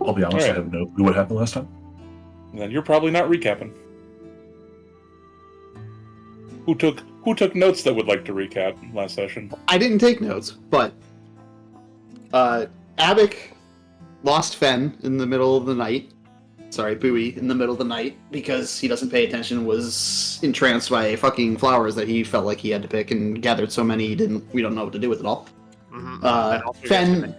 I'll be honest, I have no clue what happened last time. Then you're probably not recapping. Who took notes that would like to recap last session? I didn't take notes, but Abik lost Fen in the middle of the night. Sorry, Bowie in the middle of the night because he doesn't pay attention, was entranced by fucking flowers that he felt like he had to pick and gathered so many we don't know what to do with it all. Mm-hmm. Fen,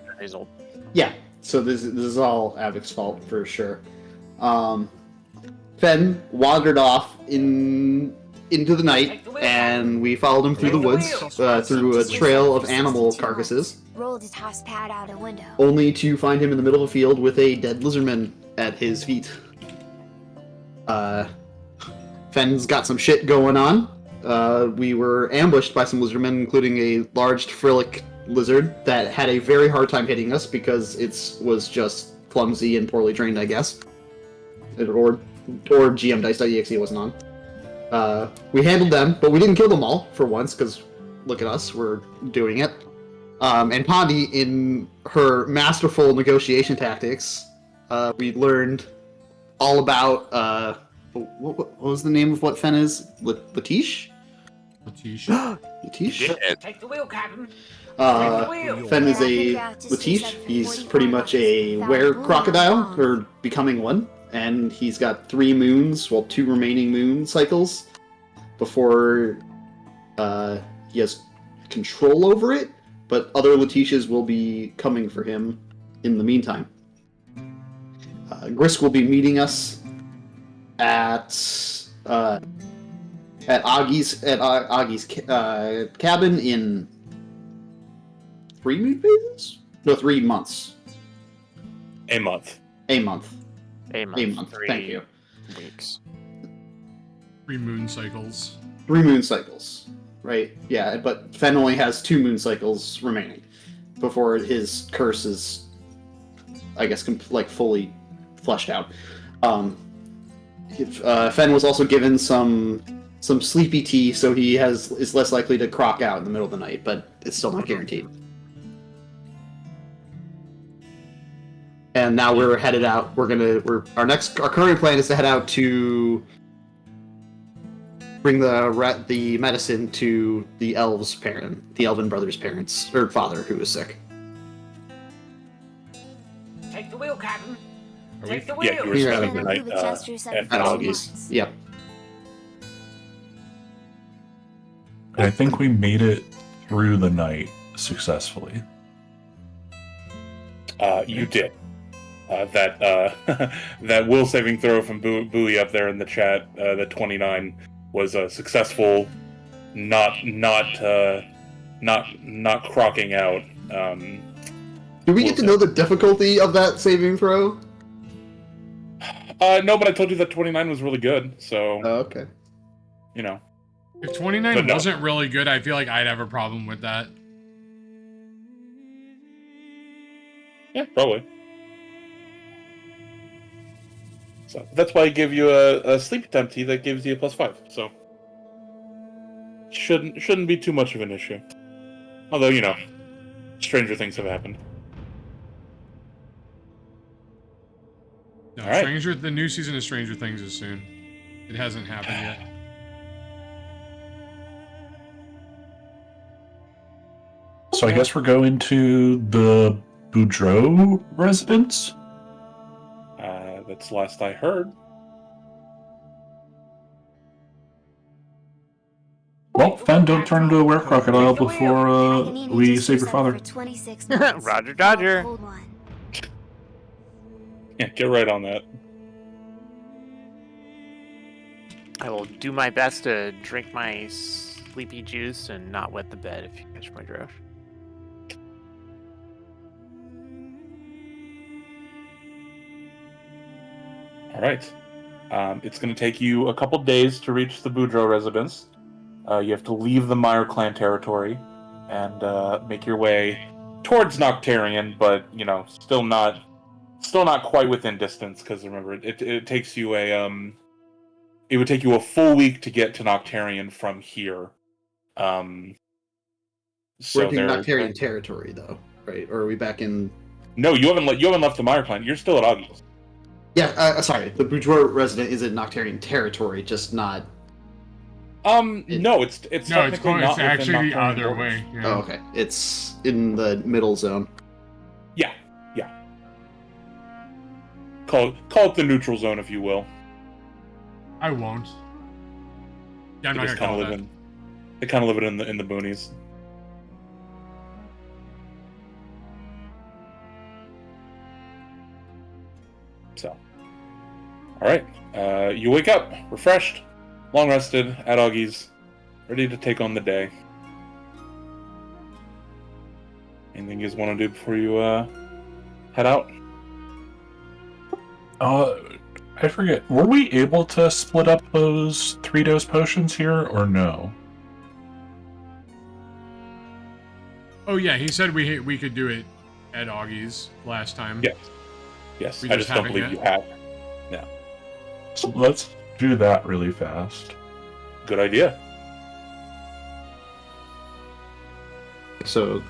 yeah, so this is all Abik's fault for sure. Fen wandered off into the night, and we followed him through the woods, through a trail of animal carcasses, Rolled his house pad out a window. only to find him in the middle of a field with a dead lizardman at his feet. Fen's got some shit going on. We were ambushed by some lizardmen, including a large Frillic lizard that had a very hard time hitting us because it was just clumsy and poorly trained, I guess. Or GM-Dice.exe wasn't on. We handled them, but we didn't kill them all for once, because look at us, we're doing it. And Pondi, in her masterful negotiation tactics, we learned all about, what was the name of what Fen is? Latish? Latish? Take the wheel, Captain. Fen is a Latish. He's pretty much a were-crocodile, or becoming one. And he's got 3 moons, 2 remaining moon cycles, before he has control over it, but other Letitias will be coming for him in the meantime. Grisk will be meeting us at Augie's cabin in 3 moon phases? No, 3 months. A month. A month. A month. Thank you. Weeks. 3 moon cycles. 3 moon cycles, right? Yeah, but Fen only has 2 moon cycles remaining before his curse is, I guess, fully fleshed out. Fen was also given some sleepy tea, so he is less likely to crock out in the middle of the night, but it's still not guaranteed. And now we're headed out. Our current plan is to head out to bring the medicine to the Elven brother's parents, or father, who was sick. Take the wheel, Captain. Take the Yeah, wheel. you were spending the night at At Augie's. Yep. I think we made it through the night successfully. You did. That will saving throw from Bowie up there in the chat, the 29, was a successful, not crocking out. Do we get to know the difficulty of that saving throw? No, but I told you that 29 was really good, so Oh, okay. you know. If 29 But no. wasn't really good, I feel like I'd have a problem with that. Yeah, probably. So that's why I give you a sleep temp tea that gives you a +5. So shouldn't be too much of an issue. Although, you know, stranger things have happened. No, All right. The new season of Stranger Things is soon. It hasn't happened yet. So I guess we're going to the Boudreaux residence? That's the last I heard. Well, Fen, don't turn into a were-crocodile before we save your father. Roger, Dodger. Yeah, get right on that. I will do my best to drink my sleepy juice and not wet the bed, if you catch my drift. All right. It's going to take you a couple days to reach the Boudreaux residence. You have to leave the Meyer clan territory and make your way towards Noctarian, but you know, still not quite within distance. Because remember, it takes you it would take you a full week to get to Noctarian from here. We're in Noctarian territory, though, right? Or are we back in No, you haven't left the Mire Clan. You're still at Augie's. Yeah, sorry. The bourgeois resident is in Noctarian territory, just not. No, it's No, it's technically close. not It's actually the within Nocturian other borders. way. Yeah. Oh, okay. It's in the middle zone. Yeah. Call it the neutral zone, if you will. I won't. Yeah, I'm They not just gonna call kind of that. live in. They kind of live it in the boonies. So, all right. You wake up refreshed, long rested, at Augie's, ready to take on the day. Anything you guys want to do before you head out? I forget. Were we able to split up those 3-dose potions here, or no? Oh yeah, he said we could do it at Augie's last time. Yes. Yes. We I just just don't haven't believe yet. you have. So let's do that really fast. Good idea. So,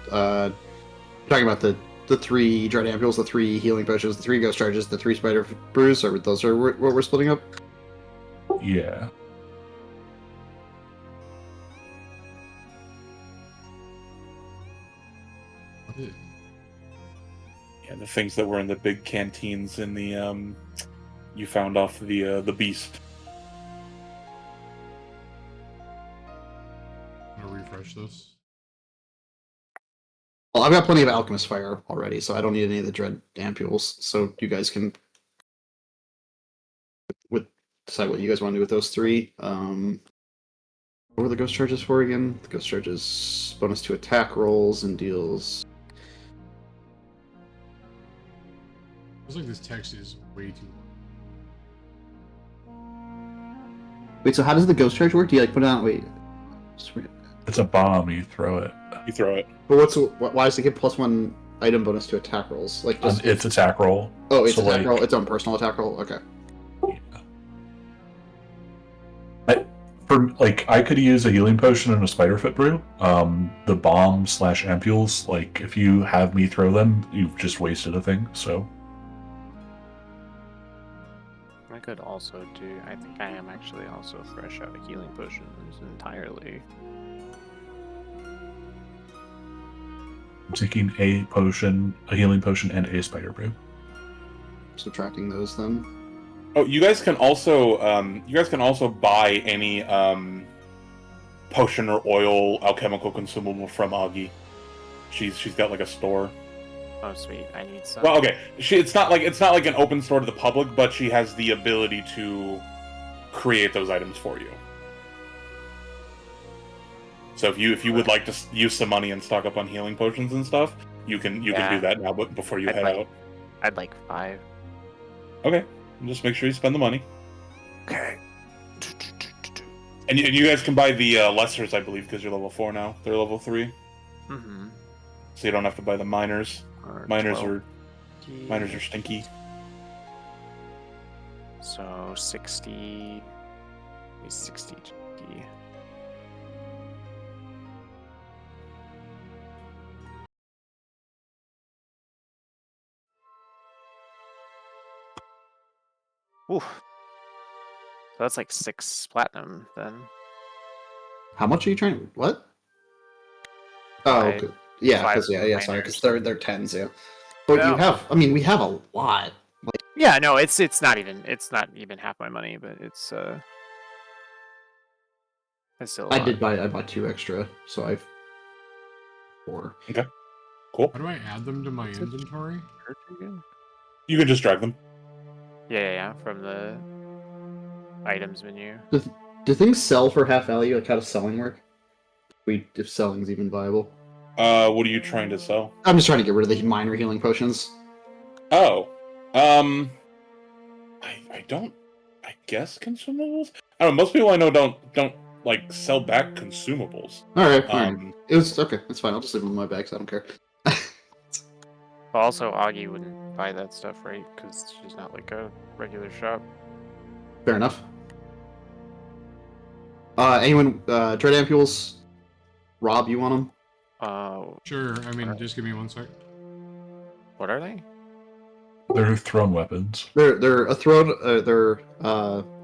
talking about the 3 dread ampules, the 3 healing potions, the 3 ghost charges, the 3 spider brews, or those are what we're splitting up? Yeah. Yeah, the things that were in the big canteens in the you found off the beast. I'm gonna refresh this. Well, I've got plenty of alchemist fire already, so I don't need any of the dread ampules. So you guys can decide what you guys want to do with those 3. What were the ghost charges for again? The ghost charges bonus to attack rolls and deals. Feels like this text is way too long. Wait, so how does the ghost charge work? Do you like put it on? Wait. It's a bomb, you throw it. You throw it. But why does it give +1 item bonus to attack rolls? Like just It's attack roll. oh, it's so, attack like- roll. Its own personal attack roll. Okay. I could use a healing potion and a spiderfoot brew. The bomb/ampules, like if you have me throw them, you've just wasted a thing. So I could also do. I think I am actually also fresh out of healing potions entirely. I'm taking a potion, a healing potion, and a spider brew. Subtracting those then. Oh, you guys can also buy any potion or oil alchemical consumable from Augie. She's got like a store. Oh sweet, I need some. Well, okay. It's not like an open store to the public, but she has the ability to create those items for you. So if you would like to use some money and stock up on healing potions and stuff, you can do that now. But before you head out, I'd like 5. okay, just make sure you spend the money. Okay. And you guys can buy the lessers, I believe, because you're level 4 now. They're level 3, Mm-hmm. so you don't have to buy the miners. Miners are stinky. So 60. 60 GP. Ooh. So that's like 6 platinum then. How much are you trying? What? Oh, Five- okay. Yeah, five because sorry, miners. because they're 10s, yeah. But Yeah. you have, I mean, we have a lot. Yeah, no, it's not even half my money, but it's still a I lot. bought 2 extra, so I've 4. Cool. How do I add them to my inventory? You can just drag them. Yeah, from the items menu. Do things sell for half value? Like, how does selling work? If selling's even viable. What are you trying to sell? I'm just trying to get rid of the minor healing potions. Oh, I don't. I guess consumables. I don't know. Most people I know don't like sell back consumables. All right. Um, It was okay. That's fine. I'll just leave them in my bag, so I don't care. But also, Augie wouldn't buy that stuff, right? Because she's not like a regular shop. Fair enough. Anyone? Dread ampules. Rob, you want them? Oh, Sure. I mean, Alright. just give me 1 sec. What are they? They're thrown weapons. They're a thrown.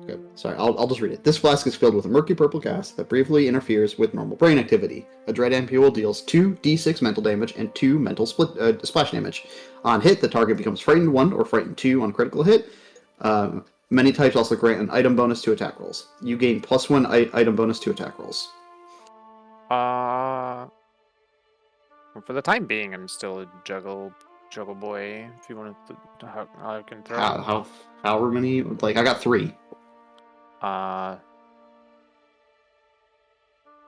Okay, sorry, I'll just read it. This flask is filled with a murky purple gas that briefly interferes with normal brain activity. A dread ampule deals 2d6 mental damage and 2 mental splash damage. On hit, the target becomes frightened 1 or frightened 2 on critical hit. Many types also grant an item bonus to attack rolls. You gain +1 item bonus to attack rolls. Well, for the time being, I'm still a juggle boy. If you want to, how I can throw. However many? Like I got 3. I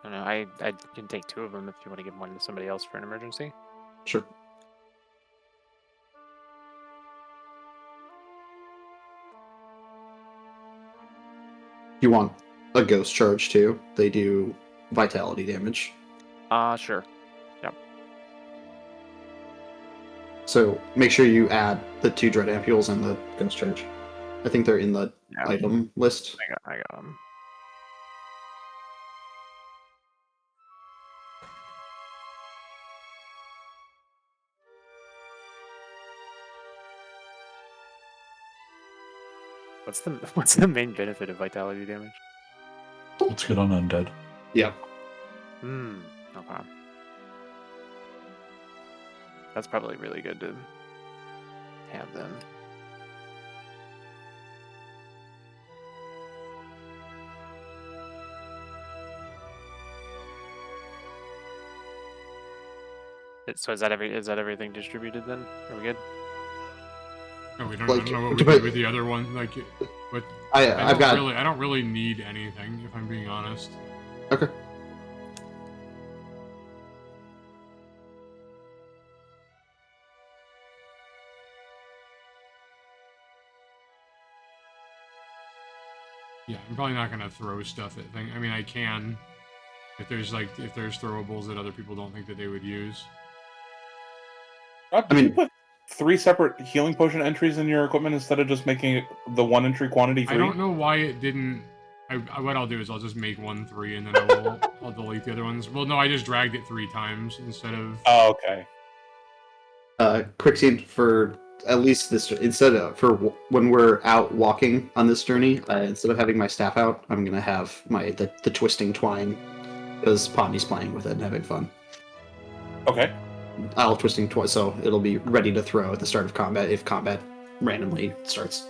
don't know. I can take 2 of them if you want to give one to somebody else for an emergency. Sure. You want a ghost charge too? They do vitality damage. Sure. So make sure you add the 2 dread ampules and the ghost charge. I think they're in the Yeah. item list. I got them. What's the main benefit of vitality damage? Let's get on undead. Yeah. Okay. That's probably really good to have then. So is that everything distributed then? Are we good? No, we don't. Like, I don't know what we but- did with the other one. Like, but I've got. I don't really need anything, if I'm being honest. Okay. Yeah, I'm probably not gonna throw stuff at things. I mean, I can, if there's throwables that other people don't think that they would use. Did you put 3 separate healing potion entries in your equipment instead of just making it the 1 entry quantity 3? I don't know why it didn't. What I'll do is I'll just make 1 3 and then I'll delete the other ones. Well, no, I just dragged it 3 times instead of. Oh, okay. Quick scene for at least this when we're out walking on this journey. Instead of having my staff out, I'm gonna have the twisting twine because Pondy's playing with it and having fun. Okay. I'll twisting twine, so it'll be ready to throw at the start of combat if combat randomly starts.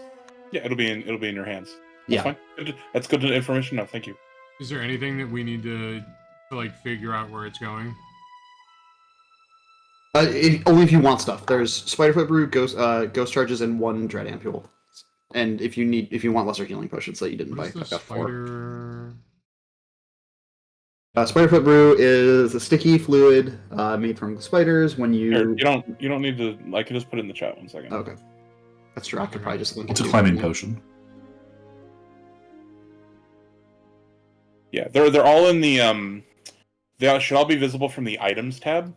Yeah, it'll be in your hands. That's Yeah. fine. That's good information. No, thank you. Is there anything that we need to like figure out where it's going? Only if you want stuff. There's Spiderfoot Brew, ghost charges, and 1 dread ampule. And if you want lesser healing potions that you didn't buy, What is I've the got 4. spider? Spiderfoot Brew is a sticky fluid made from spiders. When you Here, you don't need to. I can just put it in the chat 1 second. Okay, that's true. I could probably just link It's it a to climbing you. potion. Yeah, they're all in the They should all be visible from the items tab.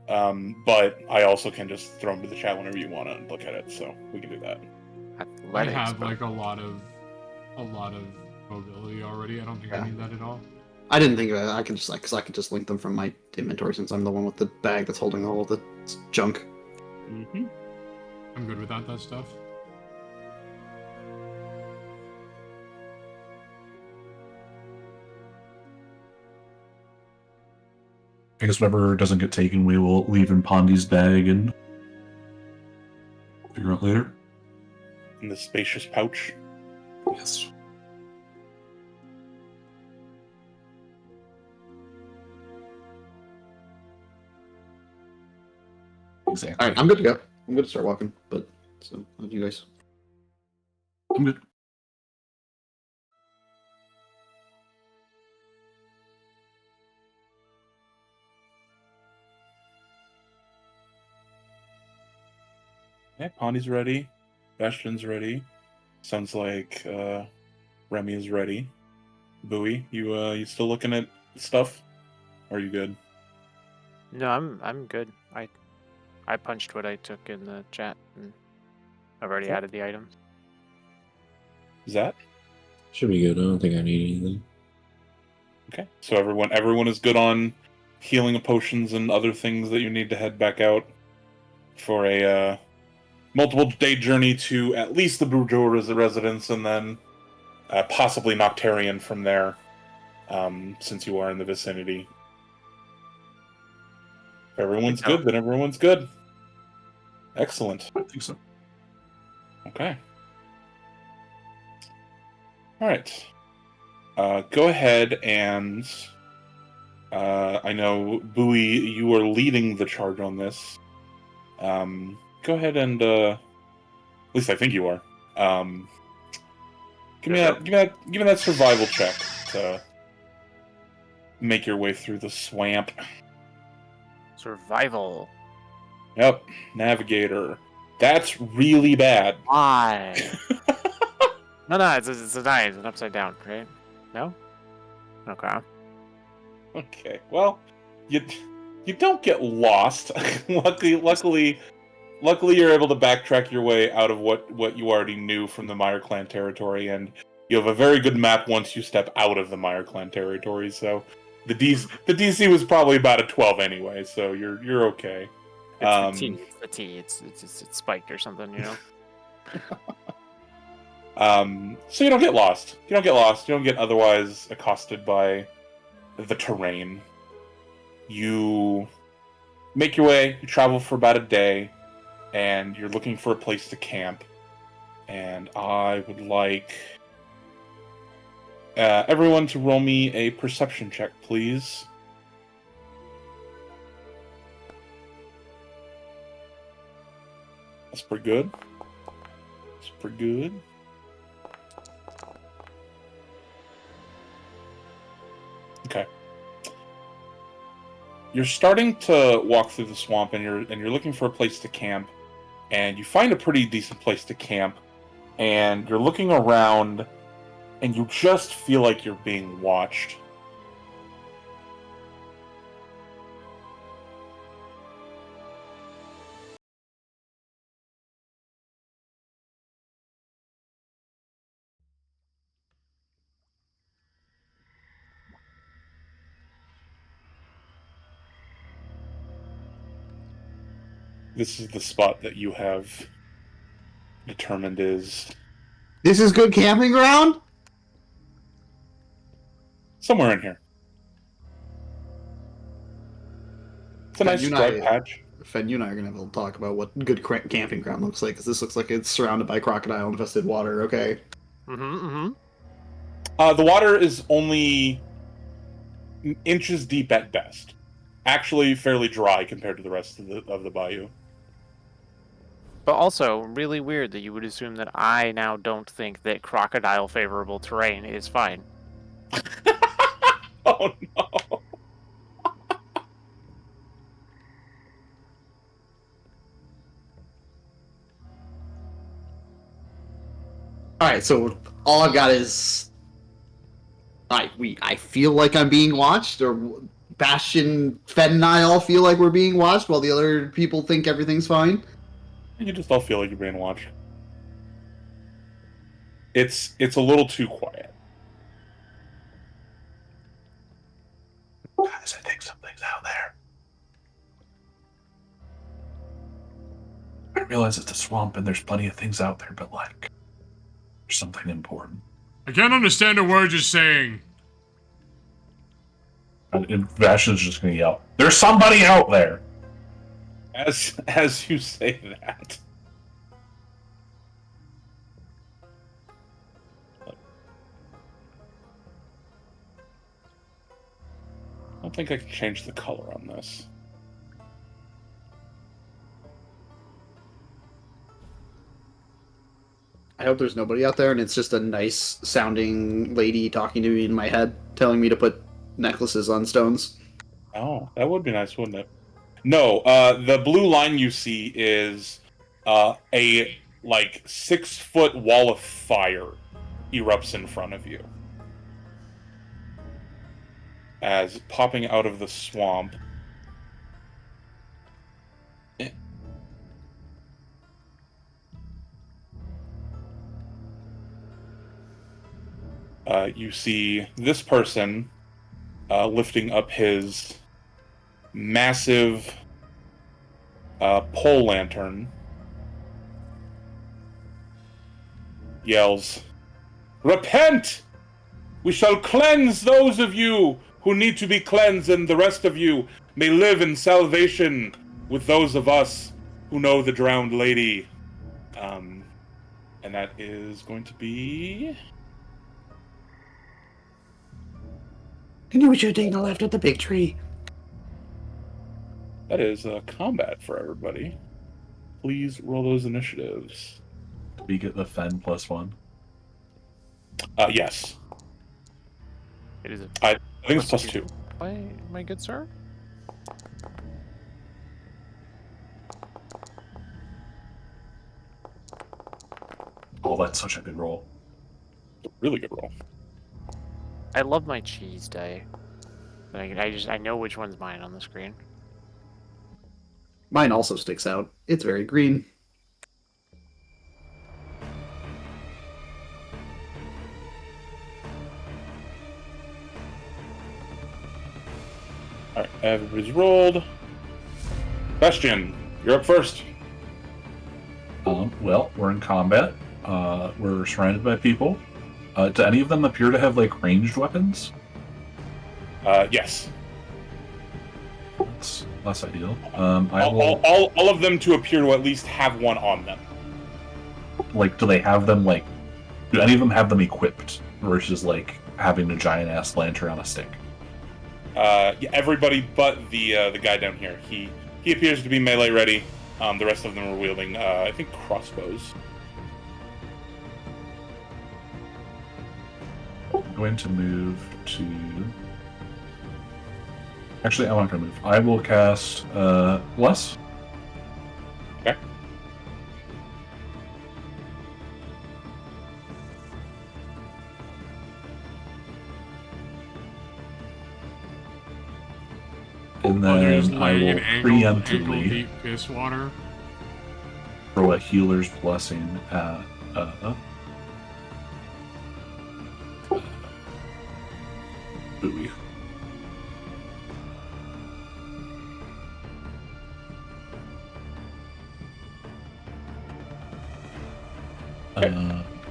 But I also can just throw them to the chat whenever you want to look at it, so we can do that. I Athletics, have but- like a lot of mobility already. I don't think I Yeah. need that at all. I didn't think of it. I can just link them from my inventory since I'm the one with the bag that's holding all of the junk. Mm-hmm. I'm good without that stuff. I guess whatever doesn't get taken, we will leave in Pondy's bag and figure out later. In the spacious pouch. Yes. Exactly. All right, I'm good to go. I'm good to start walking. But so, how do you guys? I'm good. Yeah, Pondy's ready. Bastion's ready. Sounds like Remy is ready. Bowie, you still looking at stuff? Or are you good? No, I'm good. I punched what I took in the chat, and I've already added the items. Is that? Should be good. I don't think I need anything. Okay. So everyone is good on healing of potions and other things that you need to head back out. for a multiple day journey to at least the Bourgeois residence, and then possibly Noctarian from there, since you are in the vicinity. If everyone's good, then everyone's good. Excellent. I think so. Okay. All right. Go ahead and I know Bowie, you are leading the charge on this. Go ahead and at least I think you are. Give me that survival check to make your way through the swamp. Survival. Yep, navigator. That's really bad. Why? No, it's a 9. It's an upside down, right? No? Okay. Okay, well, you don't get lost. Luckily, you're able to backtrack your way out of what you already knew from the Meyer clan territory, and you have a very good map once you step out of the Meyer clan territory. So the DC was probably about a 12 anyway, so you're okay. It's the T. It's spiked or something, you know. So you don't get lost. You don't get otherwise accosted by the terrain. You make your way, you travel for about a day, and you're looking for a place to camp. And I would like everyone to roll me a perception check, please. That's pretty good. Okay. You're starting to walk through the swamp, and you're looking for a place to camp, and you find a pretty decent place to camp, and you're looking around, and you just feel like you're being watched. This is the spot that you have determined is This is good camping ground? somewhere in here. It's a Fen, nice you and dry I- patch. Fen, you and I are going to have to talk about what good camping ground looks like, because this looks like it's surrounded by crocodile-infested water, okay? The water is only inches deep at best. Actually, fairly dry compared to the rest of the bayou. But also, really weird that you would assume that I now don't think that crocodile favorable terrain is fine. Oh no! Alright, so all I've got is... I feel like I'm being watched, or Bastion, Fen, and I all feel like we're being watched, while the other people think everything's fine. You just all feel like you're being watched. It's a little too quiet. Guys, I think something's out there. I realize it's a swamp and there's plenty of things out there, but like, there's something important. I can't understand a word you're saying. And Vashin's just gonna yell, "There's somebody out there!" As you say that. I don't think I can change the color on this. I hope there's nobody out there, and it's just a nice sounding lady talking to me in my head, telling me to put necklaces on stones. Oh, that would be nice, wouldn't it? No, the blue line you see is a 6-foot wall of fire erupts in front of you. As popping out of the swamp, you see this person lifting up his massive pole lantern yells, "Repent! We shall cleanse those of you who need to be cleansed, and the rest of you may live in salvation with those of us who know the drowned lady." And that is going to be... I knew we should have taken a left at the big tree. That is combat for everybody. Please roll those initiatives. We get the Fen +1. Yes. It is a I think it's +2. my good sir. Oh, that's such a good roll. Really good roll. I love my cheese die. I know which one's mine on the screen. Mine also sticks out. It's very green. Alright, everybody's rolled. Bastion, you're up first. Well, we're in combat. We're surrounded by people. Do any of them appear to have, like, ranged weapons? Yes. That's less ideal. All of them to appear to at least have one on them. Like, do they have them, like... Do any of them have them equipped versus, like, having a giant-ass lantern on a stick? Yeah, everybody but the guy down here. He appears to be melee ready. The rest of them are wielding, I think, crossbows. I'm going to move to... Actually, I'm not going to move. I will cast Bless. Okay. And There's then I like will an ankle preemptively deep piss water. throw a Healer's Blessing at... Bowie.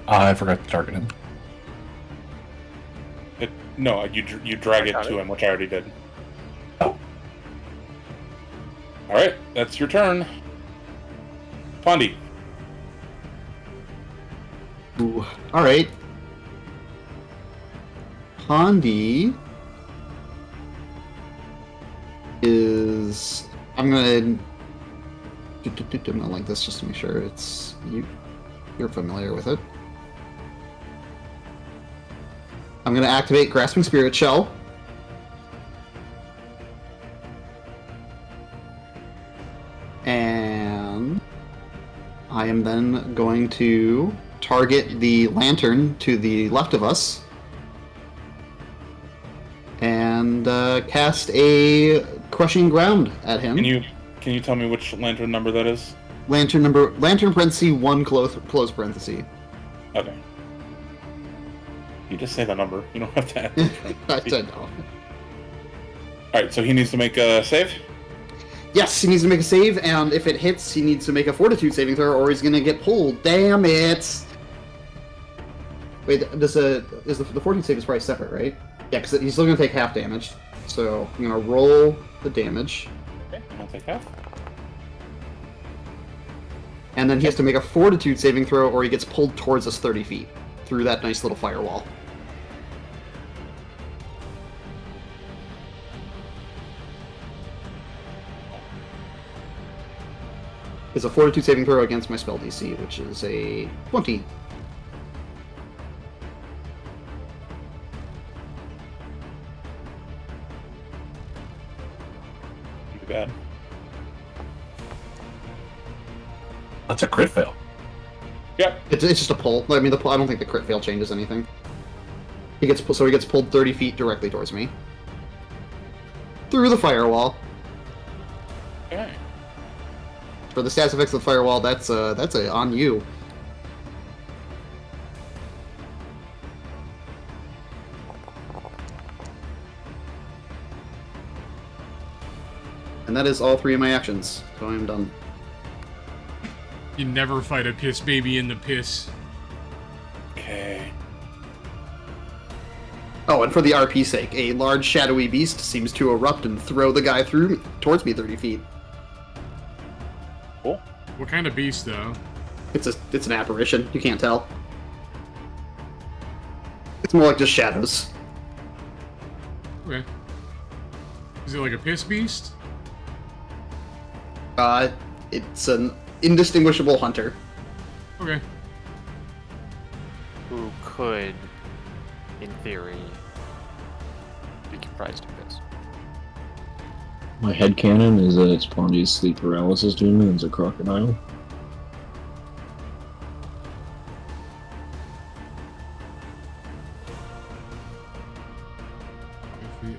I forgot to target him. No, you drag it to him, which I already did. Oh. Alright, that's your turn. Pondi. Ooh, all right. Pondi is. I'm gonna link this just to make sure it's you. You're familiar with it. I'm gonna activate Grasping Spirit Shell. And I am then going to target the lantern to the left of us and cast a Crushing Ground at him. Can you tell me which lantern number that is? Lantern parenthesis 1 close parenthesis. Okay. You just say the number. You don't have to add. I know. Alright, so he needs to make a save? Yes, he needs to make a save, and if it hits, he needs to make a Fortitude saving throw, or he's gonna get pulled. Damn it! Wait, the Fortitude save is probably separate, right? Yeah, because he's still gonna take half damage. So I'm gonna roll the damage, Okay, I'll take half. and then he has to make a Fortitude saving throw, or he gets pulled towards us 30 feet through that nice little firewall. It's a Fortitude saving throw against my spell DC, which is a 20. Too bad. That's a crit fail. Yep. It's just a pull. I mean, I don't think the crit fail changes anything. He gets pulled 30 feet directly towards me through the firewall. Okay. For the stats effects of the firewall, that's a on you. And that is all 3 of my actions, so I am done. You never fight a piss baby in the piss. Okay. Oh, and for the RP's sake, a large shadowy beast seems to erupt and throw the guy towards me 30 feet. Cool. What kind of beast, though? It's an apparition. You can't tell. It's more like just shadows. Okay. Is it like a piss beast? It's an indistinguishable hunter. Okay. Who could, in theory, be comprised of this? My headcanon is that it's Pondy's sleep paralysis demon and it's a crocodile. If we-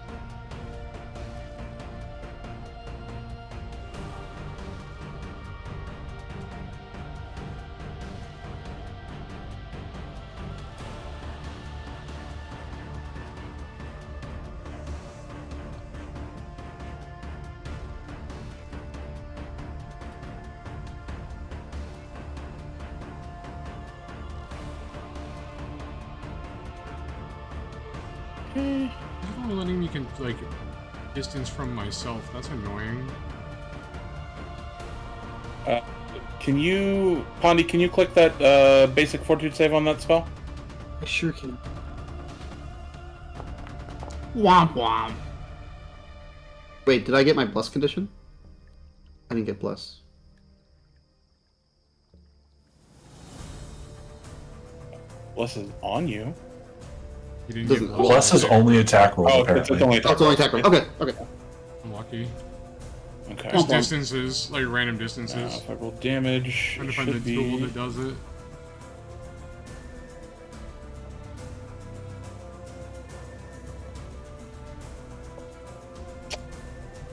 It's only letting me like distance from myself. That's annoying. Can you, Pondy? Can you click that basic fortitude save on that spell? I sure can. Womp womp. Wait, did I get my bless condition? I didn't get bless. Bless is on you. You didn't Doesn't- get Bless is only attack rolls, Oh, apparently. it's only Oh, attack. it's only attack roll. Okay, okay. I'm lucky. Okay. Just distances, like random distances. If I roll damage, Trying it to find the should tool be... that does it.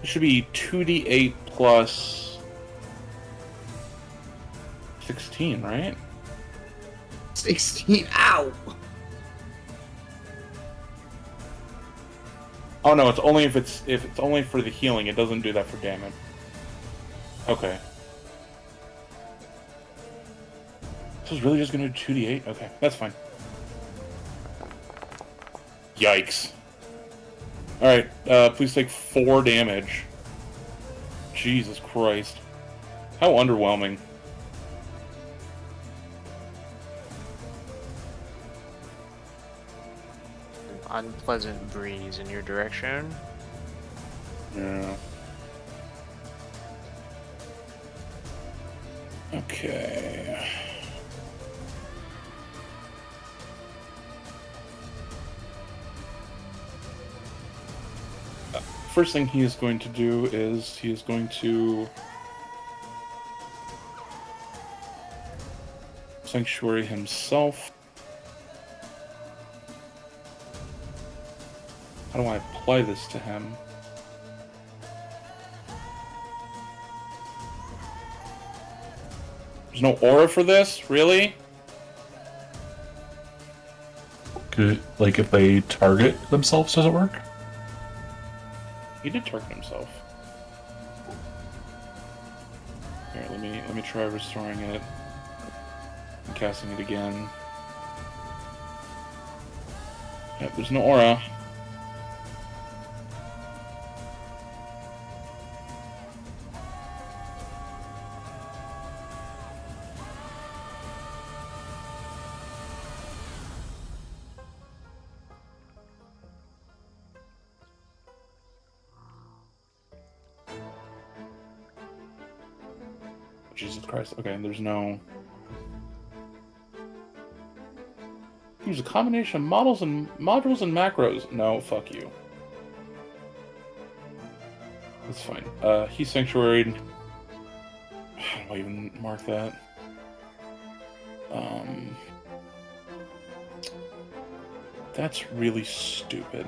It should be 2d8 plus 16, right? 16. Ow! Oh no, it's only if it's only for the healing. It doesn't do that for damage. Okay. This is really just gonna do 2d8? Okay, that's fine. Yikes. Alright, please take 4 damage. Jesus Christ. How underwhelming. An unpleasant breeze in your direction. Yeah. Okay. First thing he is going to do is he is going to sanctuary himself. How do I apply this to him? There's no aura for this? Really? Could, like, if they target themselves, does it work? He did target himself. Here, let me try restoring it and casting it again. Yep, there's no aura. Jesus Christ. Okay, there's no... Use a combination of modules and macros. No, fuck you. That's fine. He's sanctuaried. How do I even mark that? That's really stupid.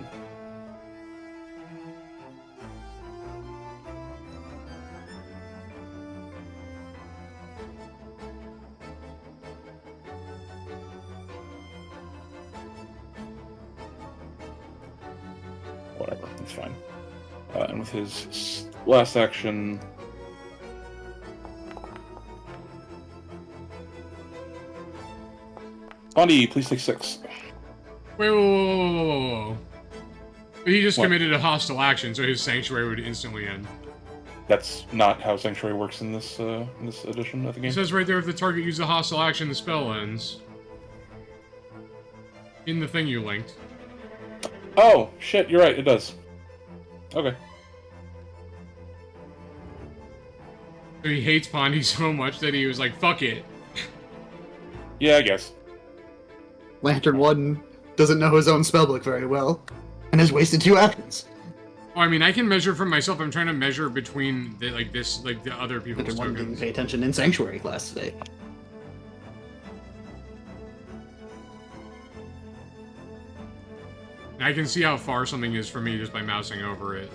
Whatever, it's fine. And with his last action... Bondi, please take 6. Wait, whoa. He just committed a hostile action, so his sanctuary would instantly end. That's not how Sanctuary works in this edition of the game. It says right there, if the target uses a hostile action, the spell ends. In the thing you linked. Oh, shit, you're right, it does. Okay. So he hates Pondy so much that he was like, fuck it. Yeah, I guess. Lantern 1 doesn't know his own spellbook very well, and has wasted 2 actions. Oh, I mean, I can measure for myself. I'm trying to measure between the other people's Lantern 1 didn't tokens. pay attention in Sanctuary class today. And I can see how far something is from me just by mousing over it.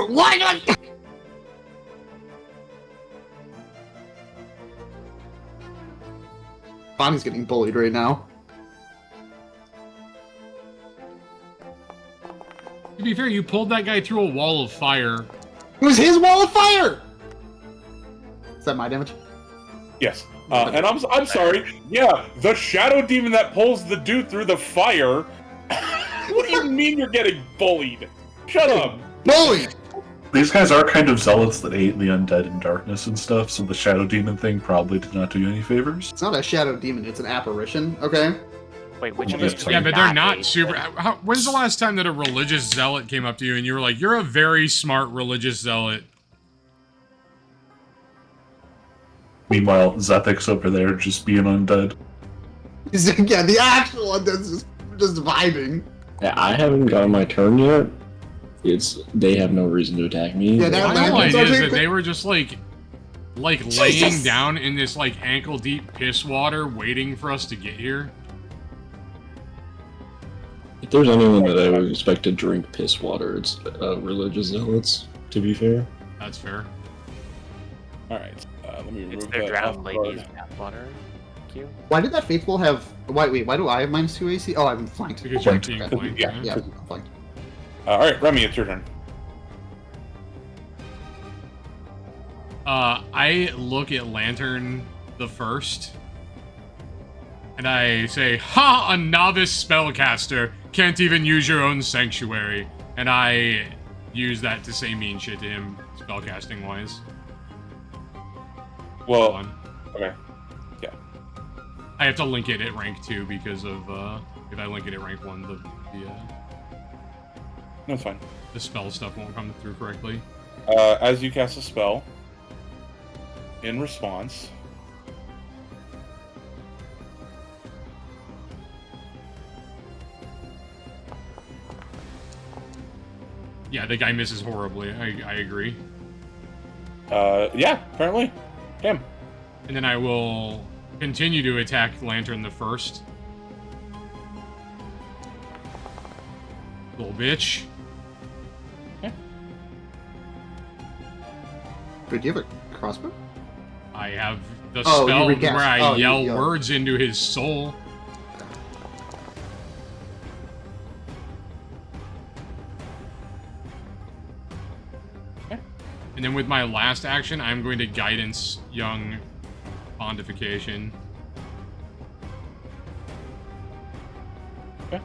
Why not? Bonnie's getting bullied right now. To be fair, you pulled that guy through a wall of fire. It was his wall of fire! Is that my damage? Yes. And I'm sorry. Yeah, the shadow demon that pulls the dude through the fire. What do you mean you're getting bullied? Shut up. Bullied! These guys are kind of zealots that ate the undead in darkness and stuff, so the shadow demon thing probably did not do you any favors. It's not a shadow demon, it's an apparition, okay? Wait, which of Yeah, us? do Yeah, but they're not hate? super... when's the last time that a religious zealot came up to you and you were like, you're a very smart religious zealot? Meanwhile, Zethic's over there just being undead. Yeah, the actual undead's just vibing. Yeah, I haven't gotten my turn yet. They have no reason to attack me. Yeah, that My lanterns whole are idea is taking- that they were just like laying down in this like ankle deep piss water waiting for us to get here. If there's anyone that I would expect to drink piss water, it's religious zealots, to be fair. That's fair. Alright, let me It's remove their that drowned off lady's guard. bathwater. Cute. Why did that Faithful have... Why do I have -2 AC? Oh, I'm flanked. Because Flanked. you're being Okay. flanked. Yeah. Yeah, I'm flanked. Alright, Remy, it's your turn. I look at Lantern the First, and I say, "Ha! A novice spellcaster can't even use your own sanctuary." And I use that to say mean shit to him, spellcasting wise. Well, One. okay. I have to link it at rank 2 because of if I link it at rank 1, That's fine. the spell stuff won't come through correctly. As you cast a spell, in response, Yeah, the guy misses horribly. I agree. yeah, apparently. Damn. And then I will continue to attack Lantern the First. Little bitch. Wait, do you have a crossbow? I have the Oh, you spell recast. where I Oh, you yell yell. words into his soul. And then with my last action, I'm going to guidance young pontification. Okay.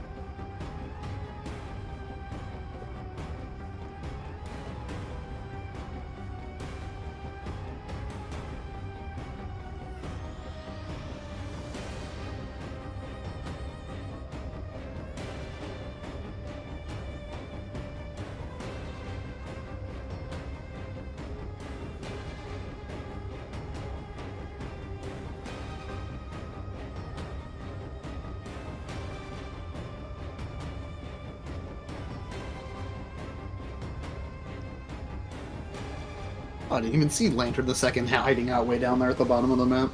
Oh, I didn't even see Lantern the Second hiding out way down there at the bottom of the map.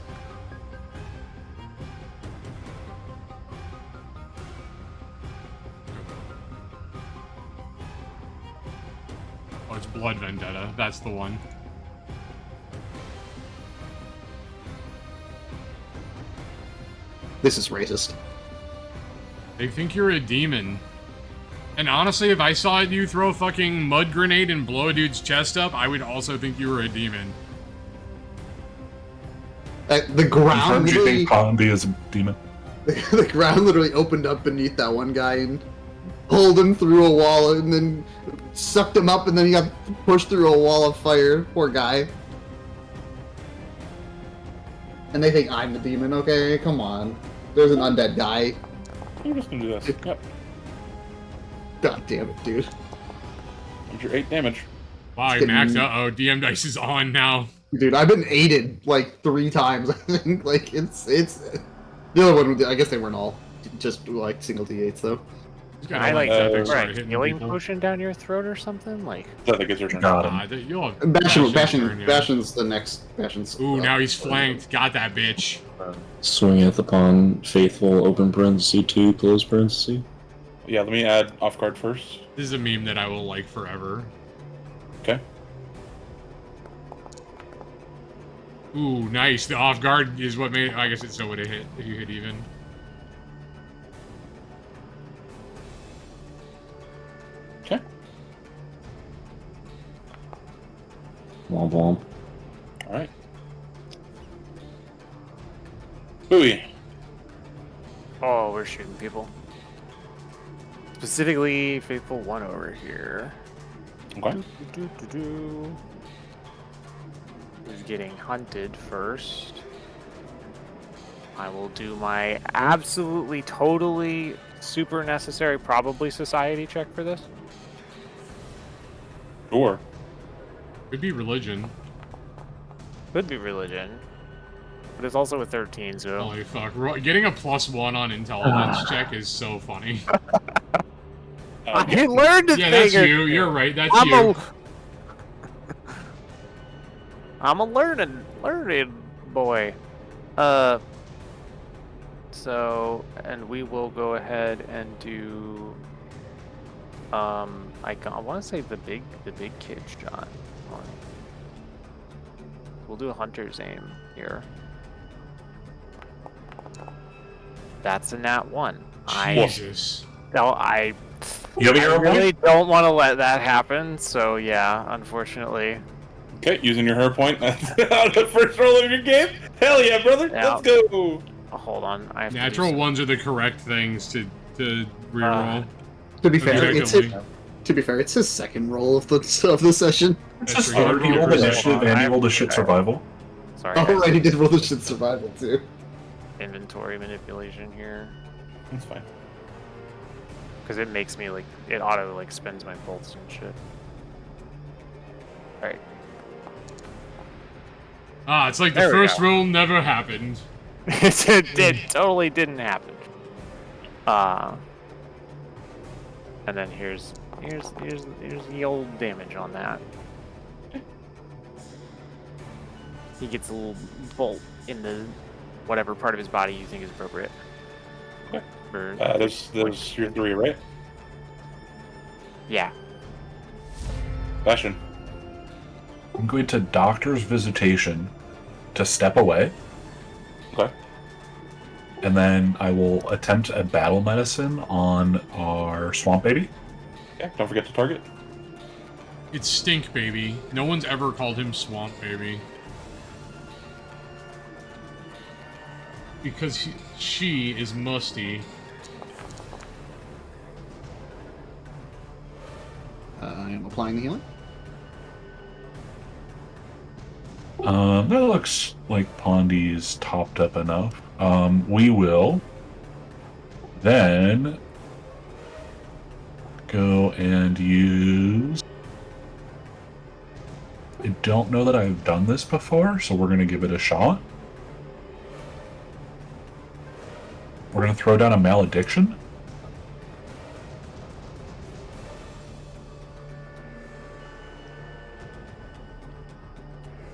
it's Blood Vendetta. That's the one. This is racist. They think you're a demon. And honestly, if I saw you throw a fucking mud grenade and blow a dude's chest up, I would also think you were a demon. The ground Confirmed you literally, think Pondy is a demon? the ground literally opened up beneath that one guy and pulled him through a wall and then sucked him up and then he got pushed through a wall of fire. Poor guy. And they think I'm the demon, okay? Come on. There's an undead guy. I'm just gonna do this. Yep. God damn it, dude. Did your 8 damage. Wow, It's Max, getting- uh-oh, DM dice is on now. Dude, I've been aided like 3 times, I think. Like, it's... The other one, I guess they weren't all just like single D8s, though. He's got I all like that uh, stuff right, hitting healing people. potion down your throat or something. Like, I think it's your turn. Got him. You'll have Bastion's turn, yeah. Bastion's the next... Bastion's... Ooh, now he's flanked. Got that bitch. Swing at the pawn, faithful, open parenthesis, 2, close parenthesis. Yeah, let me add off guard first. This is a meme that I will like forever. Okay. Ooh, nice. The off guard is what made. I guess it still would have hit if you hit even. Okay. Womp womp. Alright. Booey. oh, we're shooting people. Specifically, Faithful One over here. Okay. Who's getting hunted first? I will do my absolutely, totally, super necessary, probably society check for this. Sure. Could be religion. Could be religion, but it's also a 13, so Holy fuck. Getting a +1 on intelligence check is so funny. I learned a Yeah, thing that's or you. two. You're right. That's I'm you. I'm a learning boy. So, and we will go ahead and do. I want to say the big kid shot. We'll do a hunter's aim here. That's a nat 1. Jesus. You have a hero really point? don't want to let that happen. So yeah, unfortunately. Okay, using your hero point on the first roll of your game? Hell yeah, brother! Yeah. Let's go! Hold on. I have to do Natural some- ones are the correct things to reroll. To be fair, it's Objectively. it's his second roll of the session. It's That's just true. third. He rolled Hold initiative on, and I he rolled a have- shit survival. Sorry. Oh, I have right, he did roll the shit survival too. inventory manipulation here. That's fine. Because it makes me, like, it auto, like, spins my bolts and shit. Alright. Ah, it's like the There we first go. roll never happened. it totally didn't happen. And then here's the old damage on that. He gets a little bolt in the whatever part of his body you think is appropriate. Okay. For There's your 3, right? yeah. Bastion. I'm going to Doctor's Visitation to step away, Okay. and then I will attempt a Battle Medicine on our Swamp Baby. Yeah, don't forget to target. It's Stink Baby. No one's ever called him Swamp Baby. Because she is musty. I am applying the healing. That looks like Pondy's topped up enough. We will then go and use... I don't know that I've done this before, so we're going to give it a shot. We're going to throw down a Malediction.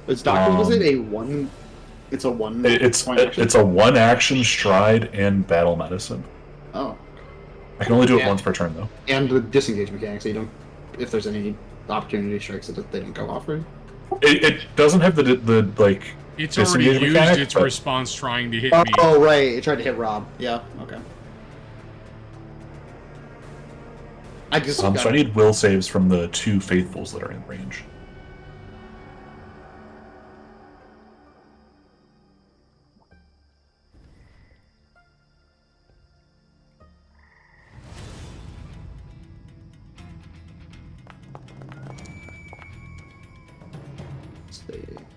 Is Doctor, was it Um, a one? It's a one. It's point action? a one action stride and Battle Medicine. Oh, I can only do it Yeah. once per turn though. and the disengage mechanic, so you don't. If there's any opportunity strikes that they don't go off, right? It doesn't have the like. It's already disengage used mechanic, its but- response trying to hit me. Oh, right. It tried to hit Rob. Yeah, okay. I just So I need will saves from the 2 faithfuls that are in range.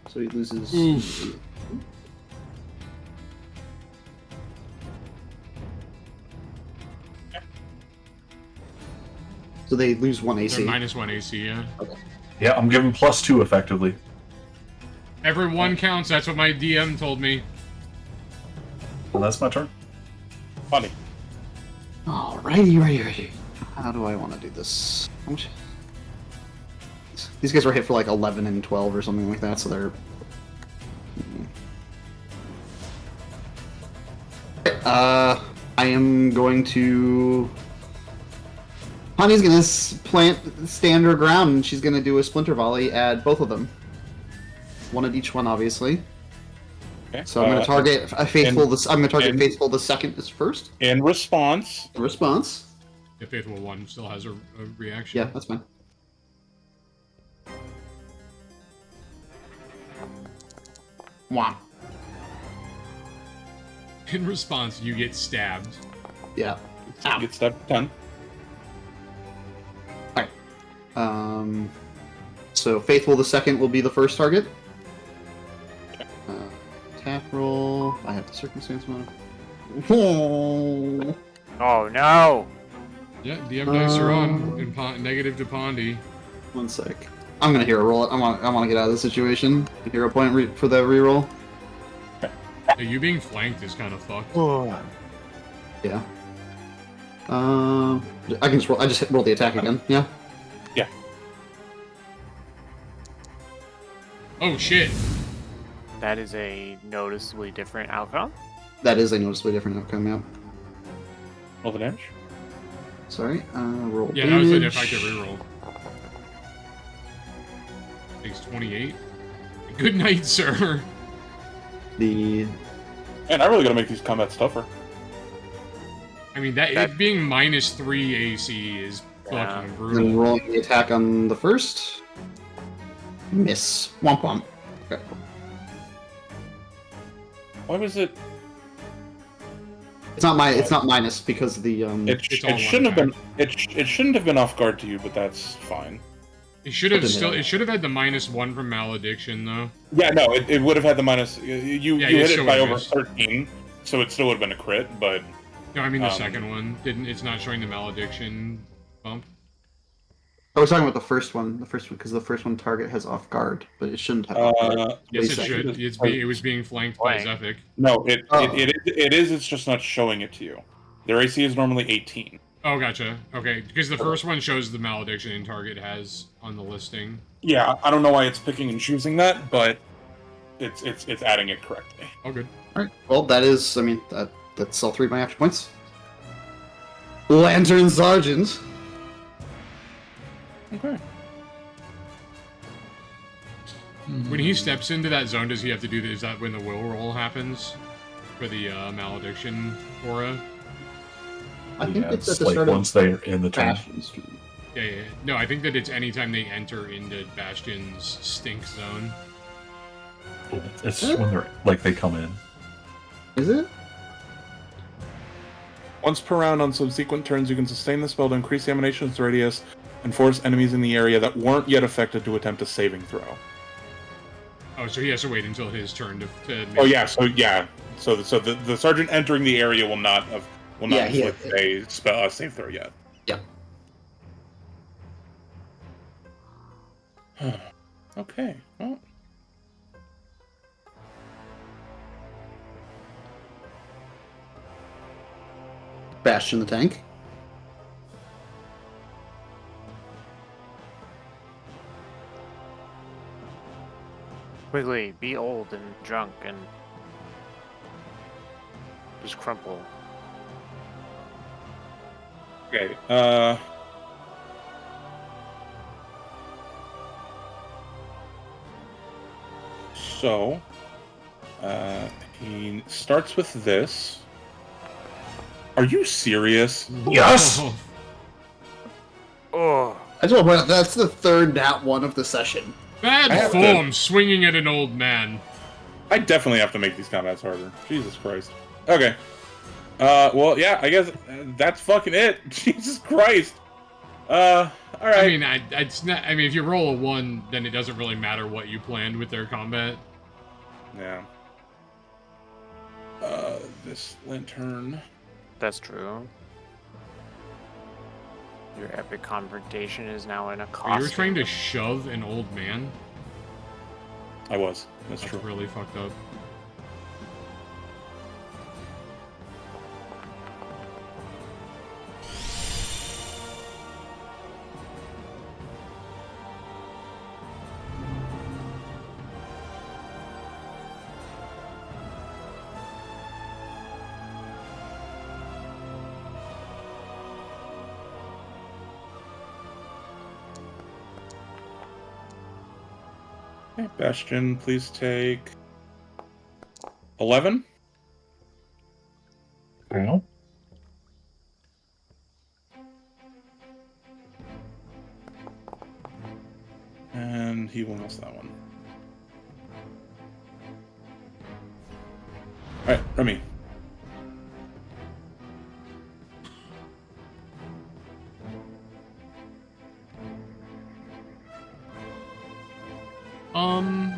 So he loses. Oof. So they lose 1 They're AC. -1 AC, yeah. Yeah, I'm giving +2 effectively. Every one counts, that's what my DM told me. And that's my turn. Funny. Alrighty. How do I want to do this? How much? These guys were hit for like 11 and 12 or something like that, so they're. I am going to. Honey's gonna stand her ground, and she's gonna do a splinter volley at both of them. One at each one, obviously. Okay. So I'm gonna target a faithful. I'm gonna target and- faithful the second is first. In response, Response. If Faithful 1 still has a reaction. Yeah, that's fine. Wow. In response, you get stabbed. Yeah. Ow. get stabbed 10. So Faithful the second will be the first target. Attack roll. I have the circumstance mode. Oh. Oh no! Yeah, DM dice are on. Negative to Pondy. 1 sec. I'm gonna hero roll it. I want to get out of this situation. Hero point for the reroll. Yeah, you being flanked is kind of fucked. Yeah. I can just roll. I just roll the attack again. Yeah. Yeah. Oh shit! That is a noticeably different outcome. That is a noticeably different outcome. Yeah. Roll the damage. Sorry. Roll. Yeah, that was the damage. effective reroll. Takes 28. Good night, sir. The Man, I really gotta make these combats tougher. I mean, it being -3 AC is Yeah. fucking then brutal. rolling the attack on the first. Miss. Womp womp. Okay. Why was it? It's not minus because the It's all It one shouldn't have been. attack. It shouldn't have been off guard to you, but that's fine. It should have Something It should have had the -1 from malediction though. Yeah, no, it would have had the minus. You Yeah, you hit still it by would've over missed. 13, so it still would have been a crit. But No, I mean the Um, second one didn't. It's not showing the malediction bump. I was talking about the first one because the first one target has off guard, but it shouldn't have. Off guard. Yes, it Wait a should. second. It was being flanked by Flank. Zephic. no, Oh. it is. It's just not showing it to you. Their AC is normally 18. Oh, gotcha. Okay, because the first one shows the malediction and target has on the listing. Yeah, I don't know why it's picking and choosing that, but it's adding it correctly. Oh, good. All right. Well, that is. I mean, that's all 3 of my action points. Lantern Sergeant. Okay. When he steps into that zone, does he have to do this? Is that when the will roll happens for the malediction aura? I think Yeah, it's at the like start once of they're in the turn. Bastion's turn. Yeah. No, I think that it's anytime they enter into Bastion's stink zone. It's when they're like they come in. Is it? Once per round on subsequent turns, you can sustain the spell to increase the emanation's radius and force enemies in the area that weren't yet affected to attempt a saving throw. Oh, so he has to wait until his turn to make... Oh yeah, so the sergeant entering the area will not Yeah, he- inflict a spell save throw yet. Yeah. Okay. Well, Bastion the tank. Quigley, be old and drunk and just crumple. okay. So, he starts with this. Are you serious? Yes! Oh, I just want to point out that's the third nat one of the session. Bad I have form, swinging at an old man. I definitely have to make these combats harder. Jesus Christ. Okay. Well, yeah, I guess that's fucking it. Jesus Christ. All right. I mean, it's not. I mean, if you roll a 1, then it doesn't really matter what you planned with their combat. Yeah. This lantern. that's true. Your epic confrontation is now in a But costume. you were trying to shove an old man. I was. That's That's true. really fucked up. Okay, Bastion, please take 11. Yeah. And he will miss that one. Alright, Remy. I'm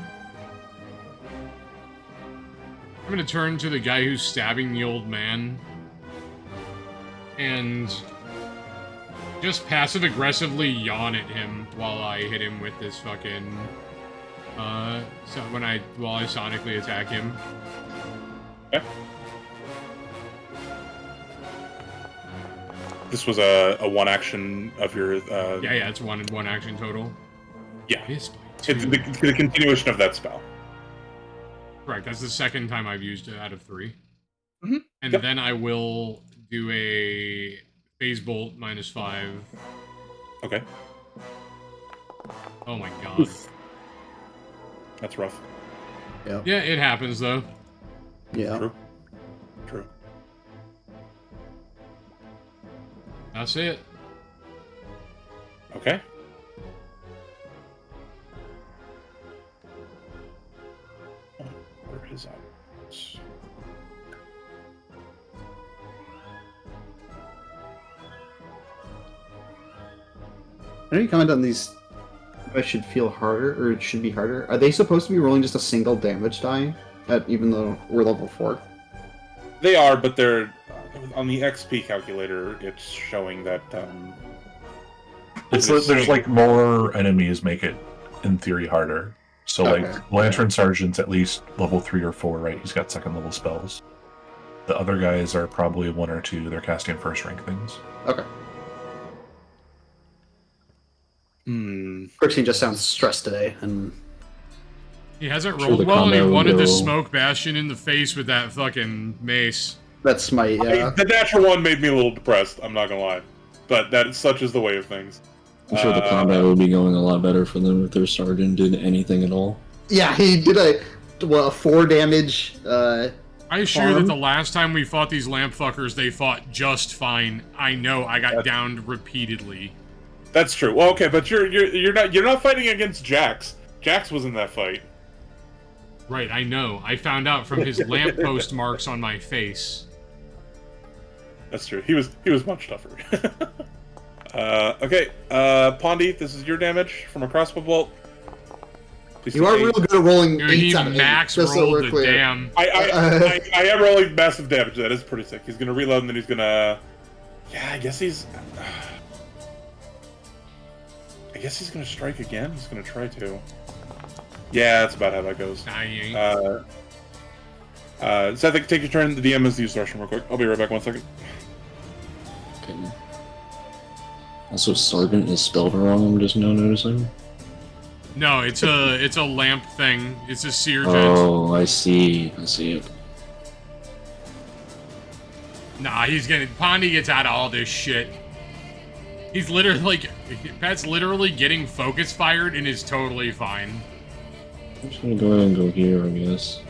gonna turn to the guy who's stabbing the old man and just passive-aggressively yawn at him while I hit him with this fucking, so while I sonically attack him. Okay. This was a one action of your, Yeah, it's one action total. Yeah. Miss by It's 2. the continuation of that spell. Correct, that's the second time I've used it out of 3. Mhm. And Yep. then I will do a phase bolt -5. Okay. Oh my god. That's rough. Yeah, it happens though. Yeah. True. True. That's it. Okay. What are his options? Any comment on these? I should feel harder, or it should be harder. Are they supposed to be rolling just a single damage die? Even though we're level 4. They are, but they're on the XP calculator. It's showing that There's like more enemies make it in theory harder. So Okay. like Lantern Sergeant's at least level 3 or 4, right? He's got second level spells. The other guys are probably 1 or 2. They're casting first rank things. Okay. Crixie just sounds stressed today, and He hasn't Sure, rolled the well, and he combat wanted to window- smoke Bastion in the face with that fucking mace. that's my The natural one made me a little depressed. I'm not gonna lie, but that such is the way of things. I'm sure the combat would be going a lot better for them if their sergeant did anything at all. yeah. He did a 4 damage. I assure that Farm? the last time we fought these lamp fuckers, they fought just fine. I know, I got downed repeatedly. That's true. Well, okay, but you're not fighting against Jax. Jax was in that fight. Right, I know. I found out from his lamppost marks on my face. That's true. He was much tougher. Okay, Pondy, this is your damage from a crossbow bolt. Please You take are 8. real good at rolling Dude, 8s he out of 8. max Just so rolled we're the clear. damn. I am rolling massive damage. That is pretty sick. He's gonna reload and then he's gonna. Yeah, I guess he's gonna strike again. He's gonna try to. Yeah, that's about how that goes. Nah, he ain't. Seth, take your turn. The DM is the use restroom real quick. I'll be right back. 1 second. Okay. Also, sergeant is spelled wrong. I'm just now noticing. No, it's a lamp thing. It's a sergeant. Oh, I see. I see it. Nah, Pondy gets out of all this shit. He's literally Pat's literally getting focus fired and is totally fine. I'm just gonna go ahead and go here, I guess.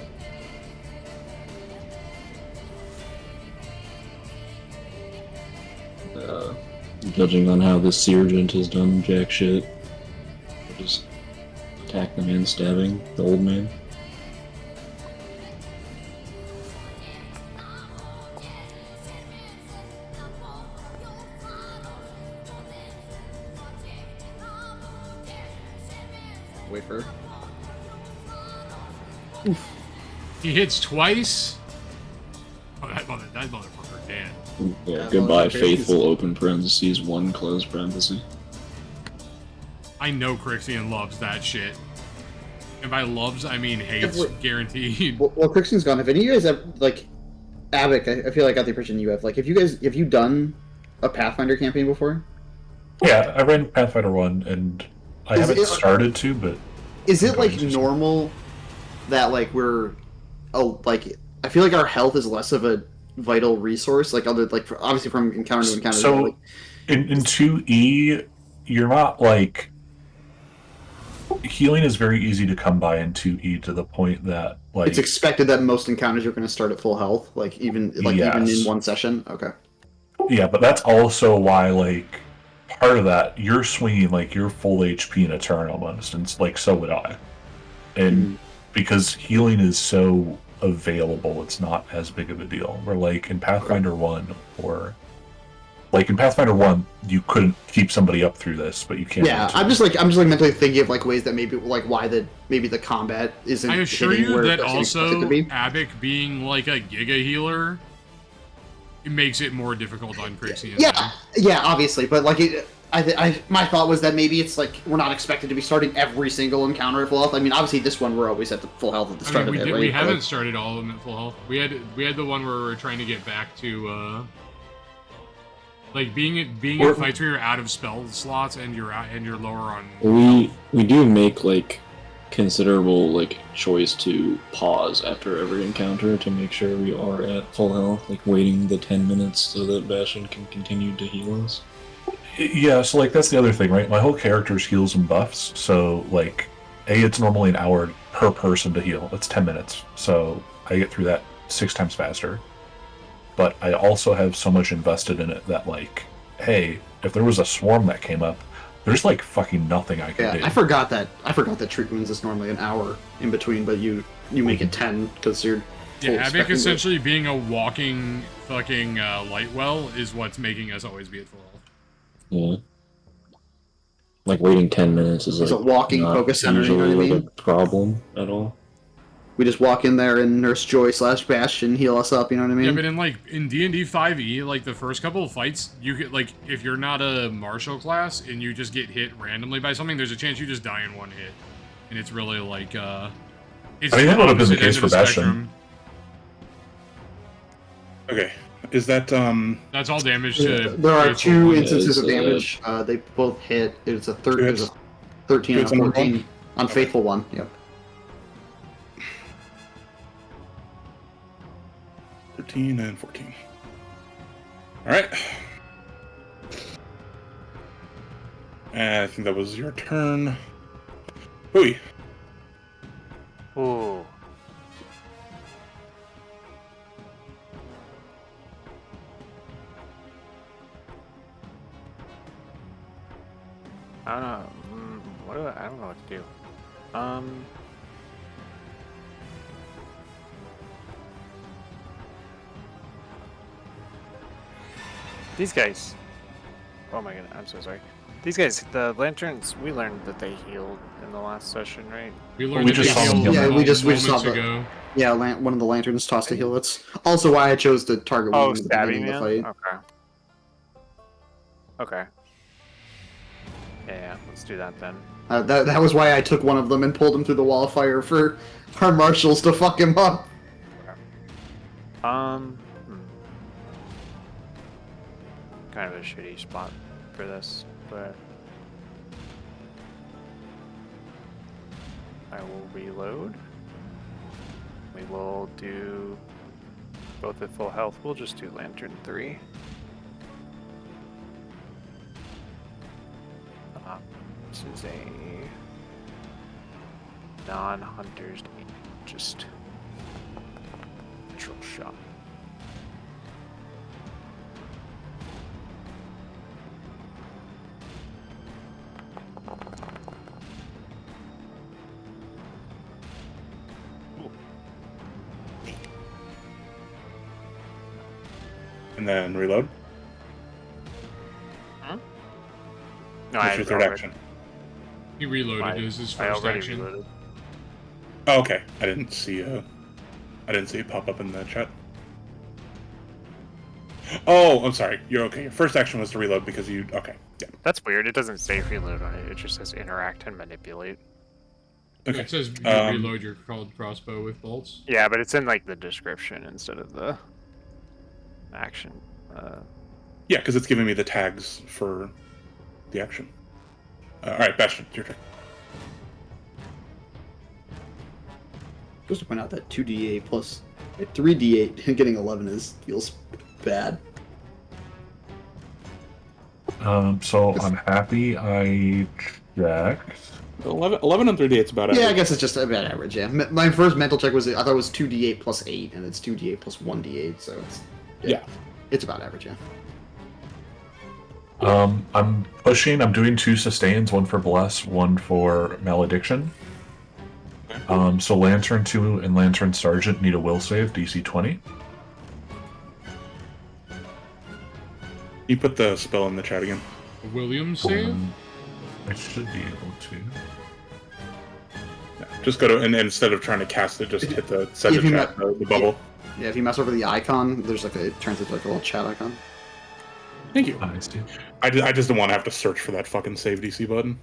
Judging on how this sergeant has done jack shit, I'll just attack the man stabbing the old man. Wait for. He hits twice. Oh, that motherfucker dead. Yeah, Yeah, goodbye, motherfucker. faithful open parentheses, 1 close parenthesis. I know Crixian loves that shit. And by loves, I mean hates, Well- guaranteed. Well, Crixion's gone. Have any of you guys have, like, Abic, I feel like I got the impression you have. Like, have you done a Pathfinder campaign before? Yeah, I ran Pathfinder 1, and I Is haven't it- started to, but Is it, I'm like, going to. normal that, like, we're... Oh, like, I feel like our health is less of a vital resource, like, other, like, obviously from encounter to encounter. So, like, in 2E, you're not, like... Healing is very easy to come by in 2E to the point that, like... it's expected that most encounters you're going to start at full health, even Yes. in one session. Okay. Yeah, but that's also why, like, part of that, you're swinging, like, you're full HP in a turn almost, and, like, so would I. And because healing is so available, it's not as big of a deal. Where, like, in Pathfinder 1, or... Like, in Pathfinder 1, you couldn't keep somebody up through this, but you can. Yeah, I'm just like mentally thinking of like ways that maybe like why maybe the combat isn't. I assure hitting you where that it's also expected to be. Abic being like a Giga healer, it makes it more difficult on Crixian. Yeah, obviously, but like my thought was that maybe it's like we're not expected to be starting every single encounter at full health. I mean, obviously this one we're always at the full health at the start of it. Right? We But, haven't like, started all of them at full health. We had the one where we were trying to get back to like being in fights where you're out of spell slots and you're lower on. We do make like considerable like choice to pause after every encounter to make sure we are at full health, like waiting the 10 minutes so that Bastion can continue to heal us. Yeah, so, like, that's the other thing, right? My whole character's heals and buffs, so, like, it's normally an hour per person to heal. It's 10 minutes, so I get through that 6 times faster. But I also have so much invested in it that, like, hey, if there was a swarm that came up, there's, like, fucking nothing I can do. I forgot that treat wounds is normally an hour in between, but you make it 10 because you're. Yeah, full Abic specking, essentially being a walking fucking light well is what's making us always be at full health. Yeah. Like waiting 10 minutes is It's like a walking not focus center, you know usually what I like mean? a problem at all. We just walk in there and Nurse Joy / Bastion heal us up. You know what I mean? Yeah, but in D&D 5e, like the first couple of fights, you get like if you're not a martial class and you just get hit randomly by something, there's a chance you just die in one hit, and it's really like it's I mean, that would have been the opposite case end of for Bastion. spectrum. Okay, is that That's all damage to. There are faithful 2 ones. instances of Is, damage. They both hit. It's a Hits. 13 and Hits a on 14 one? on faithful one. Yep. 13 and 14. All right. And I think that was your turn. Hooey. Ooh. I don't know. I don't know what to do. These guys. Oh my god, I'm so sorry. These guys, the lanterns, we learned that they healed in the last session, right? We learned We that just they saw them healed heal. Yeah, we just moments saw the- ago. Yeah, one of the lanterns tossed a heal. That's also why I chose to target one Oh, at the stabbing beginning of man? the fight. Okay. Yeah, let's do that then. That was why I took one of them and pulled him through the wall of fire for our marshals to fuck him up. Kind of a shitty spot for this, but I will reload. We will do both at full health. We'll just do Lantern 3. This is a non-hunters, just natural shot. And then reload. No, What's your third action? He reloaded as his first action. Reloaded. Oh, okay. I didn't see it pop up in the chat. Oh, I'm sorry. You're okay. Your first action was to reload because you... Okay, yeah. That's weird. It doesn't say reload on it. It just says interact and manipulate. Okay. It says you reload your called crossbow with bolts. Yeah, but it's in like the description instead of the action. Yeah, because it's giving me the tags for the action. Alright, Bastion, your turn. Just to point out that 2d8 plus 3d8 getting 11 feels bad. So I'm happy I checked. 11 and 3D, it's about Yeah, I average. guess it's just about average. Yeah, my first mental check was I thought it was 2d8 plus 8, and it's 2d8 plus 1d8, so it's Yeah. it's about average. Yeah. I'm pushing. I'm doing 2 sustains, 1 for bless, 1 for malediction. So Lantern 2 and Lantern Sergeant need a will save, DC 20. You put the spell in the chat again. William save? I should be able to. Yeah, just go to, and instead of trying to cast it, just hit the set If the you chat, the bubble. Yeah, if you mouse over the icon, there's like it turns into like a little chat icon. Thank you. I see. I just don't want to have to search for that fucking save DC button.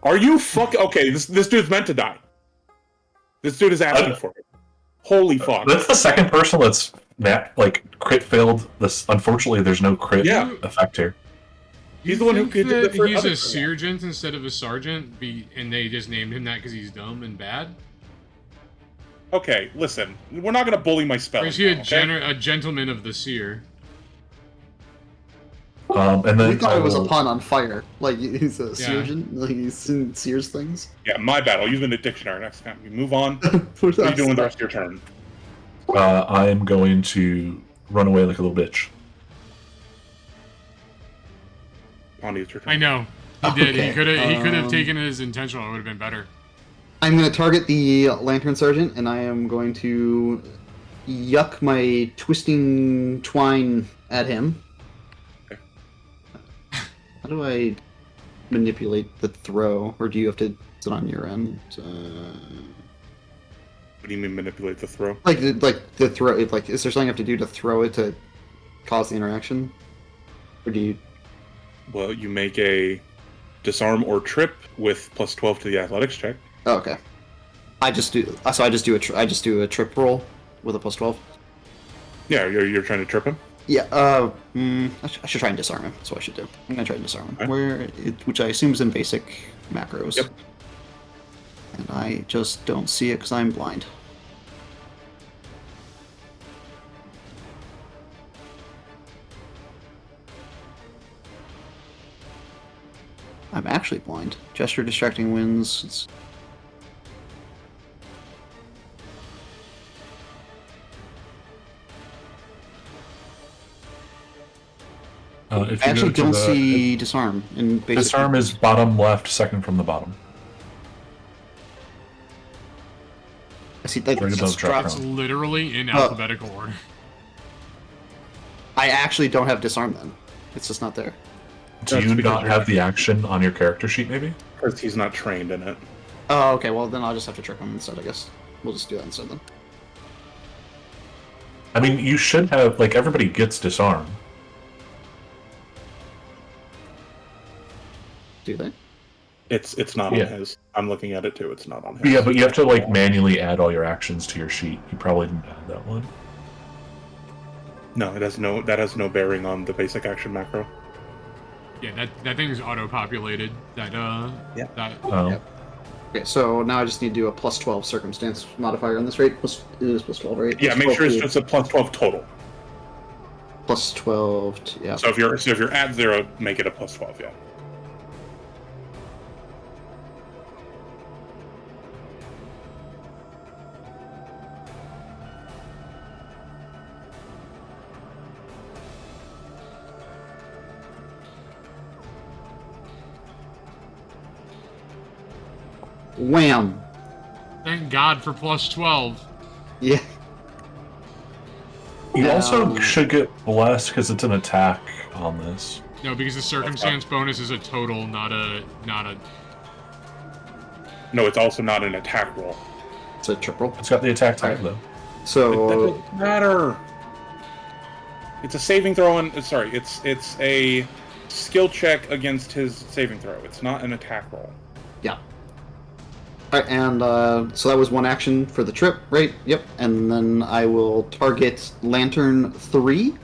Are you okay? This dude's meant to die. This dude is asking for it. Holy fuck! That's the second person that's crit failed. This unfortunately, there's no crit effect here. He's the one who Think could do that the he's other a sergeant instead of a sergeant, and they just named him that because he's dumb and bad? Okay, listen, we're not gonna bully my spell. Or is he a gentleman of the seer? And then We thought it was a pun on fire. Like he's a Yeah. surgeon. Like he's in Sears things. Yeah, my bad. I'll use it in the dictionary next time. You move on. What are you doing with the rest of your turn? I am going to run away like a little bitch. Pondy, it's your turn. I know. He did. Okay, He could have taken it as intentional. It would have been better. I'm going to target the Lantern Sergeant, and I am going to yuck my twisting twine at him. Okay. How do I manipulate the throw, or do you have to sit on your end? What do you mean manipulate the throw? Like the throw. Like, is there something I have to do to throw it to cause the interaction, or do you? Well, you make a disarm or trip with plus 12 to the athletics check. Oh, okay. I just do a trip roll with a plus 12. Yeah, you're trying to trip him. Yeah. I should try and disarm him. That's what I should do. I'm gonna try and disarm him. Okay. Which I assume is in basic macros. Yep. And I just don't see it because I'm blind. I'm actually blind. Gesture distracting winds. If I you actually go to don't the- see disarm in basic. Disarm is bottom left, second from the bottom. I see like Right above drop It's down. literally in alphabetical order. I actually don't have disarm then. It's just not there. Do That's you because not you're- have the action on your character sheet, maybe? Because he's not trained in it. Oh, okay. Well, then I'll just have to trip him instead. I guess we'll just do that instead then. I mean, you should have, like, everybody gets disarm. Do they? It's not Yeah. on his. I'm looking at it too. It's not on his. Yeah, but you have to, like, manually add all your actions to your sheet. You probably didn't add that one. No, that has no bearing on the basic action macro. Yeah, that thing's auto-populated. That Yeah. Oh. Yep. Okay, so now I just need to do a plus 12 circumstance modifier on this rate. It is plus 12, right? Yeah, Plus make 12 sure it's to- just a plus 12 total. plus 12. Yeah. So if you're at 0, make it a plus 12. Yeah. Wham! Thank God for plus 12. Yeah. You also should get blessed because it's an attack on this. No, because the circumstance bonus is a total, not a. No, it's also not an attack roll. It's a triple. It's got the attack type though. That So doesn't matter. It's a saving throw, and sorry, it's a skill check against his saving throw. It's not an attack roll. yeah. All right, and so that was one action for the trip, right? Yep. And then I will target Lantern 3.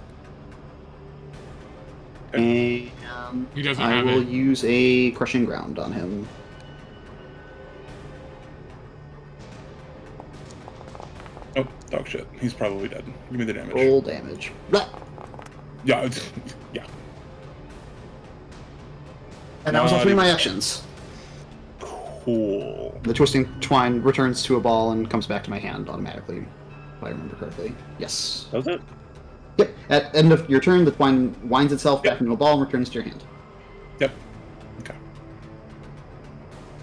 Okay. And He doesn't I have will it. use a Crushing Ground on him. Oh, dog shit. He's probably dead. Give me the damage. Roll damage. Blah. Yeah, yeah. And that was all 3 of my actions. Cool. The Twisting Twine returns to a ball and comes back to my hand automatically, if I remember correctly. Yes. Does it? Yep. At end of your turn, the twine winds itself back into a ball and returns to your hand. Yep. Okay.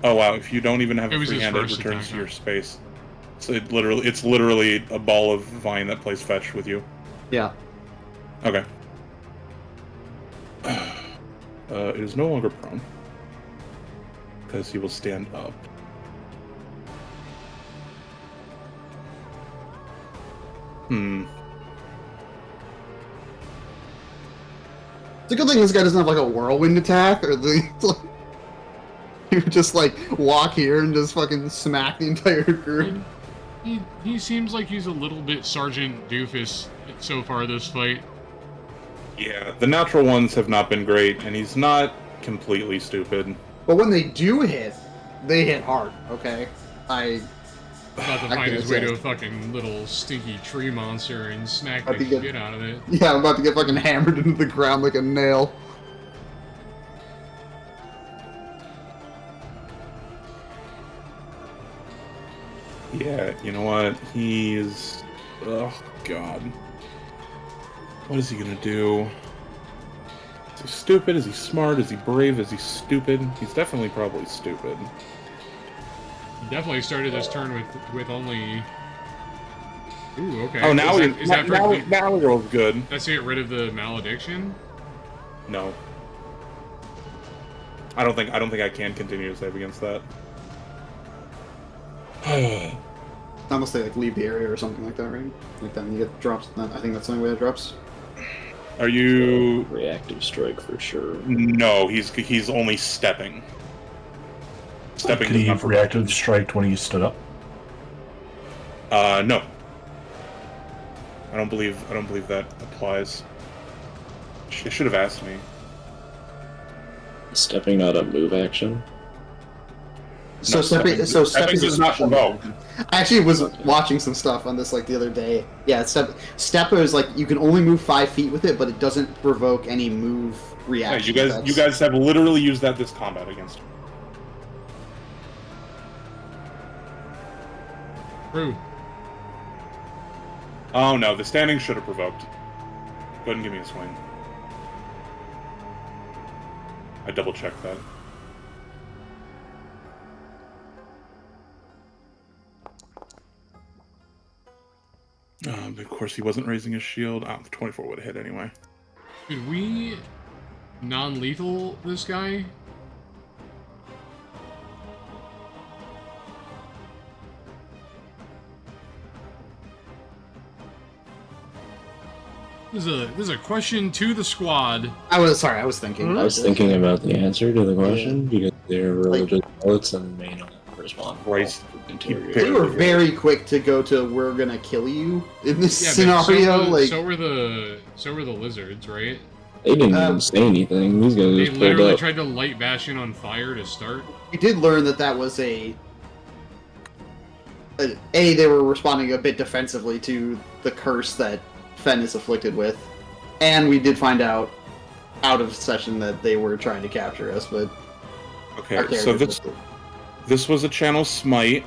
Oh wow! If you don't even have It a was free his hand, it first returns attack, to your space. So it's literally a ball of vine that plays fetch with you. Yeah. Okay. It is no longer prone because he will stand up. It's a good thing this guy doesn't have like a whirlwind attack, or the you just like walk here and just fucking smack the entire group. He seems like he's a little bit Sergeant Doofus so far this fight. Yeah, the natural ones have not been great, and he's not completely stupid. But when they do hit, they hit hard. Okay, About to I find his guess, way yeah. to a fucking little stinky tree monster and snack the I think it- shit out of it. Yeah, I'm about to get fucking hammered into the ground like a nail. Yeah, you know what? He's... Oh, God. What is he gonna do? Is he stupid? Is he smart? Is he brave? Is he stupid? He's definitely probably stupid. He definitely started this turn with only. Ooh, okay. Oh, now is that for, now he rolls good. that's to get rid of the malediction? No. I don't think I can continue to save against that. Unless they like leave the area or something like that, right? Like then you get drops. I think that's the only way it drops. Are you... Reactive strike for sure. No, he's only stepping. Stepping Could is he not have reactive strike when he stood up? No. I don't believe that applies. It should have asked me. Stepping not a move action. So No, stepping does not provoke. I actually was watching some stuff on this like the other day. Yeah, stepper is like you can only move 5 feet with it, but it doesn't provoke any move Yeah, reaction. you guys have literally used that this combat against him. True. Oh no, the standing should have provoked. Go ahead and give me a swing. I double checked that. Of course, he wasn't raising his shield. 24 would have hit anyway. Could we non-lethal this guy? This is a question to the squad. I was thinking. I was thinking about the answer to the question because they're religious zealots and may not respond. Christ. They were very quick to go to "we're gonna kill you" in this But scenario. so were the lizards, right? They didn't even say anything. These guys They just pulled literally up. tried to light Bastion on fire to start. We did learn that was they were responding a bit defensively to the curse that Fen is afflicted with, and we did find out of session that they were trying to capture us. But Okay, our so characters this was a channel smite.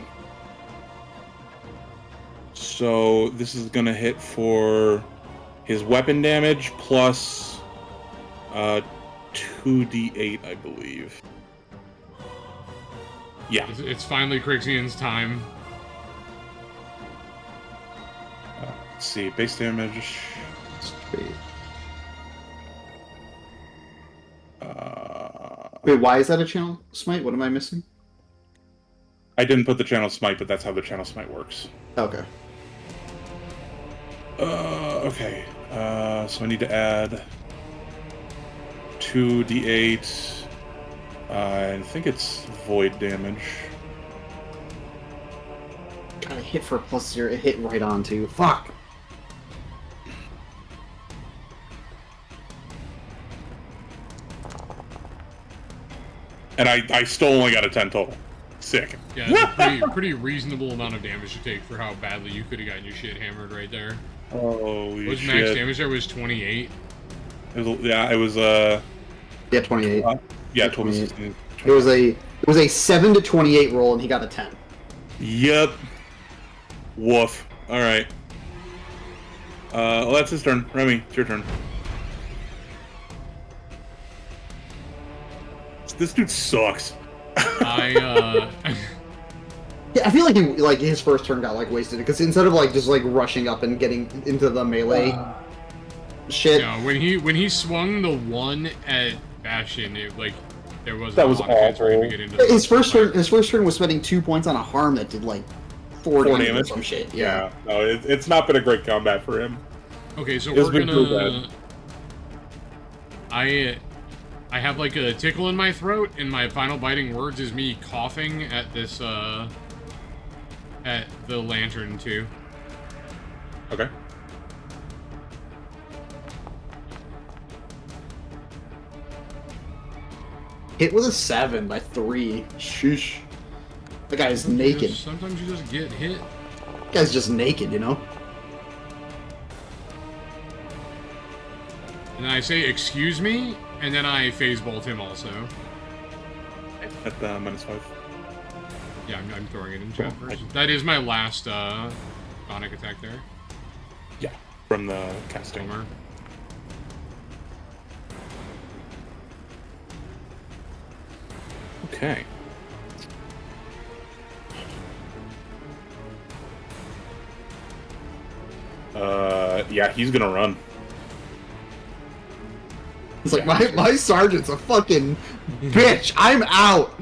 So this is gonna hit for his weapon damage plus 2d8, I believe. Yeah. It's finally Crixian's time. Let's see. Base damage. Wait, why is that a channel smite? What am I missing? I didn't put the channel smite, but that's how the channel smite works. Okay. Okay. So I need to add 2d8. I think it's void damage. God, it hit for +0. It hit right on too. Fuck. And I still only got a 10 total. Sick. Yeah, that's a pretty reasonable amount of damage to take for how badly you could have gotten your shit hammered right there. Holy What was shit. max damage there? Was 28? It was Yeah, 28. yeah, 28. 28. It was a 7 to 28 roll, and he got a 10. Yep. Woof. Alright. Well, that's his turn. Remy, it's your turn. This dude sucks. I, Yeah, I feel like his first turn got wasted because instead of just rushing up and getting into the melee shit. Yeah, when he swung the 1 at Bastion, it there wasn't That a was lot of chance for him to awful. get into the His first turn was spending 2 points on a harm that did 4 damage or damage? some shit. Yeah. No, it's not been a great combat for him. Okay, so It's we're been too gonna. I have a tickle in my throat, and my final biting words is me coughing at this at the lantern too. Okay. Hit with a 7 by 3. Sheesh. That guy's naked. Sometimes you just get hit. That guy's just naked, you know? And then I say, excuse me, and then I phase bolt him also. At the -5. Yeah, I'm throwing it in chat first. That is my last sonic attack there. Yeah, from the casting. Bummer. Okay. Yeah, he's gonna run. It's like, my sergeant's a fucking bitch. I'm out.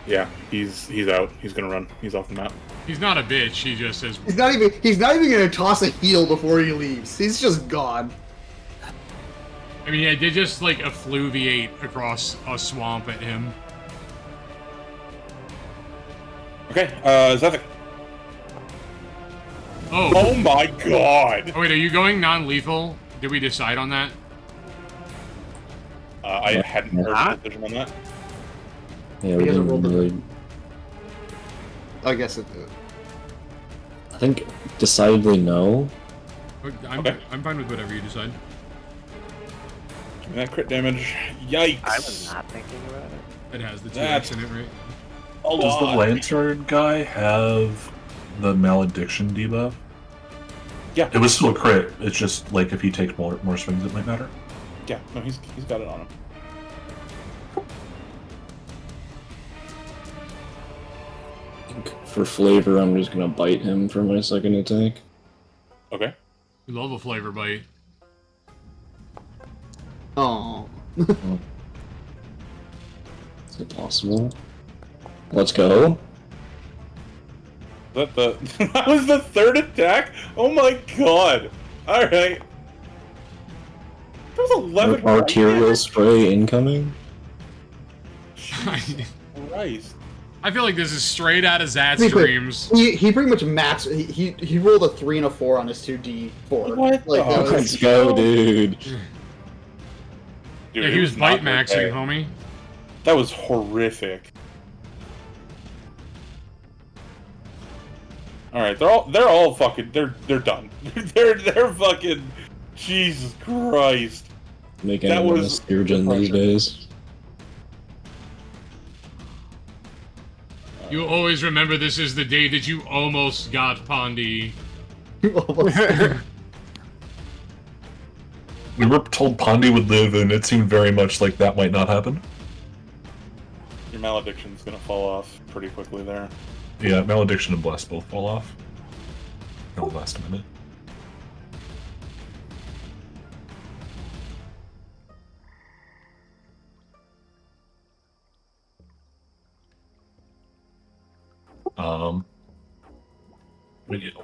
Yeah, he's out. He's gonna run. He's off the map. He's not a bitch. He just says, He's not even gonna toss a heel before he leaves. He's just gone. I mean, I did just effluviate across a swamp at him. Okay, Zephyr. Oh. Oh my god! Oh wait, are you going non-lethal? Did we decide on that? I hadn't heard a decision on that. Yeah, He we hasn't didn't rolled the- really. I guess it. I think decidedly no. Okay. I'm fine with whatever you decide. Give me that crit damage. Yikes! I was not thinking about it. It has the 2x That's- in it, right? A Does the lot. lantern guy have the malediction debuff? Yeah. It was still a crit. It's just if he takes more swings, it might matter. Yeah, no, he's got it on him. I think for flavor, I'm just gonna bite him for my second attack. Okay. We love a flavor bite. Oh. Is it possible? Let's go. That was the third attack? Oh my god! Alright. That was 11 Arterial spray incoming. Christ. I feel like this is straight out of Zat's Be quick. dreams. He pretty much maxed. He rolled a 3 and a 4 on his 2d4. What the- that was- Let's go, dude. Dude, Yeah, it he was not bite maxing, okay. homie. That was horrific. Alright, they're all fucking they're done. they're fucking Jesus Christ. Make That anyone a was- surgeon these days. You always remember this is the day that you almost got Pondy. We were told Pondy would live, and it seemed very much like that might not happen. Your malediction's gonna fall off pretty quickly there. Yeah, malediction and bless both fall off. It'll last a minute.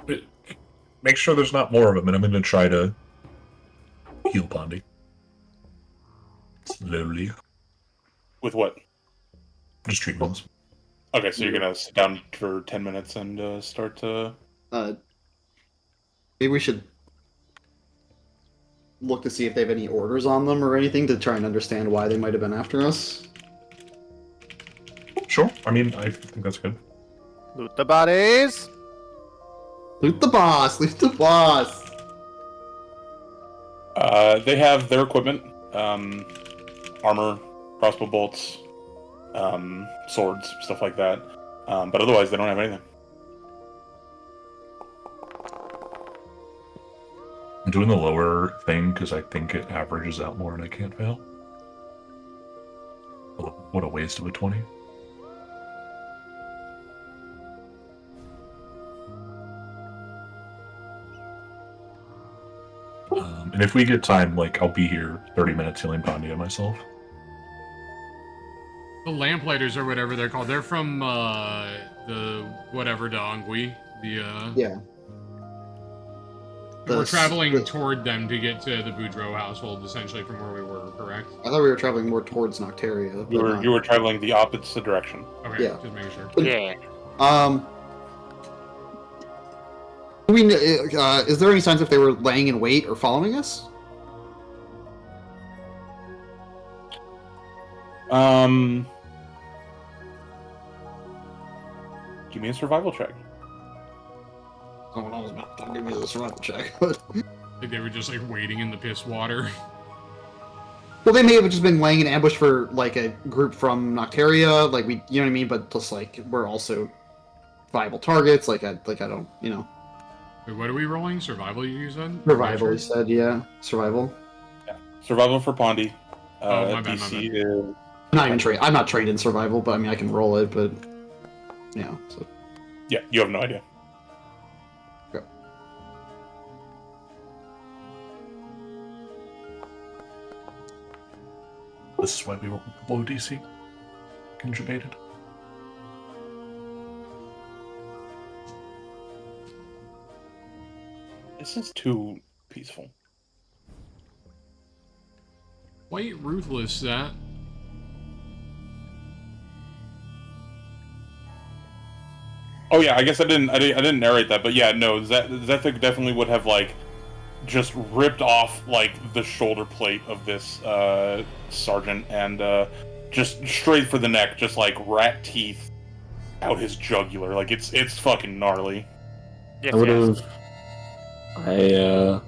But make sure there's not more of them, and I'm going to try to heal Pondy. Slowly. With what? Just treat wounds. Okay, so you're gonna sit down for 10 minutes and start to... Maybe we should look to see if they have any orders on them or anything to try and understand why they might have been after us. Sure. I mean, I think that's good. Loot the bodies. Loot the boss! Loot the boss! They have their equipment, armor, crossbow bolts, swords, stuff like that. But otherwise, they don't have anything. I'm doing the lower thing because I think it averages out more and I can't fail. What a waste of a 20. And if we get time, like, I'll be here 30 minutes healing Pondia myself. The Lamplighters or whatever they're called. They're from the whatever Dongui. Yeah. We're traveling toward them to get to the Boudreaux household, essentially from where we were, correct? I thought we were traveling more towards Noctaria. But You were traveling the opposite direction. Okay, Yeah. just making sure. Yeah. I mean, is there any signs if they were laying in wait or following us? Give me a survival check. Someone else don't give me the survival check. But... Like they were just like waiting in the piss water. Well, they may have just been laying in ambush for like a group from Noctaria, like we, you know what I mean. But just like we're also viable targets. Like I don't, you know. Wait, what are we rolling? Survival, you said? Survival, you said, yeah. Survival. Yeah. Survival for Pondy. My bad. DC I'm not trained in survival, but I mean I can roll it. But yeah. So. Yeah, you have no idea. Okay. This is why we were below DC. Conjugated. This is too peaceful. Quite ruthless, that. Oh yeah, I guess I didn't narrate that, but yeah, no, Zethik definitely would have like just ripped off like the shoulder plate of this sergeant and just straight for the neck, just like rat teeth out his jugular. Like it's fucking gnarly. Yes, I would yes. have. I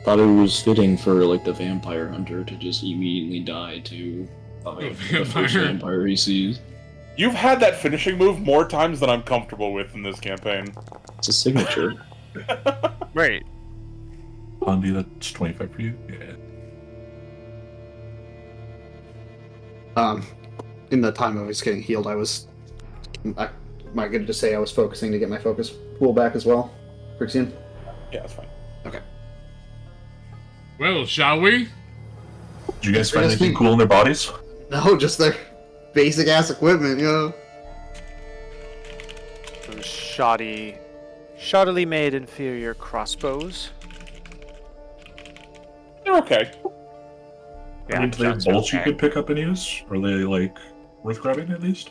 thought it was fitting for like the vampire hunter to just immediately die to the first vampire he sees. You've had that finishing move more times than I'm comfortable with in this campaign. It's a signature. Right. Pondy, that's 25 for you? Yeah. In the time I was getting healed, am I good to say I was focusing to get my focus pool back as well? Frixian? Yeah, that's fine. Okay. Well, shall we? Did you guys find anything cool in their bodies? No, just their basic ass equipment, you know? Those shoddily made inferior crossbows. They're okay. I mean, do they have bolts you could pick up and use? Are they, like, worth grabbing at least?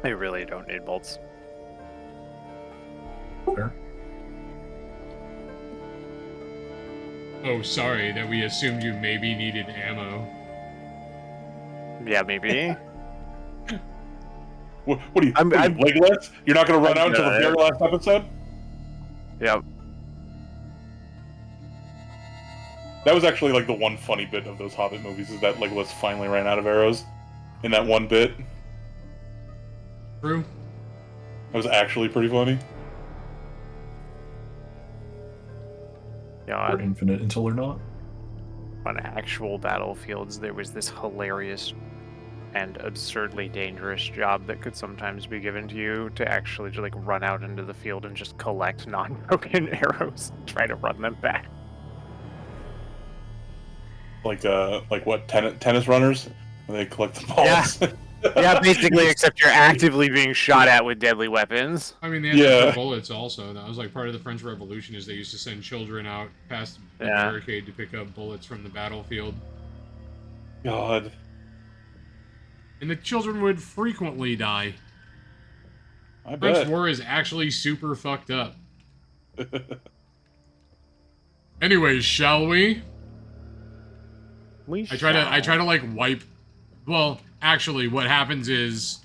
They really don't need bolts. Fair. Oh, sorry that we assumed you maybe needed ammo. Yeah, maybe. What are you? I'm legless? You're not gonna run out until the very last episode? Yep. That was actually like the one funny bit of those Hobbit movies is that Legolas finally ran out of arrows in that one bit. True. That was actually pretty funny. Yeah, They're infinite until they're not. on actual battlefields, there was this hilarious and absurdly dangerous job that could sometimes be given to you to actually just like run out into the field and just collect non-broken arrows and try to run them back. Like what, tennis runners? When they collect the balls? Yeah, basically, except you're actively being shot at with deadly weapons. I mean, they had that for bullets also. That was like part of the French Revolution, is they used to send children out past the barricade to pick up bullets from the battlefield. God. And the children would frequently die. I French bet. war is actually super fucked up. Anyways, shall we? I try to like wipe. Well, actually, what happens is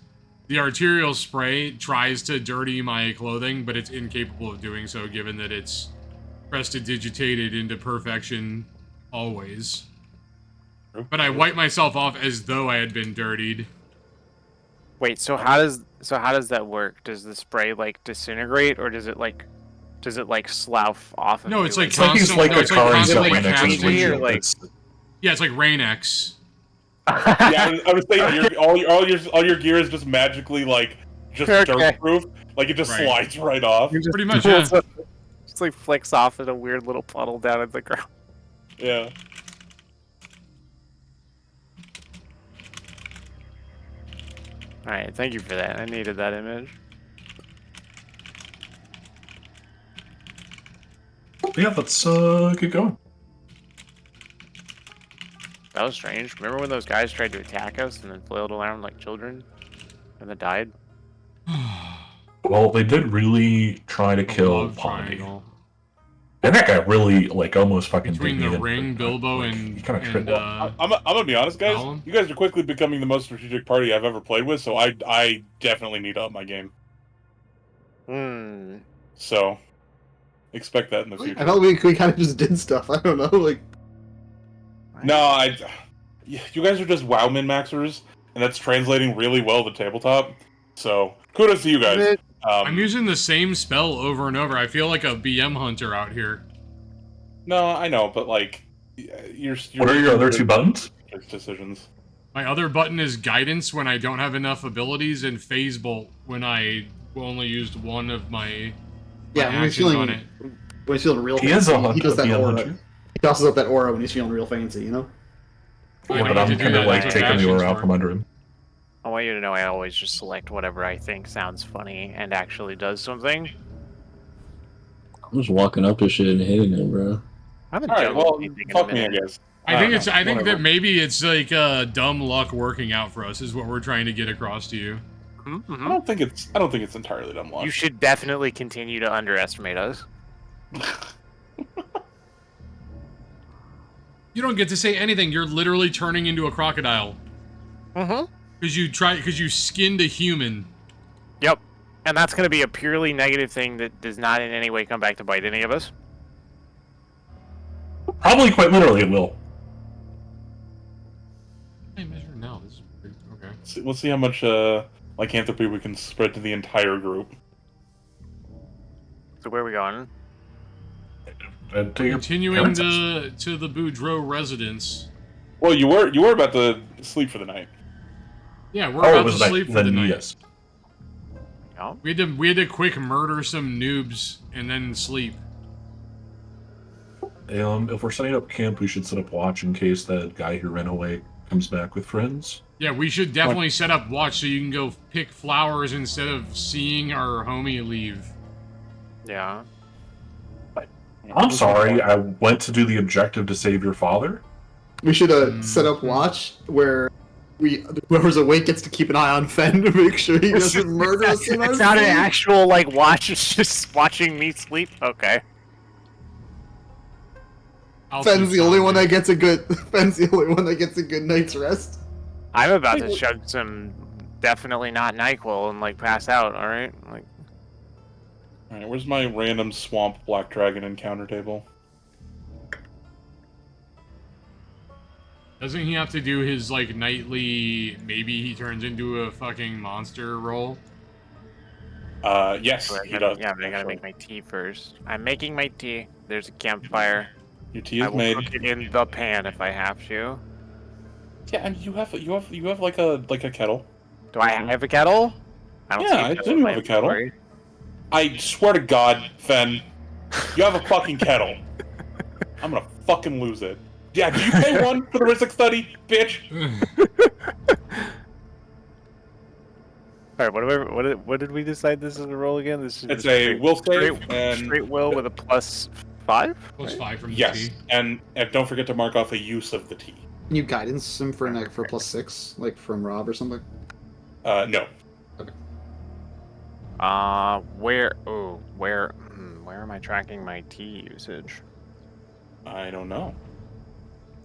the arterial spray tries to dirty my clothing, but it's incapable of doing so, given that it's prestidigitated into perfection always. But I wipe myself off as though I had been dirtied. Wait, so how does that work? Does the spray like disintegrate, or does it like slough off? Of No, it's like It's like he's like a car he's got right next to his windshield. Yeah, it's like Rain-X. Yeah, I was saying all your gear is just magically like just dirt proof. Like it just slides right off. Pretty much, yeah. Just like flicks off in a weird little puddle down at the ground. Yeah. Alright, thank you for that. I needed that image. Yeah, let's get going. That was strange. Remember when those guys tried to attack us and then flailed around like children? And then died? Well, they did really try to kill Pondy. And that guy really, like, almost fucking Between beat the me. ring, Bilbo, he kind of tripped. I'm gonna be honest, guys. Colin? You guys are quickly becoming the most strategic party I've ever played with, so I definitely need to up my game. So, expect that in the future. I felt we kind of just did stuff. I don't know, like. No, you guys are just WoW min-maxers, and that's translating really well to tabletop. So, kudos to you guys. I'm using the same spell over and over. I feel like a BM hunter out here. No, I know, but like, you're what are your other two buttons? Decisions. My other button is guidance when I don't have enough abilities, and phase bolt when I only used one of my actions on it. When he's feeling real He fancy, is a hunter, he does that BM aura. hunter. He tosses up that aura when he's feeling real fancy, you know? Yeah, but I'm kind of like taking the aura out from under him. I want you to know I always just select whatever I think sounds funny and actually does something. I'm just walking up to shit and hitting it, bro. Alright, well, fuck me, I guess. I think that maybe it's like dumb luck working out for us is what we're trying to get across to you. Mm-hmm. I don't think it's entirely dumb luck. You should definitely continue to underestimate us. You don't get to say anything. You're literally turning into a crocodile. Mm-hmm. Because you skinned a human. Yep. And that's going to be a purely negative thing that does not in any way come back to bite any of us. Probably quite literally it will. I measure now. This is weird. Okay. We'll see how much lycanthropy we can spread to the entire group. So where are we going? Continuing to the Boudreaux residence. Well, you were about to sleep for the night. Yeah, we're about to sleep for the night. Yes. Oh. We had to quick murder some noobs and then sleep. If we're setting up camp, we should set up watch in case that guy who ran away comes back with friends. Yeah, we should definitely set up watch so you can go pick flowers instead of seeing our homie leave. Yeah. I'm sorry, I went to do the objective to save your father. We should set up watch where whoever's awake gets to keep an eye on Fen to make sure he doesn't murder us in our It's not an sleep. actual like watch. It's just watching me sleep. Okay. Fen's the only one that gets a good. Fen's the only one that gets a good night's rest. I'm about to chug some definitely not NyQuil and like pass out. All right. Like. All right, where's my random swamp black dragon encounter table? Doesn't he have to do his like nightly? Maybe he turns into a fucking monster roll. Yes, he does. Yeah, but I gotta make my tea first. I'm making my tea. There's a campfire. Your tea is I will made. cook it in the pan if I have to. Yeah, and you have like a kettle. Do I have a kettle? I don't see Yeah, a I kettle assume in you my have a kettle. inventory. I swear to God, Fen, you have a fucking kettle. I'm gonna fucking lose it. Yeah, do you pay one for the Rizzik study, bitch? All right, what did we decide this is a roll again? This is It's just a will save straight, and straight will with a +5. Plus right? 5 from the yes, T. and don't forget to mark off a use of the T. Can you guidance him for for +6, like from Rob or something? No. Where am I tracking my T usage? I don't know.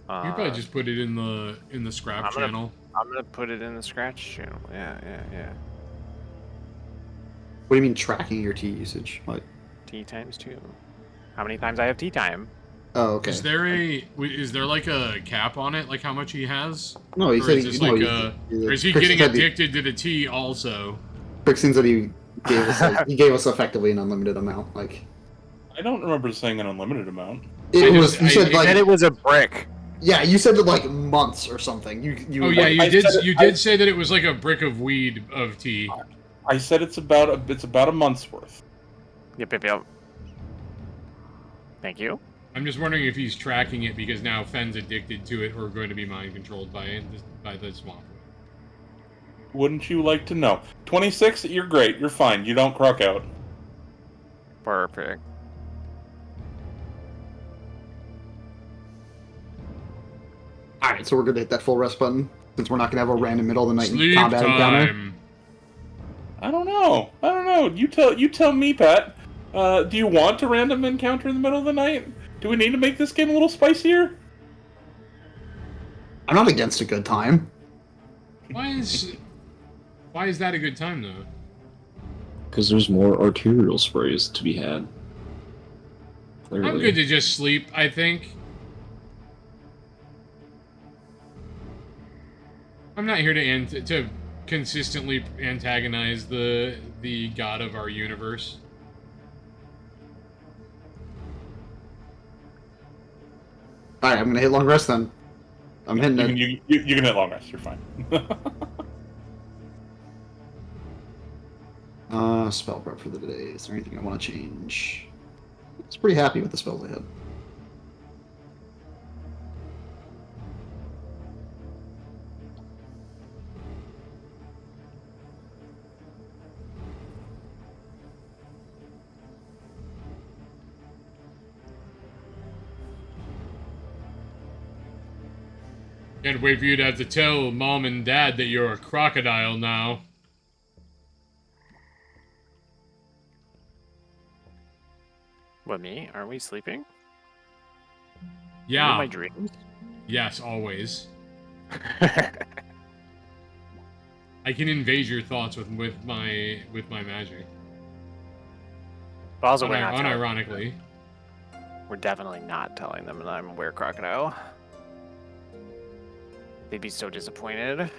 You could probably just put it in the scrap channel. I'm gonna put it in the scratch channel. Yeah. What do you mean tracking your T usage? Like, T times 2. How many times I have tea time? oh, okay. Is there like a cap on it, like how much he has? No, he Or said is this like or is he Crixton getting said addicted to the tea also? Crixton said he gave us he gave us effectively an unlimited amount. Like, I don't remember saying an unlimited amount. it I was. just- You I- said it like And it was a brick. yeah, you said that like months or something. You Oh yeah, like, you I did. said it- You did say that it was like a brick of weed of tea. I said it's about a month's worth. Yep. Thank you. I'm just wondering if he's tracking it because now Fenn's addicted to it or going to be mind controlled by it, by the swamp. Wouldn't you like to know? 26, you're great. You're fine. You don't crock out. Perfect. all right, so we're gonna hit that full rest button since we're not gonna have a random middle of the night Sleep combat encounter. time. I don't know. You tell me, Pat. Do you want a random encounter in the middle of the night? Do we need to make this game a little spicier? I'm not against a good time. Why is that a good time though? Because there's more arterial sprays to be had. Clearly. I'm good to just sleep, I think. I'm not here to consistently antagonize the god of our universe. All right, I'm gonna hit long rest then. I'm hitting it. You can hit long rest. You're fine. Spell prep for the day. Is there anything I want to change? I was pretty happy with the spells I had. Can't wait for you to have to tell mom and dad that you're a crocodile now. What, me? Aren't we sleeping? Yeah. In my dreams? Yes, always. I can invade your thoughts with my magic. But also, we're not telling Unironically. them. We're definitely not telling them that I'm a were-crocodile. They'd be so disappointed.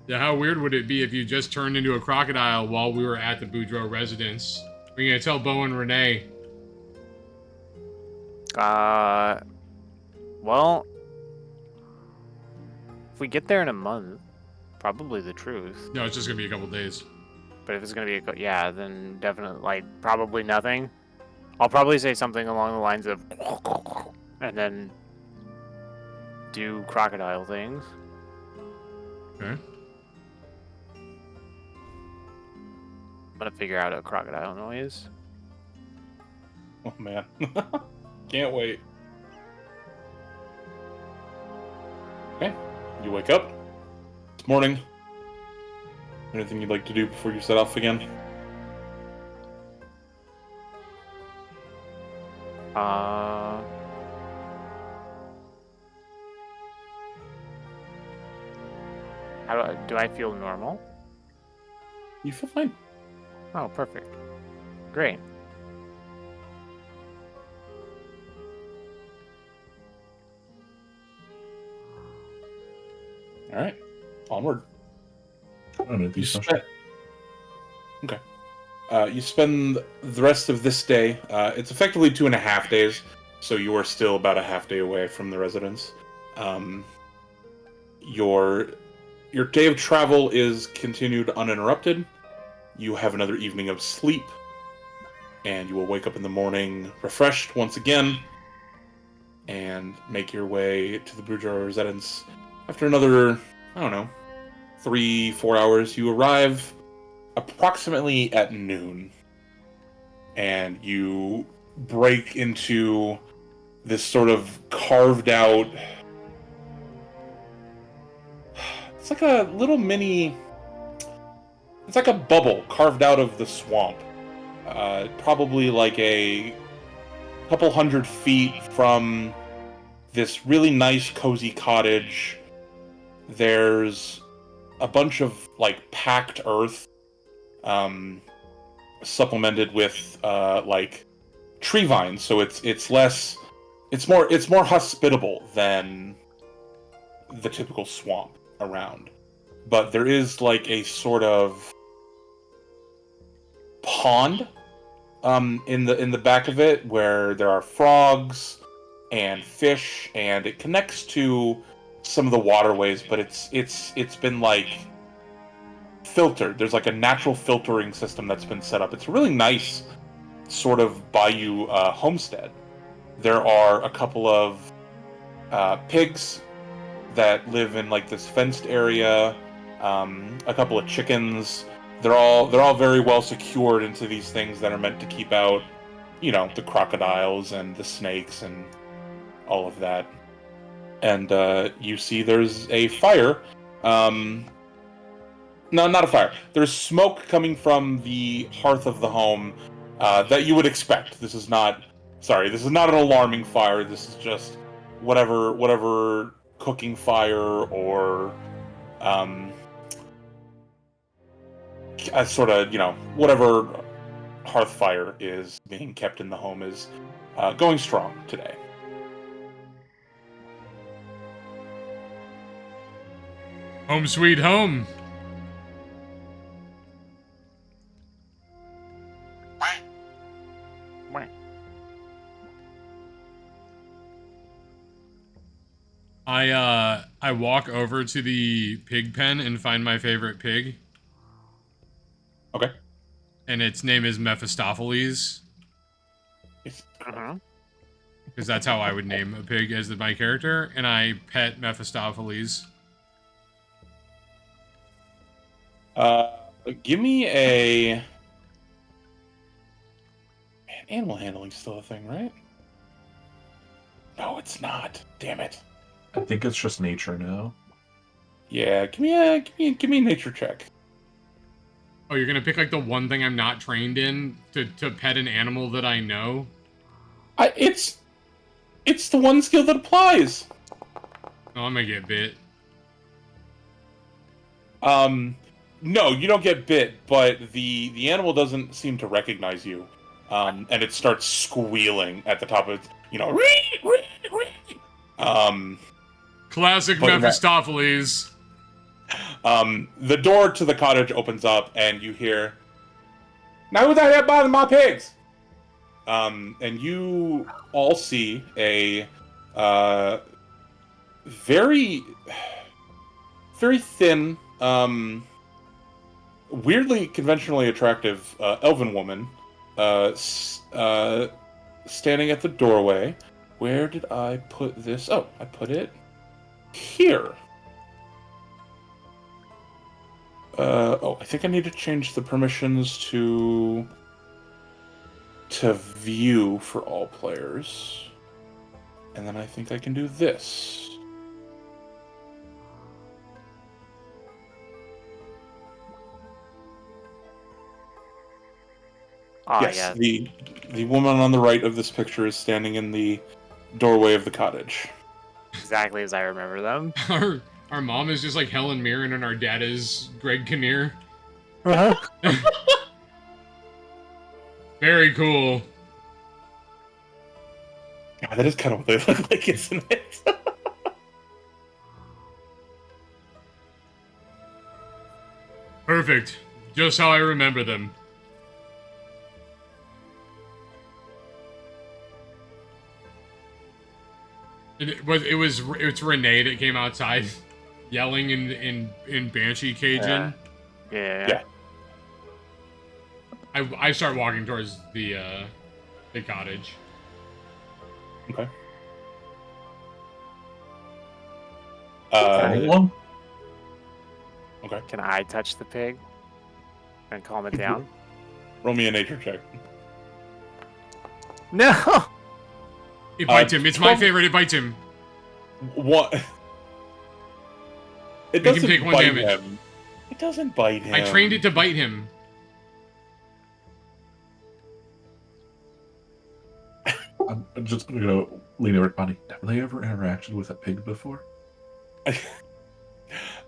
Yeah, how weird would it be if you just turned into a crocodile while we were at the Boudreaux residence? We're gonna tell Bo and Renee. Well, if we get there in a month, probably the truth. No, it's just gonna be a couple days. But if it's gonna be yeah, then definitely, like, probably nothing. I'll probably say something along the lines of, and then do crocodile things. Okay. I'm gonna figure out a crocodile noise. Oh man, can't wait. Okay, you wake up. It's morning. Anything you'd like to do before you set off again? Do I feel normal? You feel fine. Oh, perfect. Great. All right, onward. I'm gonna do You some spend, okay. You spend the rest of this day. It's effectively 2.5 days. so you are still about a half day away from the residence. Your day of travel is continued uninterrupted. You have another evening of sleep, and you will wake up in the morning refreshed once again, and make your way to the Bourgeois residence. After another, 3-4 hours, you arrive approximately at noon, and you break into this sort of carved out... It's like a little mini... It's like a bubble carved out of the swamp. Probably like a couple 100 feet from this really nice, cozy cottage. There's a bunch of, like, packed earth, supplemented with, like, tree vines, so it's more hospitable than the typical swamp around. But there is, like, a sort of pond in the back of it where there are frogs and fish, and it connects to some of the waterways, but it's been, like, filtered. There's, like, a natural filtering system that's been set up. It's a really nice sort of bayou homestead. There are a couple of pigs that live in, like, this fenced area, a couple of chickens. They're all very well secured into these things that are meant to keep out, the crocodiles and the snakes and all of that. And you see there's a fire. No, not a fire. There's smoke coming from the hearth of the home that you would expect. This is not an alarming fire. This is just whatever cooking fire or sort of, whatever hearth fire is being kept in the home is going strong today. Home sweet home. I walk over to the pig pen and find my favorite pig. Okay. And its name is Mephistopheles. Because that's how I would name a pig as my character, and I pet Mephistopheles. Give me a... Man, animal handling's still a thing, right? No, it's not. Damn it. I think it's just nature now. Yeah, give me a nature check. Oh, you're gonna pick, like, the one thing I'm not trained in to pet an animal that I know? It's the one skill that applies. Oh, I'm gonna get bit. No, you don't get bit, but the animal doesn't seem to recognize you. And it starts squealing at the top of its, Classic Mephistopheles. The door to the cottage opens up, and you hear, "Now who's out here bothering my pigs?" And you all see a very, very thin, weirdly conventionally attractive elven woman standing at the doorway. Where did I put this? Oh, I put it here. I think I need to change the permissions to view for all players. And then I think I can do this. Yes. The woman on the right of this picture is standing in the doorway of the cottage. Exactly as I remember them. Our mom is just like Helen Mirren, and our dad is Greg Kinnear. Very cool. God, that is kind of what they look like, isn't it? Perfect. Just how I remember them. It's Renee that came outside yelling in Banshee Cajun. Yeah. I start walking towards the cottage. Okay. One? Okay. Can I touch the pig and calm it down? Roll me a nature check. No. It bites him. It's my favorite. It bites him. What? It Make him doesn't take 1 bite damage. him. It doesn't bite him. I trained it to bite him. I'm just gonna lean over to Bonnie. Have they ever interacted with a pig before? The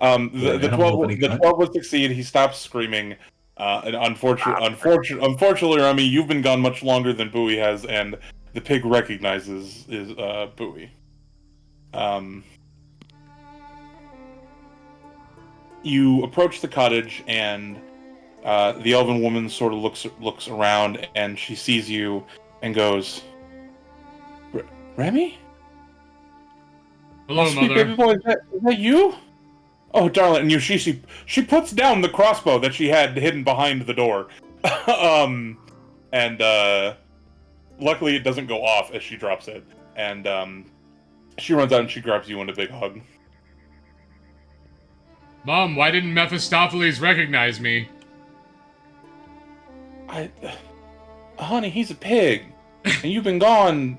I don't know if any 12 would succeed. He stops screaming. And unfortunately, Remy, you've been gone much longer than Bowie has, and the pig recognizes Bowie. You approach the cottage, and the elven woman sort of looks around, and she sees you, and goes, "Remy? Hello, Sweet mother. baby boy, is that you? Oh, darling!" And she puts down the crossbow that she had hidden behind the door, and luckily it doesn't go off as she drops it, and she runs out and she grabs you in a big hug. Mom, why didn't Mephistopheles recognize me? Honey, he's a pig, and you've been gone.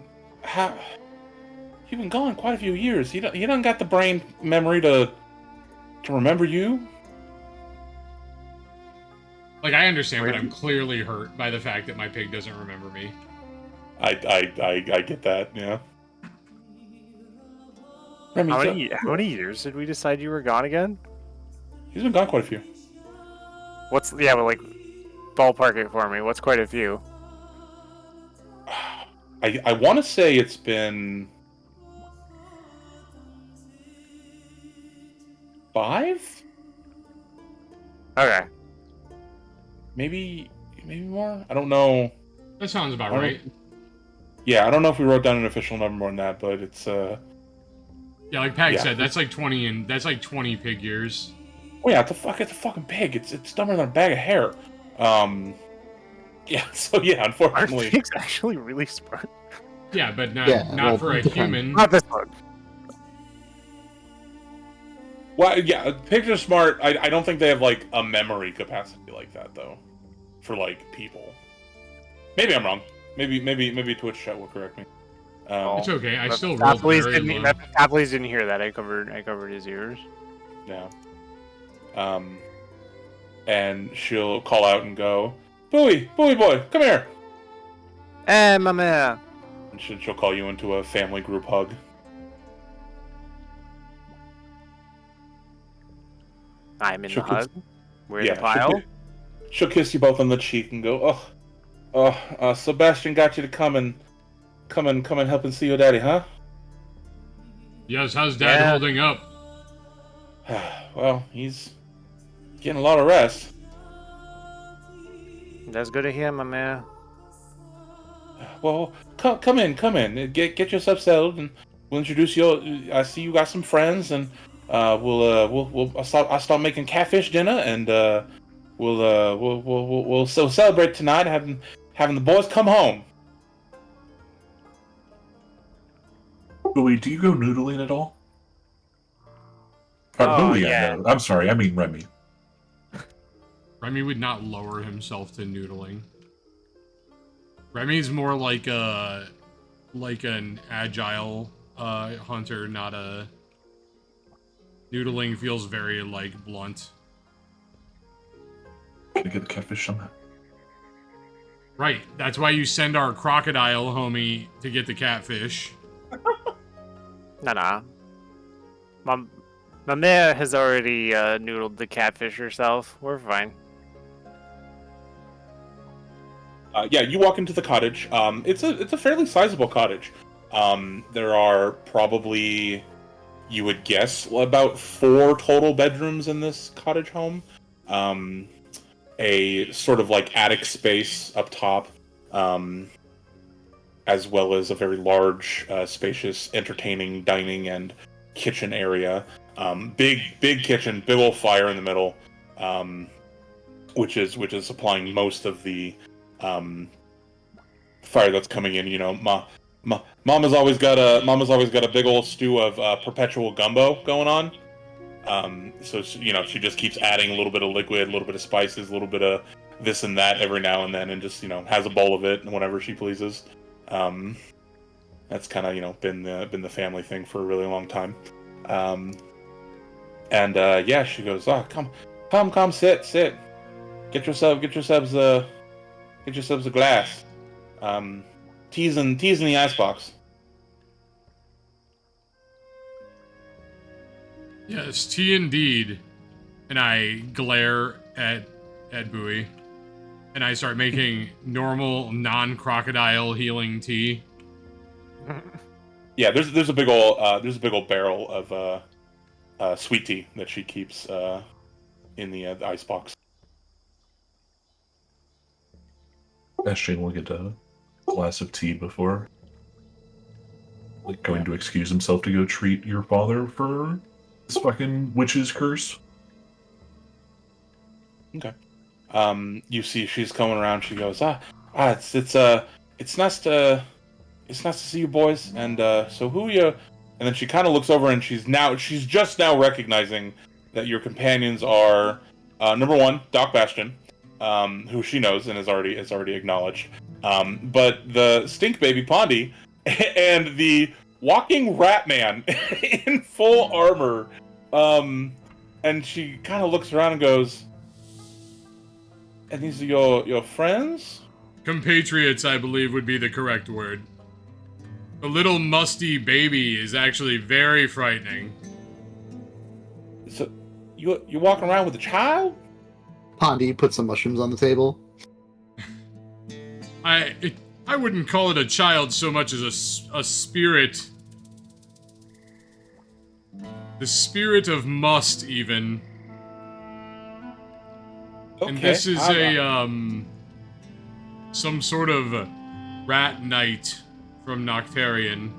You've been gone quite a few years. You don't got the brain memory to remember you. Like, I understand, but I'm clearly hurt by the fact that my pig doesn't remember me. I get that. Yeah. Remy, How many years did we decide you were gone again? He's been gone quite a few. But like, ballpark it for me. What's quite a few? I want to say it's been 5? Okay. Maybe more? I don't know. That sounds about right. Yeah, I don't know if we wrote down an official number on that, but it's Yeah, like Pag said, that's like 20 and that's like 20 pig years. Oh yeah, it's a fucking pig. It's dumber than a bag of hair. Yeah, so yeah, Are unfortunately. pigs actually really smart? Yeah, but not for a human. Not this one. Well, yeah, pigs are smart. I don't think they have like a memory capacity like that though, for like people. Maybe I'm wrong. Maybe Twitch chat will correct me. It's okay. I still rolled very low. Mephistopheles didn't hear that. I covered his ears. Yeah. And she'll call out and go, Bowie boy, come here. Eh, my man. And she'll call you into a family group hug. I'm in She'll the hug. We're in Yeah, the pile. She'll kiss you both on the cheek and go, Sebastian got you to come and help and see your daddy, huh? Yes, how's Dad holding up? Well, he's getting a lot of rest. That's good to hear, my man. Well, come in. Get yourself settled, and we'll introduce you. I see you got some friends, and I'll start making catfish dinner, and we'll celebrate tonight, having the boys come home. Bowie, do you go noodling at all? Bowie, yeah. I know. I'm sorry, I mean Remy. Remy would not lower himself to noodling. Remy's more like an agile hunter, not a... Noodling feels very, like, blunt. Can I get the catfish on that? Right, that's why you send our crocodile homie to get the catfish. Nah. My mare has already noodled the catfish herself. We're fine. Yeah, you walk into the cottage. It's a fairly sizable cottage. There are probably, you would guess, about 4 total bedrooms in this cottage home. A sort of like attic space up top. as well as a very large, spacious, entertaining dining and kitchen area. Big kitchen, big old fire in the middle, which is supplying most of the fire that's coming in. You know, Mama's always got a big old stew of perpetual gumbo going on. So she just keeps adding a little bit of liquid, a little bit of spices, a little bit of this and that every now and then, and just has a bowl of it whenever she pleases. That's kind of been the family thing for a really long time. Yeah, she goes, "Oh, come, sit. Get yourselves a glass. Tea's in the icebox." Yes, tea indeed. And I glare at Bowie, and I start making normal, non-crocodile healing tea. Yeah, there's a big old barrel of sweet tea that she keeps in the icebox. Ashton will get a glass of tea before going to excuse himself to go treat your father for this fucking witch's curse. Okay. You see, she's coming around. She goes, it's nice to see you boys. And so who you? And then she kind of looks over, and she's just now recognizing that your companions are number one, Doc Bastion, who she knows and is already acknowledged. But the stink baby Pondy and the walking rat man in full armor. And she kind of looks around and goes, "And these are your friends?" Compatriots, I believe, would be the correct word. The little musty baby is actually very frightening. So you're walking around with a child? Pondy puts some mushrooms on the table. I wouldn't call it a child so much as a spirit. The spirit of must, even. Okay. And this is some sort of rat knight from Noctarian.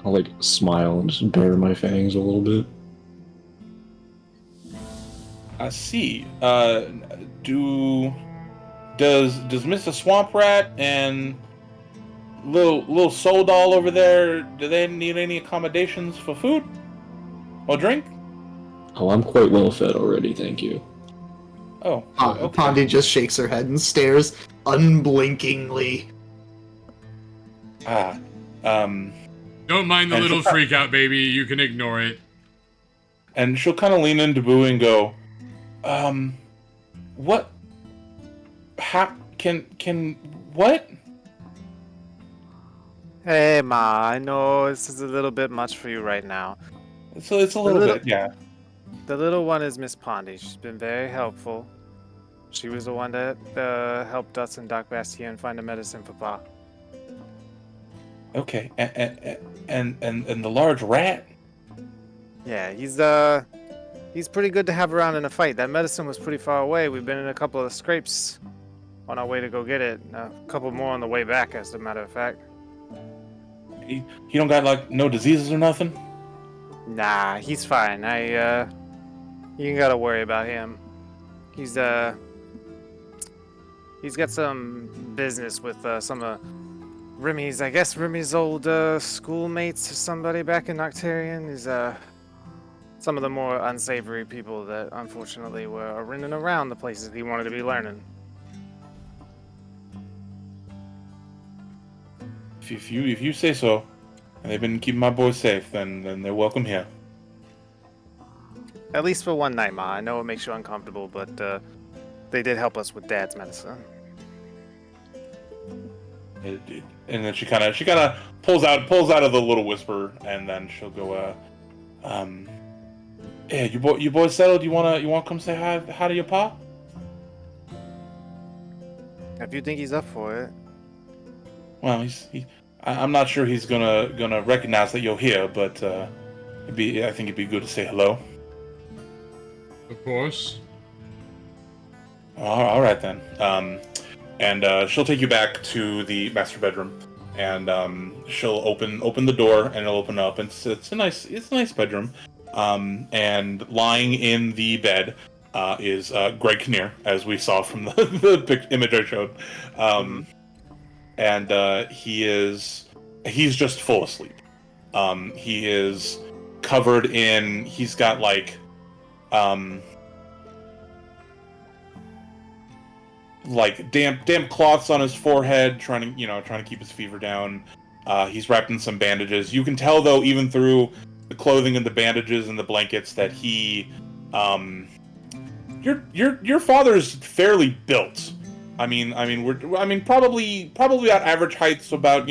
I'll smile and just bare my fangs a little bit. I see. Does Mr. Swamp Rat and little soul doll over there, do they need any accommodations for food or drink? Oh, I'm quite well fed already, thank you. Oh, okay. Pondy just shakes her head and stares unblinkingly. Don't mind the little freak out, baby. You can ignore it. And she'll kind of lean into Boo and go, what? How can what? Hey, Ma, I know this is a little bit much for you right now. So it's a little bit, yeah. The little one is Miss Pondy. She's been very helpful. She was the one that helped us and Doc Bastien find a medicine for Pa. Okay, and the large rat? Yeah, he's pretty good to have around in a fight. That medicine was pretty far away. We've been in a couple of scrapes on our way to go get it. A couple more on the way back, as a matter of fact. He don't got no diseases or nothing? Nah, he's fine. You ain't gotta worry about him. He's got some business with some of Remy's old schoolmates or somebody back in Noctarian. He's some of the more unsavory people that unfortunately were running around the places he wanted to be learning. If you say so, and they've been keeping my boys safe, then they're welcome here. At least for one night, Ma. I know it makes you uncomfortable, but they did help us with Dad's medicine. And then she kind of pulls out of the little whisper, and then she'll go, "Yeah, you boys settled? You wanna come say hi to your pa?" If you think he's up for it. Well, I'm not sure he's gonna recognize that you're here, but I think it'd be good to say hello. Of course. All right then. And she'll take you back to the master bedroom. and she'll open the door, and it'll open up, and it's a nice bedroom. And lying in the bed is Greg Kinnear, as we saw from the image I showed. And he's just full asleep. He is covered in. He's got like damp cloths on his forehead, trying to keep his fever down. He's wrapped in some bandages. You can tell though, even through the clothing and the bandages and the blankets, that he your father's fairly built. I mean probably at average heights, about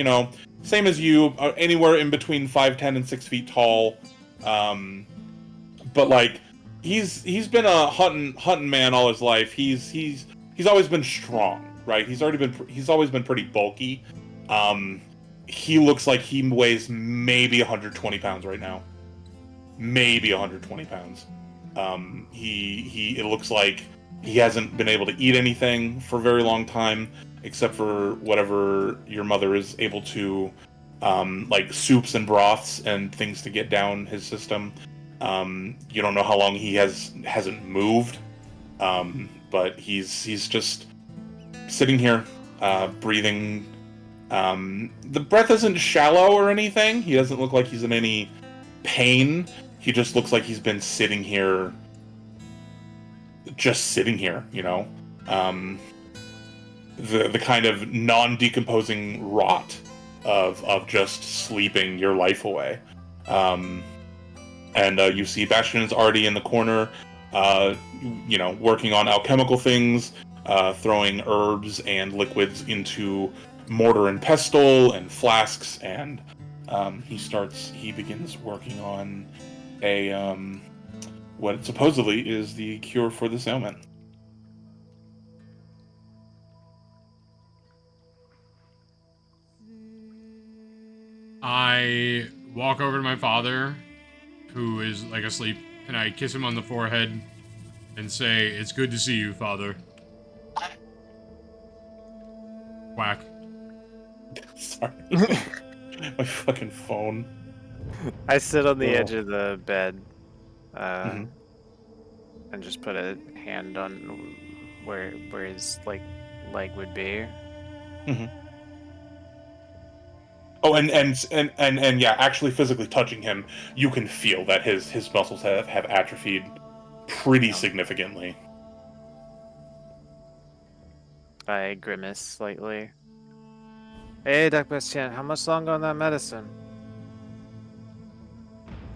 same as you, anywhere in between 5'10" and 6 feet tall. But like he's been a hunting man all his life. He's always been strong, right? He's always been pretty bulky. He looks like he weighs maybe 120 pounds right now. Maybe 120 pounds. It looks like he hasn't been able to eat anything for a very long time, except for whatever your mother is able to, like soups and broths and things to get down his system. You don't know how long he hasn't moved, but he's just sitting here, breathing. The breath isn't shallow or anything. He doesn't look like he's in any pain. He just looks like he's been sitting here, just sitting here, the kind of non-decomposing rot of just sleeping your life away. And you see Bastion's already in the corner, working on alchemical things, throwing herbs and liquids into mortar and pestle and flasks, and he begins working on a what supposedly is the cure for this ailment. I walk over to my father, who is like asleep, and I kiss him on the forehead and say, "It's good to see you, father." Whack. Sorry. My fucking phone. I sit on the edge of the bed, and just put a hand on where his leg would be. Mm-hmm. Oh, and yeah, actually physically touching him, you can feel that his muscles have atrophied pretty significantly. I grimace slightly. Hey, Dr. Bastien, how much longer on that medicine?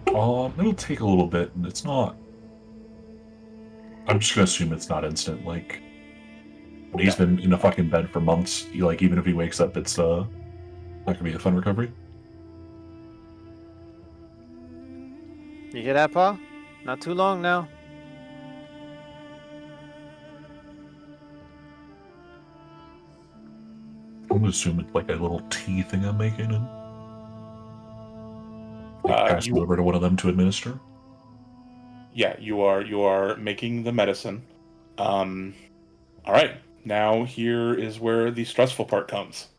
It'll take a little bit, and it's not. I'm just gonna assume it's not instant. Like, he's been in a fucking bed for months. Even if he wakes up, it's not gonna be a fun recovery. You hear that, Pa? Not too long now. I'm gonna assume it's like a little tea thing I'm making, and pass it over to one of them to administer. Yeah, you are making the medicine. All right, now here is where the stressful part comes.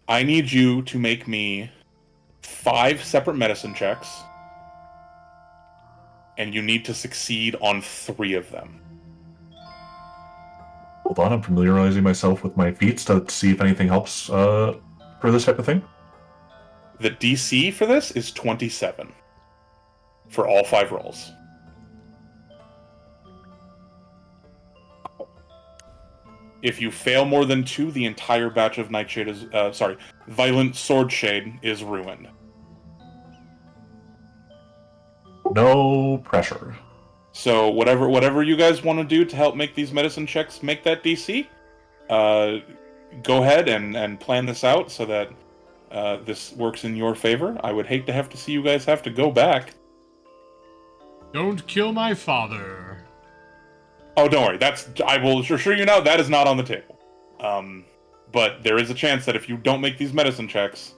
I need you to make me 5 separate medicine checks, and you need to succeed on 3 of them. Hold on, I'm familiarizing myself with my feats to see if anything helps for this type of thing. The DC for this is 27 for all 5 rolls. If you fail more than 2, the entire batch of Nightshade is Violent Sword Shade is ruined. No pressure. So whatever you guys want to do to help make these medicine checks make that DC, go ahead and plan this out so that this works in your favor. I would hate to have to see you guys have to go back. Don't kill my father. Oh, don't worry. I will assure you now that is not on the table. But there is a chance that if you don't make these medicine checks,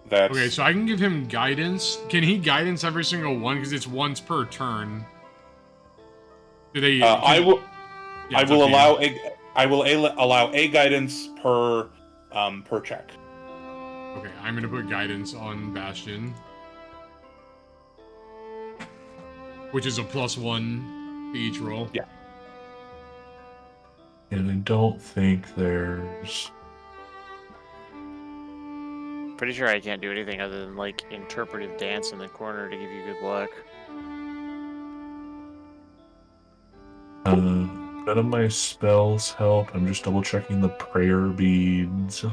that's... Okay, so I can give him guidance. Can he guidance every single one? Because it's once per turn. Do they? I will allow a guidance per check. Okay, I'm gonna put guidance on Bastion. Which is a +1 to each roll. Yeah. And I don't think there's... Pretty sure I can't do anything other than like interpretive dance in the corner to give you good luck. None of my spells help. I'm just double checking the prayer beads.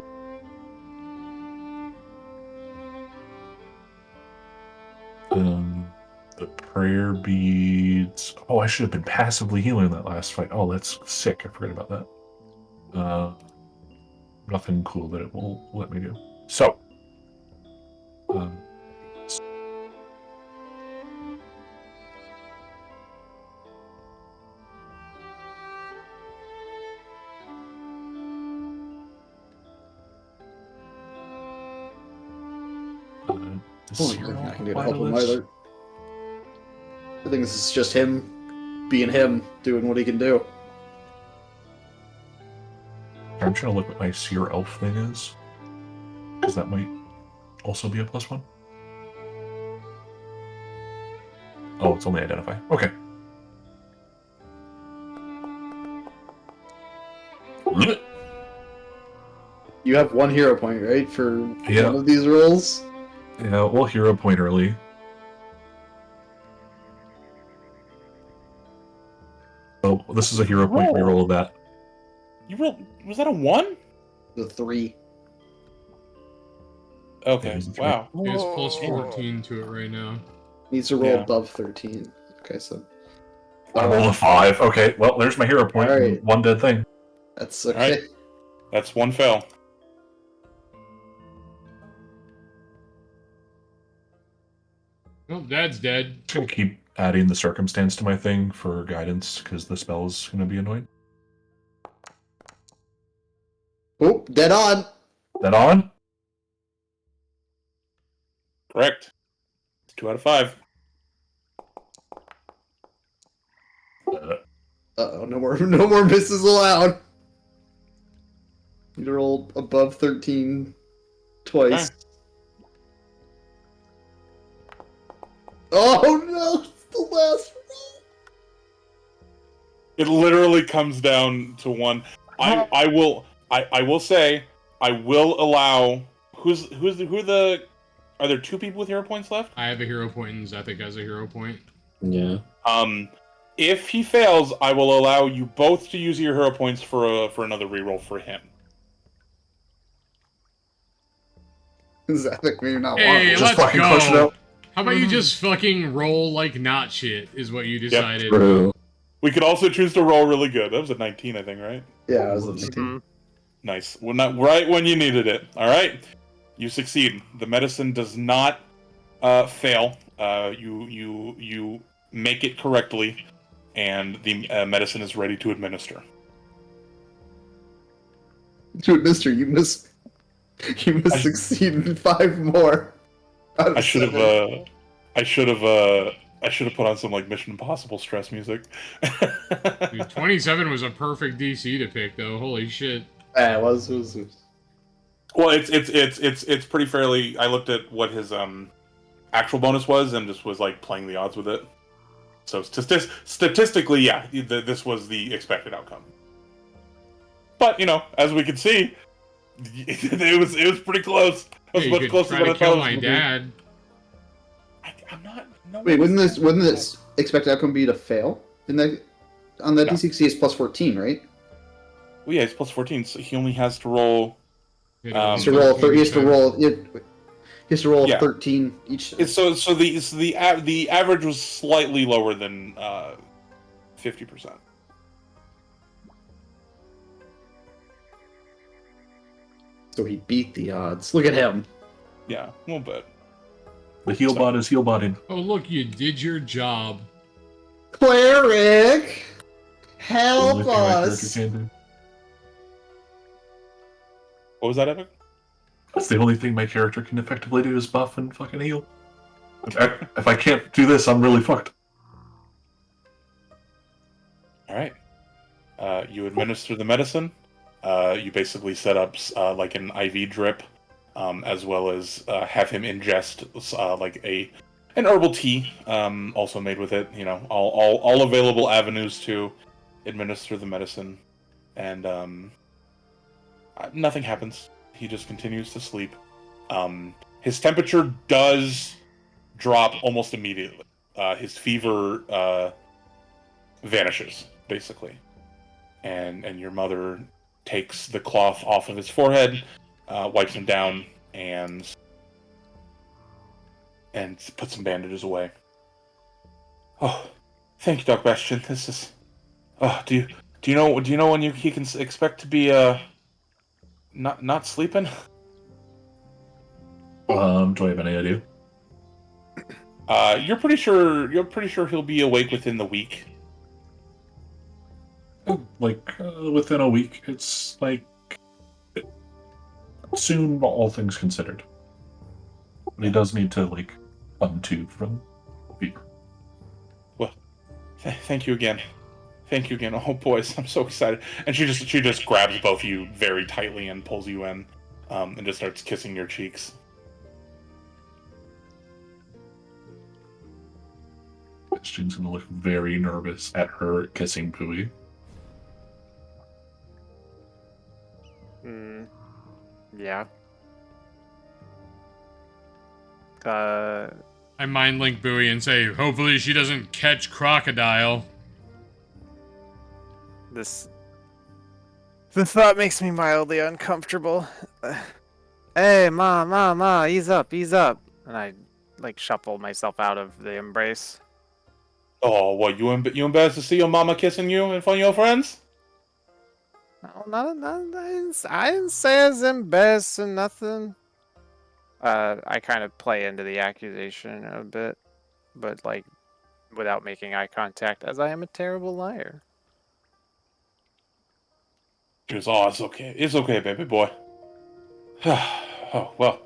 The prayer beads. Oh, I should have been passively healing that last fight. Oh, that's sick. I forgot about that. Nothing cool that it will let me do. So, Oh, you're not gonna be able to help him either. I think this is just him being him, doing what he can do. I'm trying to look what my seer elf thing is, because that might also be a +1. Oh, it's only identify. Okay. You have 1 hero point, right, for Yeah. one of these rolls? Yeah, we'll hero point early. So this is a hero point reroll of that. You rolled? Was that a 1? The 3. Okay. It is a 3. Wow. It has +14 to it right now. Needs to roll Yeah. above 13. Okay, so... I rolled a 5. Okay, well, there's my hero point. Alright. And 1 dead thing. That's okay. Alright. That's 1 fail. Well, Dad's dead. I'm gonna keep adding the circumstance to my thing for guidance, because the spell is gonna be annoying. Oh, dead on! That on? Correct. 2 out of 5. Uh-oh, no more misses allowed. Need to roll above 13 twice. Okay. Oh no, it's the last roll. It literally comes down to 1. I will say I will allow who the are there 2 people with hero points left? I have a hero point and Zethik has a hero point. Yeah. If he fails, I will allow you both to use your hero points for another reroll for him. Zethik may not Hey, want Just let's fucking push it go! out. How about you just fucking roll like not shit, is what you decided. True. We could also choose to roll really good. That was a 19, I think, right? Yeah, I was thinking. Nice. Well, not right when you needed it. All right, you succeed. The medicine does not fail. You make it correctly, and the medicine is ready to administer. To administer, you must succeed in 5 more. I should have put on some like Mission Impossible stress music. Dude, 27 was a perfect DC to pick, though. Holy shit. Yeah, it was. Well, it's pretty fairly. I looked at what his actual bonus was and just was like playing the odds with it. So statistically, yeah, this was the expected outcome. But as we can see, it was pretty close. It was Hey, much you could closer try than to I thought kill it was my gonna be. dad. I'm not. No, Wait, wouldn't this expected outcome be to fail? On the No. D6 is plus 14, right? Well, yeah, it's plus 14, so he only has to roll. He has to roll. He has to roll. He has to roll Yeah. 13 each. So the average was slightly lower than 50%. So he beat the odds. Look at him. Yeah, a little bit. The heal bot is heal botting. Oh, look, you did your job. Cleric, help Only thing my character us. can do. What was that, Epic? That's the only thing my character can effectively do is buff and fucking heal. If I can't do this, I'm really fucked. All right. You administer the medicine. You basically set up like an IV drip as well as have him ingest like an herbal tea, also made with it. You know, all available avenues to administer the medicine, and nothing happens. He just continues to sleep. His temperature does drop almost immediately. His fever vanishes basically, and your mother takes the cloth off of his forehead, wipes him down, and puts some bandages away. Oh, thank you, Doc Bastion. This is. Oh, do you know when he can expect to be not sleeping? Do I have any idea? You're pretty sure he'll be awake within the week. Like within a week. It's like soon, all things considered. But he does need to like come to from fever. Well, thank you again. Thank you again. Oh boys, I'm so excited. And she just grabs both of you very tightly and pulls you in, and just starts kissing your cheeks. She's gonna look very nervous at her kissing Pooey. Yeah. I mind link Bowie and say, hopefully she doesn't catch crocodile. The thought makes me mildly uncomfortable. Hey, ma, ease up. And I, like, shuffle myself out of the embrace. Oh, what, you embarrassed to see your mama kissing you in front of your friends? No, I didn't say I was embarrassed or nothing. I kind of play into the accusation a bit, but, like, without making eye contact, as I am a terrible liar. She goes, oh, it's okay, baby boy. Oh, well,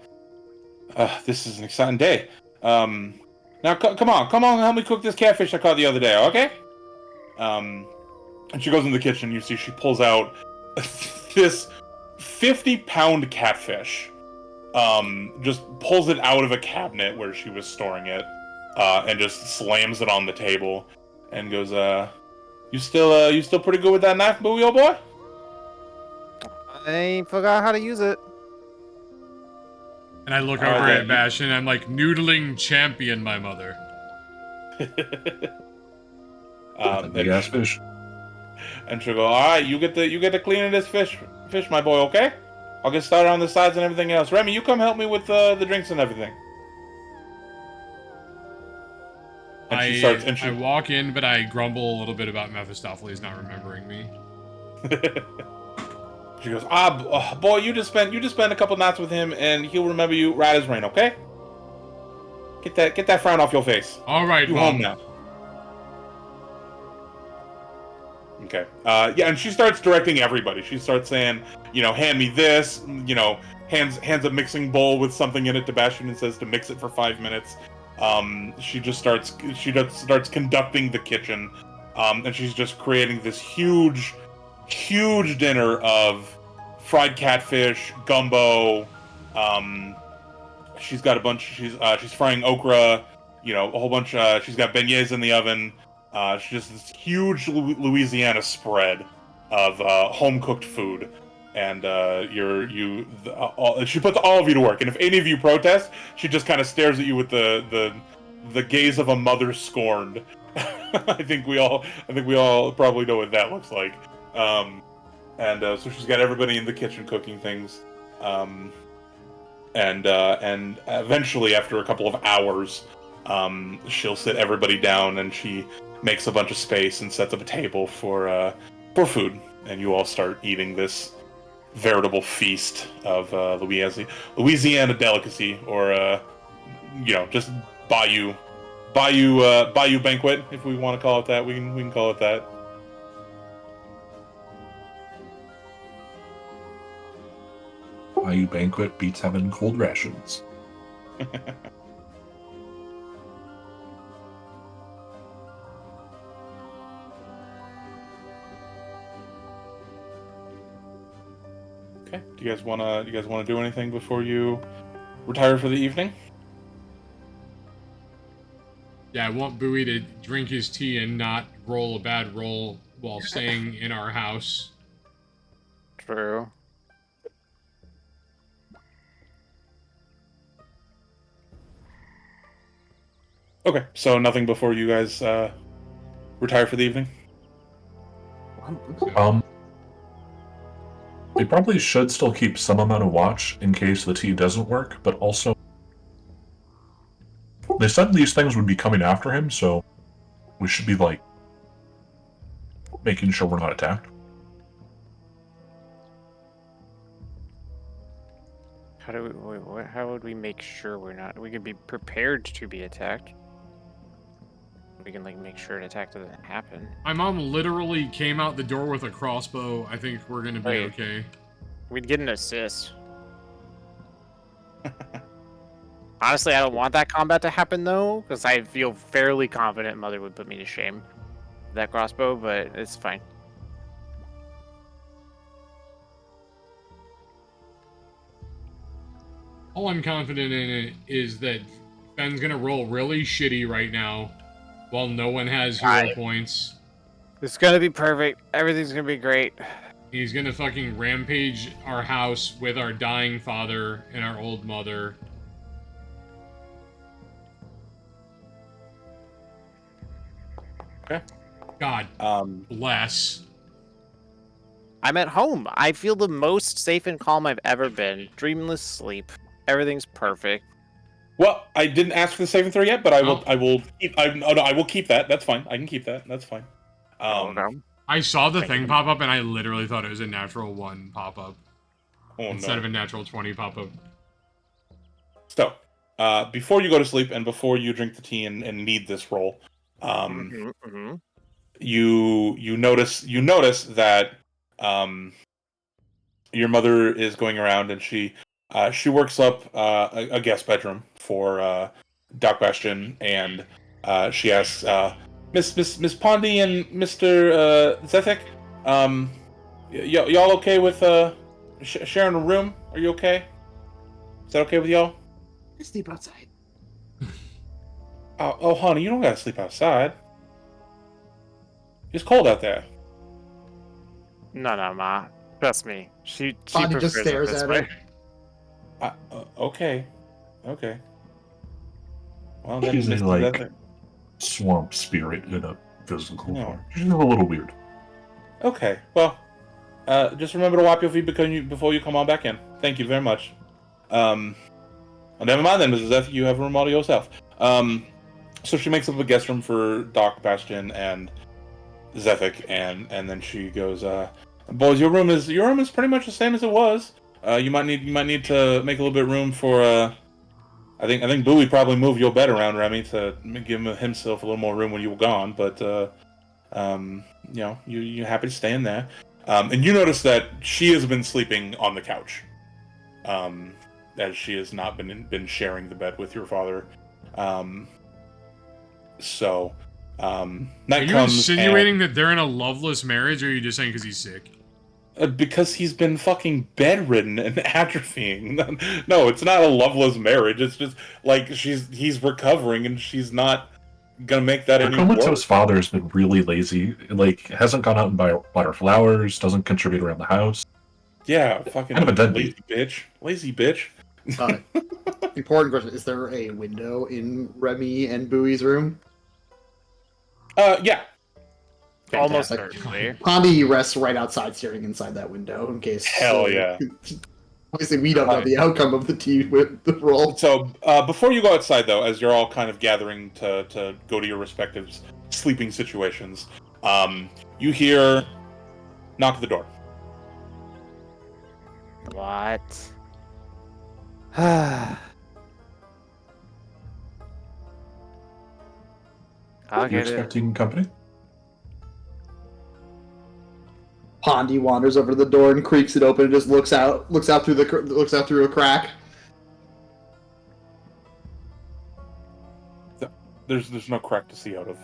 this is an exciting day. Now, come on, help me cook this catfish I caught the other day, okay? And she goes in the kitchen, you see she pulls out this 50-pound catfish. Just pulls it out of a cabinet where she was storing it, and just slams it on the table, and goes, you still pretty good with that knife, Bowie, old boy? I forgot how to use it. And I look Alright, over then. at Bastion and I'm like, noodling champion, my mother. Big ass fish. And she'll go, all right, you get the cleaning this fish, my boy, okay? I'll get started on the sides and everything else. Remy, you come help me with the drinks and everything. And she starts. And I walk in, but I grumble a little bit about Mephistopheles not remembering me. She goes, boy, you just spent a couple nights with him, and he'll remember you right as rain, okay? Get that frown off your face. All right, You Mom. home now. Okay. Yeah, and she starts directing everybody. She starts saying, hand me this. Hands a mixing bowl with something in it to Bastion and says to mix it for 5 minutes. She just starts conducting the kitchen, and she's just creating this huge dinner of fried catfish, gumbo. She's got a bunch. She's frying okra. A whole bunch. She's got beignets in the oven. She's just this huge Louisiana spread of home cooked food, and she puts all of you to work. And if any of you protest, she just kind of stares at you with the gaze of a mother scorned. I think we all probably know what that looks like. So she's got everybody in the kitchen cooking things, and eventually, after a couple of hours, she'll sit everybody down and she makes a bunch of space and sets up a table for food, and you all start eating this veritable feast of Louisiana delicacy, or just bayou banquet, if we want to call it that. We can call it that. Bayou banquet beats having cold rations. Okay. Do you guys wanna do anything before you retire for the evening? Yeah, I want Bowie to drink his tea and not roll a bad roll while staying in our house. True. Okay. So nothing before you guys retire for the evening. They probably should still keep some amount of watch in case the tea doesn't work, but also they said these things would be coming after him, so we should be like making sure we're not attacked. How would we make sure we're not? We could be prepared to be attacked. We can like make sure an attack doesn't happen. My mom literally came out the door with a crossbow. I think we're gonna be Right. okay. We'd get an assist. Honestly, I don't want that combat to happen though, because I feel fairly confident Mother would put me to shame with that crossbow, but it's fine. All I'm confident in it is that Ben's gonna roll really shitty right now, while no one has hero points. It's gonna be perfect. Everything's gonna be great. He's gonna fucking rampage our house with our dying father and our old mother. Okay. God bless. I'm at home. I feel the most safe and calm I've ever been. Dreamless sleep. Everything's perfect. Well, I didn't ask for the saving throw yet, but I will. Oh. I will keep. I will keep that. That's fine. I can keep that. That's fine. Okay. I saw the thing pop up and I literally thought it was a natural 1 pop up instead of a natural 20 pop up. So, before you go to sleep and before you drink the tea and need this roll, you notice that your mother is going around and she works up a guest bedroom for Doc Bastion, and she asks Miss Pondy and Mr. Zethek, y'all okay with sharing a room? Are you okay? Is that okay with y'all? I sleep outside. Oh, honey, you don't gotta sleep outside. It's cold out there. No, Ma. Trust me. She Bonnie prefers just stares it this at way. her. Okay. Well, then She's Mr. like Zethek. swamp spirit in a physical No. form. She's a little weird. Okay, well, just remember to wipe your feet before you come on back in. Thank you very much. Never mind then, Mrs. Zeth, you have a room all to yourself. So she makes up a guest room for Doc, Bastion, and Zethek, and then she goes, boys, your room is pretty much the same as it was. You might need to make a little bit of room for I think Bowie probably moved your bed around, Remy, to give himself a little more room when you were gone, but you're happy to stay in there. And you notice that she has been sleeping on the couch. As she has not been sharing the bed with your father. Are Night you comes insinuating that they're in a loveless marriage, or are you just saying because he's sick? because he's been fucking bedridden and atrophying. No, it's not a loveless marriage. It's just like he's recovering and she's not gonna make that any Comatose worse. father's been really lazy. Like, hasn't gone out and bought her flowers, doesn't contribute around the house. Yeah, fucking Kind of a deadbeat. lazy bitch. Important question: is there a window in Remy and Bowie's room? Yeah. Almost Fantastic. certainly. Pondy rests right outside, staring inside that window in case. Hell yeah. Obviously, we don't know the outcome of the tea with the roll. So, before you go outside, though, as you're all kind of gathering to go to your respective sleeping situations, you hear knock at the door. What? I'll You're get it. expecting company? Pondy wanders over to the door and creaks it open and just looks out through a crack. There's no crack to see out of.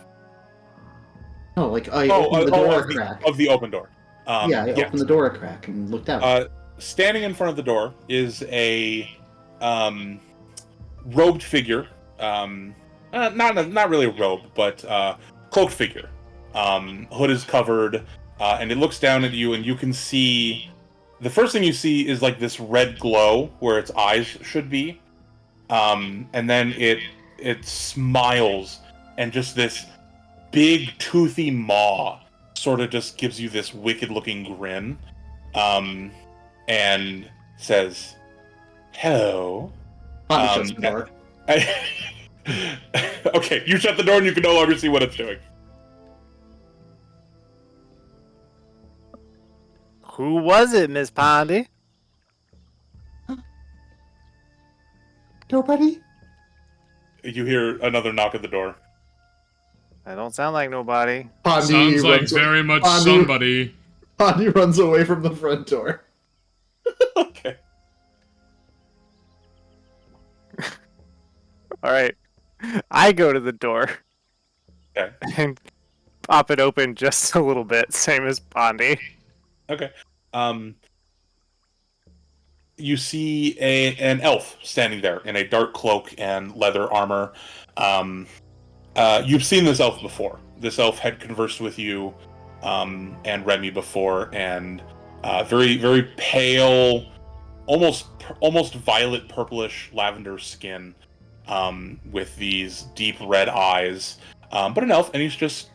Oh, like I opened the door a of crack. of the open door. Yeah, I opened the door a crack and looked out. standing in front of the door is a robed figure. Not really a robe, but cloaked figure. Hood is covered, and it looks down at you, and you can see. The first thing you see is like this red glow where its eyes should be, and then it smiles, and just this big toothy maw sort of just gives you this wicked-looking grin, and says, "Hello." Shuts the door. Okay, you shut the door and you can no longer see what it's doing. Who was it, Miss Pondy? Nobody? You hear another knock at the door. That don't sound like nobody. Pondy Sounds like runs very much Pondy- somebody. Pondy runs away from the front door. Okay. All right. I go to the door Okay. and pop it open just a little bit, same as Pondy. Okay. You see an elf standing there in a dark cloak and leather armor. You've seen this elf before. This elf had conversed with you and Remy before, and very, very pale, almost violet purplish lavender skin, with these deep red eyes. But an elf, and he's just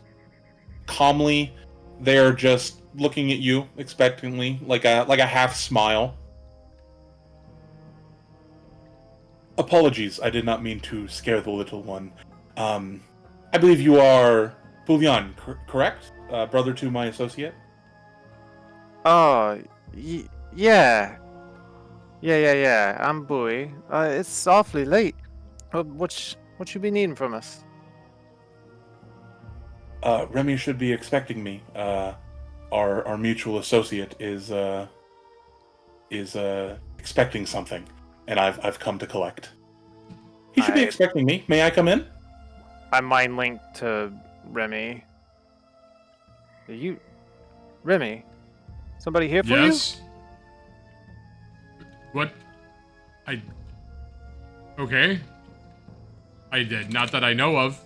calmly there, just looking at you expectantly, like a half smile. Apologies, I did not mean to scare the little one. I believe you are Bouillon, correct? Brother to my associate? Oh, yeah. Yeah. I'm Bowie. It's awfully late. What you be needing from us? Remy should be expecting me. Our mutual associate is expecting something, and I've come to collect. He should be expecting me. May I come in? I mind linked to Remy. Remy? Somebody here for you? Yes. What? Okay. I did. Not that I know of.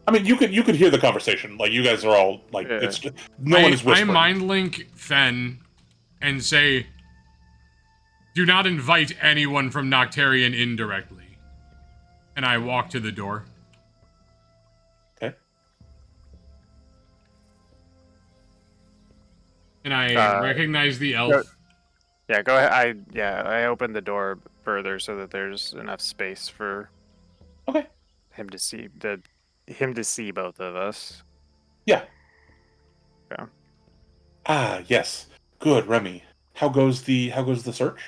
I mean, you could hear the conversation. Like, you guys are all like, Yeah. it's just, no one is I whispering. mind link Fen and say, do not invite anyone from Noctarian indirectly. And I walk to the door. Okay. And I recognize the elf. Yeah, go ahead. I opened the door further so that there's enough space for Okay. him to see both of us. Yeah. Yeah. Ah, yes. Good, Remy. How goes the search?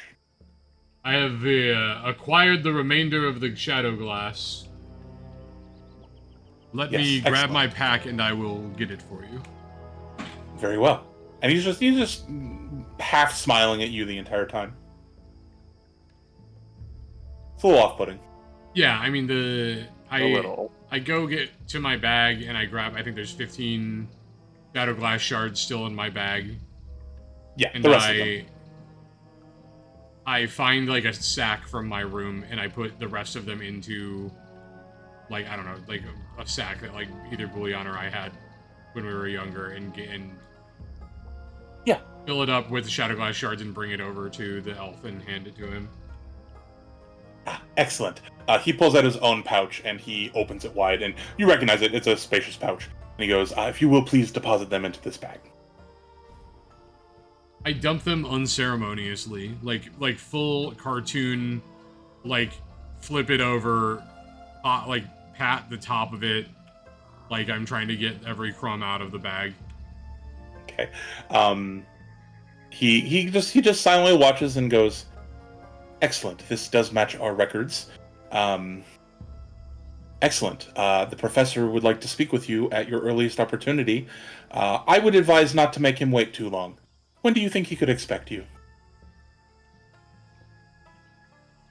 I have acquired the remainder of the shadow glass. Let Yes, me grab excellent. my pack and I will get it for you. Very well. And he's just half smiling at you the entire time. It's a little off-putting. Yeah, I mean A little. I go get to my bag and I grab, I think there's 15 shadow glass shards still in my bag. Yeah, And the rest of them. I find like a sack from my room and I put the rest of them into, like, I don't know, like a sack that like either Bouillon or I had when we were younger, and Yeah. fill it up with the shadow glass shards and bring it over to the elf and hand it to him. Ah, excellent. He pulls out his own pouch and he opens it wide, and you recognize it. It's a spacious pouch. And he goes, if you will please deposit them into this bag. I dump them unceremoniously, like full cartoon, like flip it over, like pat the top of it, like I'm trying to get every crumb out of the bag. Okay. He just silently watches and goes, excellent. This does match our records. Excellent. The professor would like to speak with you at your earliest opportunity. I would advise not to make him wait too long. When do you think he could expect you?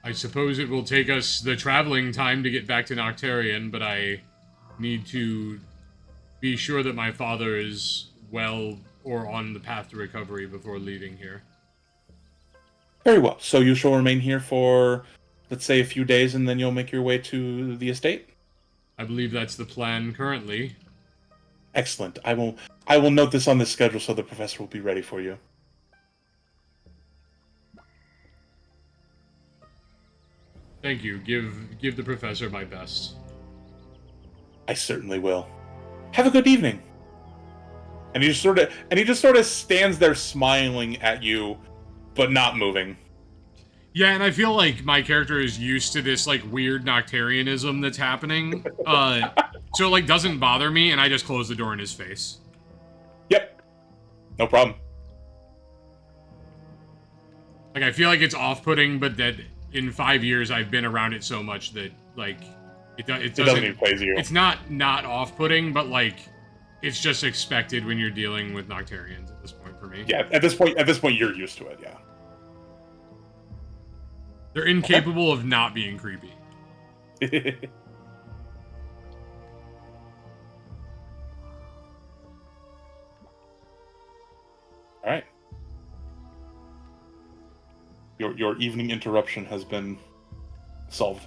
I suppose it will take us the traveling time to get back to Noctarian, but I need to be sure that my father is well or on the path to recovery before leaving here. Very well. So you shall remain here for, let's say, a few days, and then you'll make your way to the estate? I believe that's the plan currently. Excellent. I will note this on the schedule so the professor will be ready for you. Thank you. Give the professor my best. I certainly will. Have a good evening. And he just sort of stands there smiling at you, but not moving. Yeah, and I feel like my character is used to this like weird Noctarianism that's happening. So it like doesn't bother me, and I just close the door in his face. Yep. No problem. Like I feel like it's off-putting, but that in 5 years I've been around it so much that like it doesn't even phase you. It's not off-putting, but like it's just expected when you're dealing with Noctarians at this point for me. Yeah, at this point you're used to it, yeah. They're incapable of not being creepy. All right. Your evening interruption has been solved.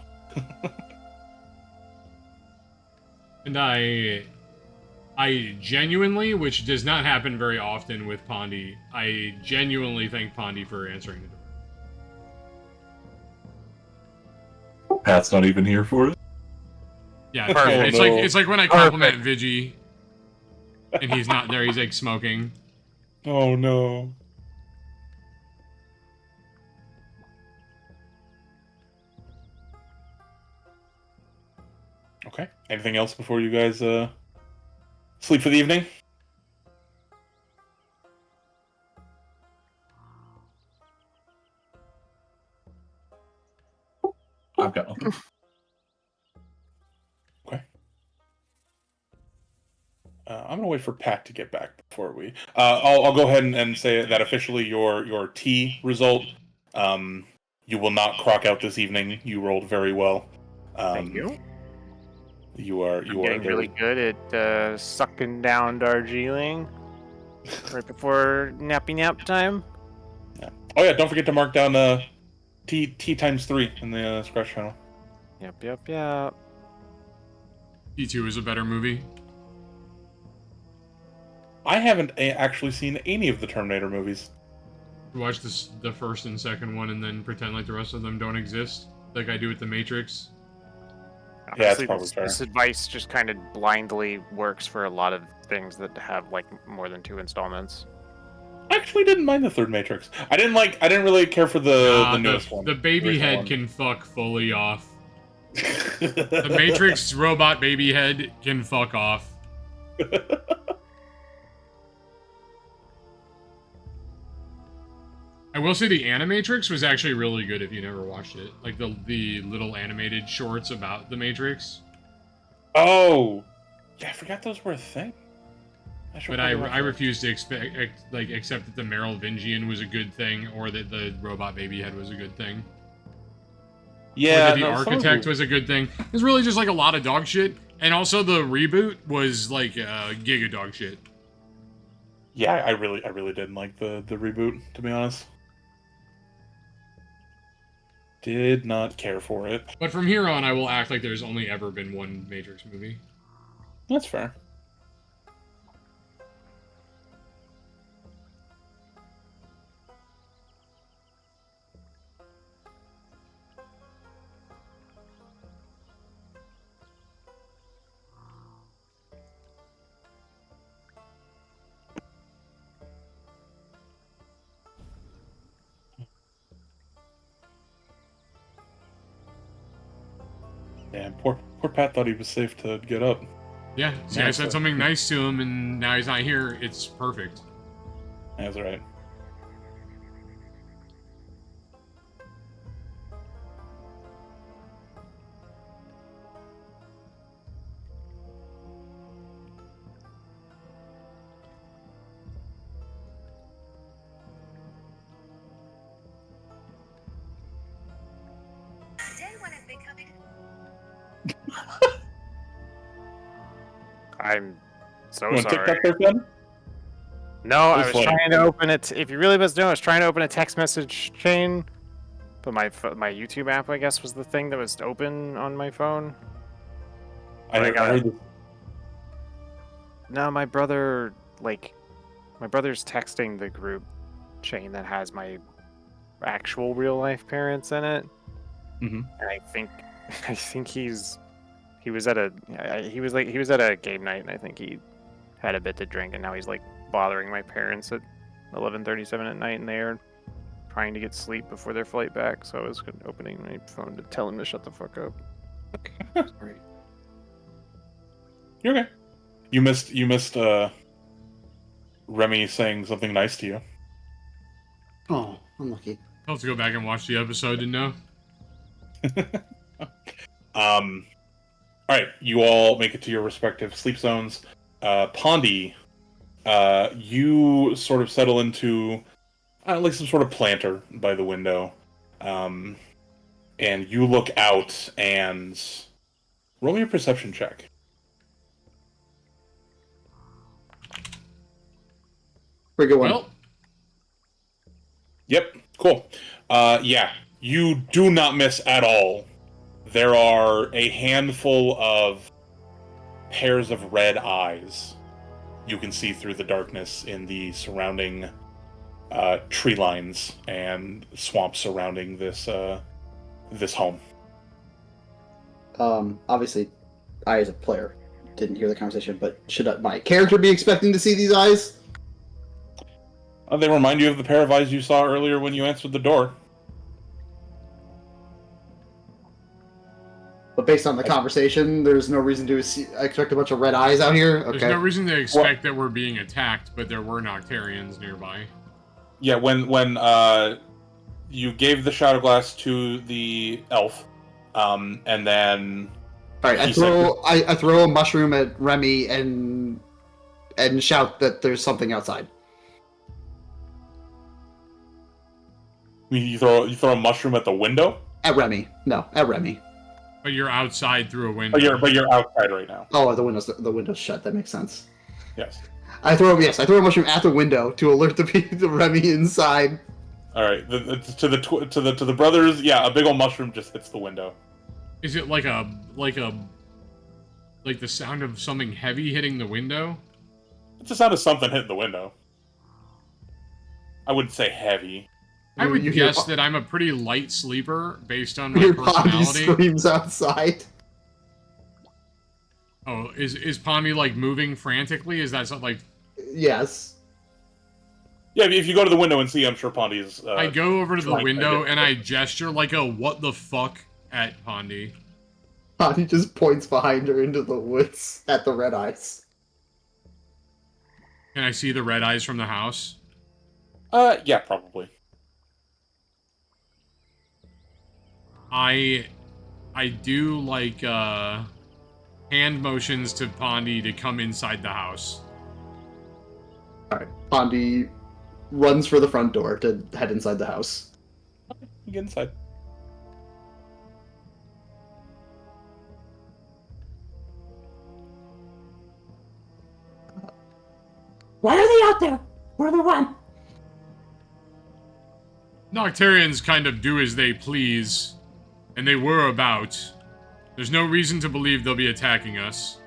And I genuinely, which does not happen very often with Pondy, I genuinely thank Pondy for answering the door. Pat's not even here for it. Yeah, Perfect. it's like when I compliment Vigi, and he's not there. He's like smoking. Oh no. Okay. Anything else before you guys sleep for the evening? I've got nothing. Okay. I'm gonna wait for Pat to get back before we. I'll go ahead and say that officially your T result. You will not crock out this evening. You rolled very well. Thank you. You are Getting really good at sucking down Darjeeling right before nappy nap time. Yeah. Oh yeah, don't forget to mark down T times 3 in the scratch channel. Yep. T2 is a better movie. I haven't actually seen any of the Terminator movies. Watch the first and second one, and then pretend like the rest of them don't exist, like I do with The Matrix. Yeah, that's Honestly, probably fair. this advice just kind of blindly works for a lot of things that have like more than 2 installments. I actually didn't mind the third Matrix. I didn't really care for the newest one. The baby head can fuck fully off. The Matrix robot baby head can fuck off. I will say the Animatrix was actually really good if you never watched it. Like the little animated shorts about the Matrix. Oh, yeah, I forgot those were a thing. But I refuse to accept that the Merovingian was a good thing or that the robot baby head was a good thing. Yeah, or that the architect was a good thing. It's really just like a lot of dog shit. And also the reboot was like giga dog shit. Yeah, I really didn't like the reboot, to be honest. Did not care for it. But from here on, I will act like there's only ever been one Matrix movie. That's fair. Yeah, poor Pat thought he was safe to get up. Yeah, see, I said something nice to him, and now he's not here. It's perfect. That's right. I'm so You want sorry. TikTok there, Ben? No, I was Like- trying to open it. If you really must know, I was trying to open a text message chain, but my YouTube app, I guess, was the thing that was open on my phone. I heard this. No, my brother's texting the group chain that has my actual real life parents in it. Mhm. And I think he was at a game night, and I think he had a bit to drink, and now he's like bothering my parents at 11:37 at night, and they are trying to get sleep before their flight back. So I was opening my phone to tell him to shut the fuck up. Sorry. You're okay. You missed Remy saying something nice to you. Oh, unlucky. I'll have to go back and watch the episode to know. All right, you all make it to your respective sleep zones. Pondy, you sort of settle into like some sort of planter by the window, and you look out and roll me a perception check. Pretty good one. Well, Yep, cool. Yeah, you do not miss at all. There are a handful of pairs of red eyes you can see through the darkness in the surrounding tree lines and swamps surrounding this home. Obviously, I as a player didn't hear the conversation, but should my character be expecting to see these eyes? They remind you of the pair of eyes you saw earlier when you answered the door. But based on the conversation, there's no reason to expect a bunch of red eyes out here. Okay. there's no reason to expect that we're being attacked, but there were Noctarians nearby. Yeah, when you gave the shadow glass to the elf, and then All right, I throw a mushroom at Remy and shout that there's something outside. you throw a mushroom at the window. At Remy, no, at Remy. But you're outside through a window. But you're outside right now. Oh, the window's shut. That makes sense. Yes. I throw a mushroom at the window to alert the Remy inside. All right. To the brothers, yeah, a big old mushroom just hits the window. Is it like the sound of something heavy hitting the window? It's the sound of something hitting the window. I wouldn't say heavy. I would You hear guess that I'm a pretty light sleeper based on my Your Pondy personality. screams outside. Oh, is Pondy like moving frantically? Is that something like? Yes. Yeah, if you go to the window and see, I'm sure Pondy is. I go over to the trying to window get- and I gesture like a "what the fuck" at Pondy. Pondy just points behind her into the woods at the red eyes. Can I see the red eyes from the house? Yeah, probably. I do like hand motions to Pondy to come inside the house. Alright. Pondy runs for the front door to head inside the house. You get inside. Why are they out there? Where are they run? Noctarians kind of do as they please, and they were about. There's no reason to believe they'll be attacking us.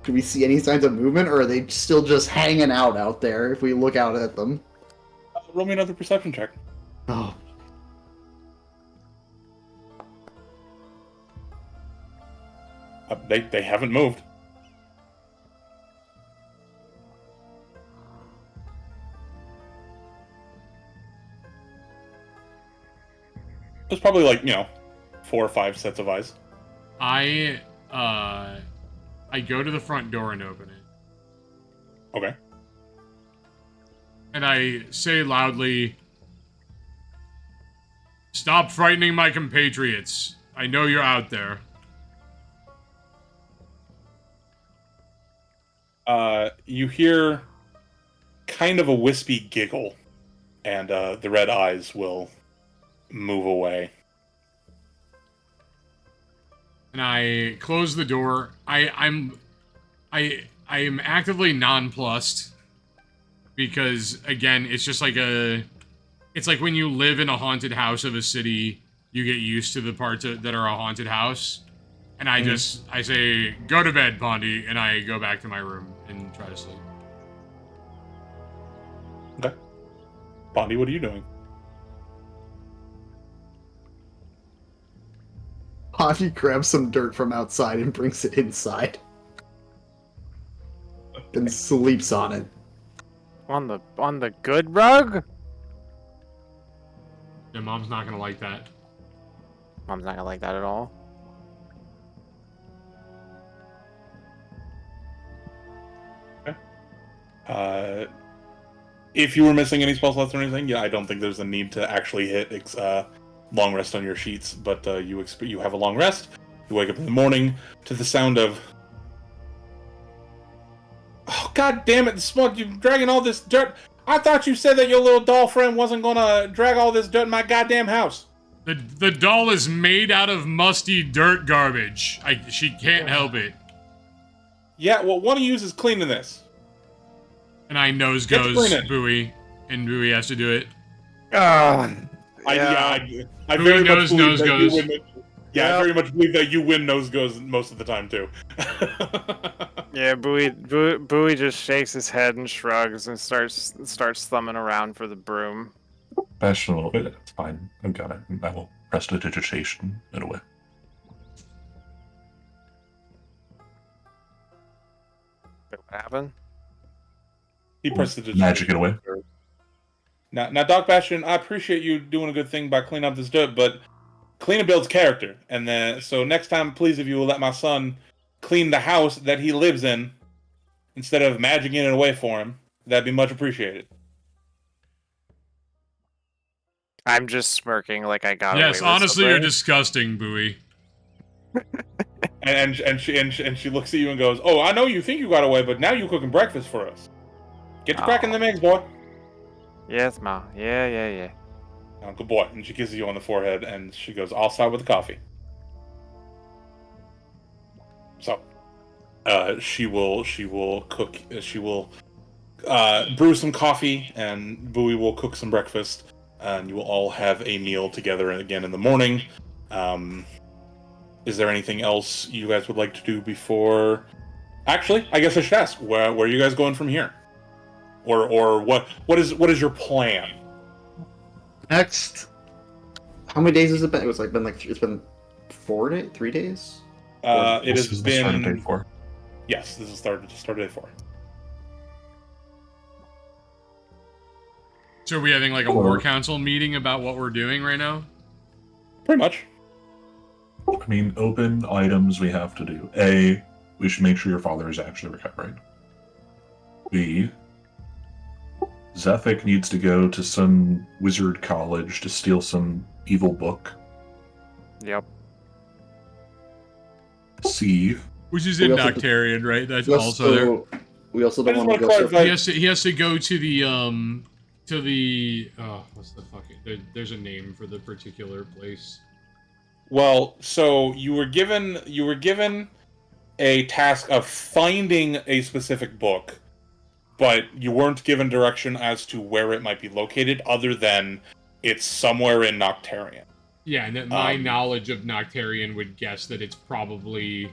Do we see any signs of movement, or are they still just hanging out there if we look out at them? Roll me another perception check. Oh. They haven't moved. There's probably 4 or 5 sets of eyes. I go to the front door and open it. Okay. And I say loudly, "Stop frightening my compatriots. I know you're out there." You hear kind of a wispy giggle and the red eyes will move away. And I close the door. I am actively nonplussed because again, it's just like it's like when you live in a haunted house of a city, you get used to the parts that are a haunted house. And I say, go to bed, Pondy, and I go back to my room and try to sleep. Okay. Pondy, what are you doing? Pondy grabs some dirt from outside and brings it inside. And sleeps on it. On the good rug? Yeah, Mom's not gonna like that. Mom's not gonna like that at all. If you were missing any spell slots or anything, I don't think there's a need to actually hit long rest on your sheets. But you have a long rest. You wake up in the morning to the sound of, oh god damn it! The smoke! You're dragging all this dirt. I thought you said that your little doll friend wasn't gonna drag all this dirt in my goddamn house. The doll is made out of musty dirt garbage. She can't help it. Yeah, well, one of you is cleaning this. And I nose Get to goes clean it. Bowie, and Bowie has to do it. I very Bowie much believe nose that goes. you win. Yeah, I very much believe that you win nose goes most of the time too. Yeah, Bowie just shakes his head and shrugs and starts thumbing around for the broom. Bash a little bit. It's fine. I've got it. I will prestidigitation it away. What happened? He pressed it. Magic it away. Now, Doc Bastion, I appreciate you doing a good thing by cleaning up this dirt, but cleaning builds character. And then, so next time, please, if you will let my son clean the house that he lives in, instead of magicking it away for him, that'd be much appreciated. I'm just smirking like I got away Yes, with honestly, something. you're disgusting, Bowie. And she looks at you and goes, "Oh, I know you think you got away, but now you're cooking breakfast for us. Get to cracking them eggs, boy." Yes, Ma. Yeah. Oh, good boy. And she kisses you on the forehead, and she goes, "I'll start with the coffee." So, she will cook. She will brew some coffee, and Bowie will cook some breakfast, and you will all have a meal together again in the morning. Is there anything else you guys would like to do before? Actually, I guess I should ask, where are you guys going from here? Or what is your plan? Next, how many days has it been? It's been 3 days. It This has is the start of day been 4. yes. This is start of day 4. So are we having like a war council meeting about what we're doing right now? Pretty much. I mean, open items we have to do. A, we should make sure your father is actually recovering. B, Zephic needs to go to some wizard college to steal some evil book. Yep. C, Which is We in also- Noctarian, right? That's We also there. we also I don't just want to wanna go. clarify- He has to go to the what's the fucking there's a name for the particular place. Well, so you were given a task of finding a specific book, but you weren't given direction as to where it might be located, other than it's somewhere in Noctarian. Yeah, and that my knowledge of Noctarian would guess that it's probably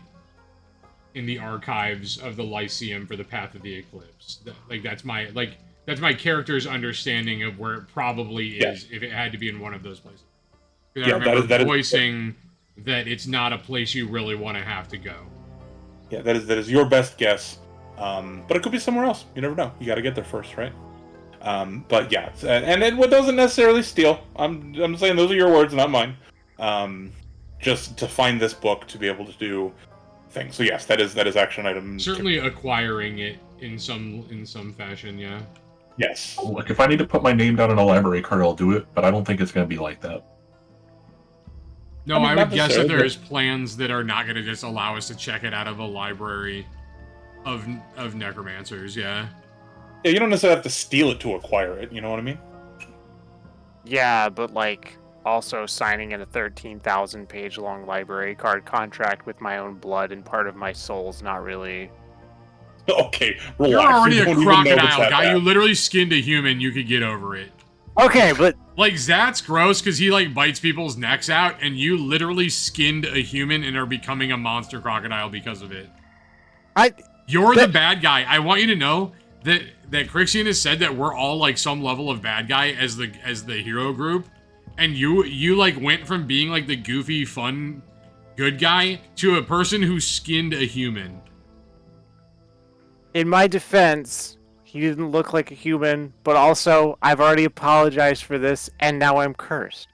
in the archives of the Lyceum for the Path of the Eclipse. That's my character's understanding of where it probably is if it had to be in one of those places. Because I remember that is voicing that it's not a place you really want to have to go. Yeah, that is your best guess. But it could be somewhere else. You never know. You got to get there first, right? But yeah, and it doesn't necessarily steal. I'm saying those are your words, not mine. Just to find this book to be able to do things. So yes, that is action item. Certainly acquiring it in some fashion, yeah. Yes. look, if I need to put my name down on a library card, I'll do it, but I don't think it's going to be like that. No, I mean, I not would guess that necessarily, there's plans that are not going to just allow us to check it out of a library of necromancers, yeah. Yeah, you don't necessarily have to steal it to acquire it. You know what I mean? Yeah, but like also signing in a 13,000 page long library card contract with my own blood and part of my soul's not really. Okay, relax. You're already you a don't even know if it's crocodile that guy. bad. You literally skinned a human. You could get over it. Okay, but Like, Zat's gross because he, like, bites people's necks out, and you literally skinned a human and are becoming a monster crocodile because of it. You're the bad guy. I want you to know that Crixian has said that we're all, like, some level of bad guy as the hero group, and you, like, went from being, like, the goofy, fun, good guy to a person who skinned a human. in my defense, he didn't look like a human, but also I've already apologized for this and now I'm cursed.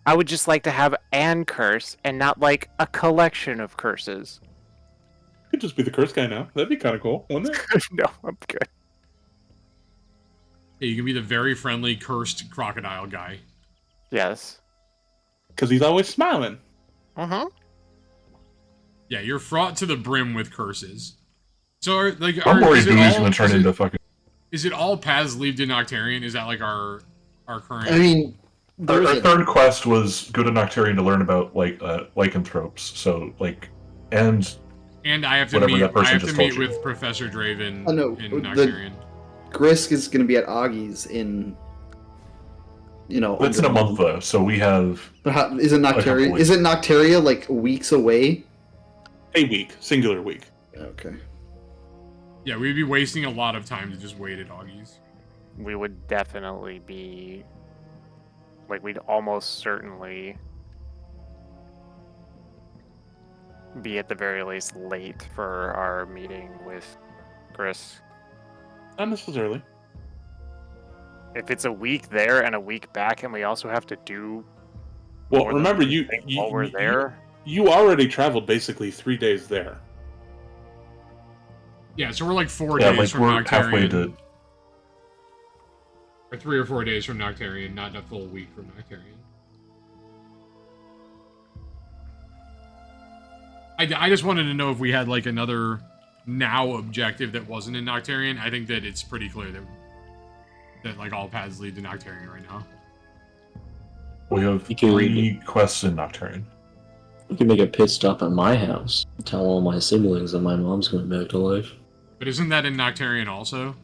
I would just like to have an curse and not like a collection of curses. Could just be the curse guy now. That'd be kind of cool, wouldn't it? No, I'm good. Yeah, you can be the very friendly, cursed crocodile guy. Yes. Because he's always smiling. Uh-huh. Yeah, you're fraught to the brim with curses. So, I'm worried Boo's gonna turn into fucking. Is it all paths lead to Noctarian? Is that like our current? I mean, Our there's a, third quest was go to Noctarian to learn about lycanthropes. So and I have to whatever meet. that person I have just to told meet you. with Professor Draven Oh, no, in the- Noctarian. Grisk is going to be at Augie's in, It's in a month though, so we have. But how, is it couple Noctaria? weeks. Is it Noctaria like weeks away? A week, singular week. Okay. Yeah, we'd be wasting a lot of time to just wait at Augie's. We would definitely be like we'd almost certainly be at the very least late for our meeting with Chris. Not necessarily. If it's a week there and a week back and we also have to do Well, more than remember one you thing you, while we're you- there. you already traveled basically 3 days there. Yeah, so we're like 4 Yeah, days like from we're Noctarian. halfway to. Or 3 or 4 days from Noctarian, not a full week from Noctarian. I just wanted to know if we had like another now objective that wasn't in Noctarian. I think that it's pretty clear that like all paths lead to Noctarian right now. We have You can- 3 quests in Noctarian. We can make a pit stop at my house. Tell all my siblings that my mom's coming back to life. But isn't that in Noctarian also?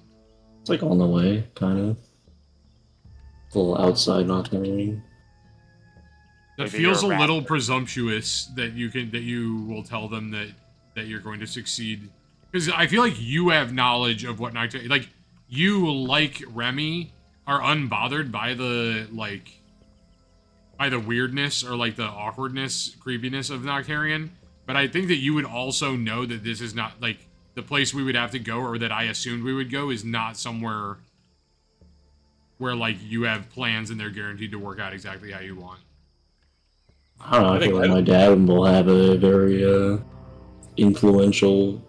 It's like on the way, kind of. A little outside Noctarian. That Maybe feels a you're a little raptor. presumptuous that you will tell them that you're going to succeed. Because I feel like you have knowledge of what Noctarian, like you, like Remy, are unbothered by the weirdness or like the awkwardness, creepiness of Noctarian. But I think that you would also know that this is not like the place we would have to go, or that I assumed we would go, is not somewhere where like you have plans and they're guaranteed to work out exactly how you want. I don't know, I I think feel like I- my dad will have a very influential,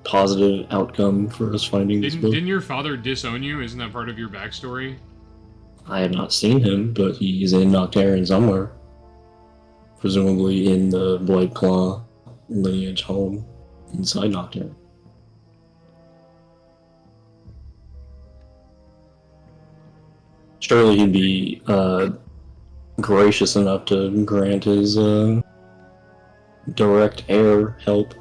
positive outcome for us finding this book. Didn't your father disown you? Isn't that part of your backstory? I have not seen him, but he's in Noctarian somewhere. Presumably in the White Claw lineage home inside Noctarian. Surely he'd be gracious enough to grant his direct heir help.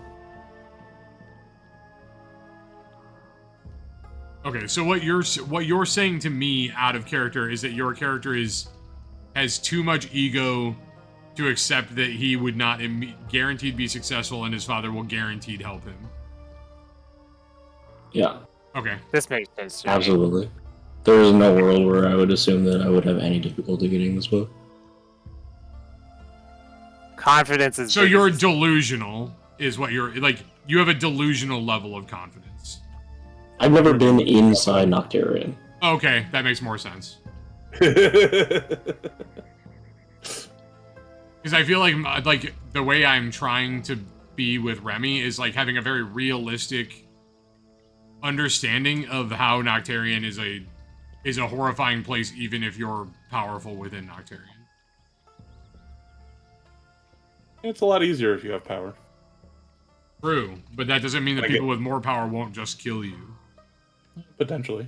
Okay, so what you're saying to me out of character is that your character has too much ego to accept that he would not guaranteed be successful and his father will guaranteed help him. Yeah, Okay. This makes sense to me. absolutely. There is no world where I would assume that I would have any difficulty getting this book. Confidence is So big you're as- delusional is what you're like, you have a delusional level of confidence. I've never been inside Noctarian. Okay, that makes more sense. Because I feel like the way I'm trying to be with Remy is like having a very realistic understanding of how Noctarian is a horrifying place, even if you're powerful within Noctarian. It's a lot easier if you have power. True, but that doesn't mean that Like people with more power won't just kill you. Potentially.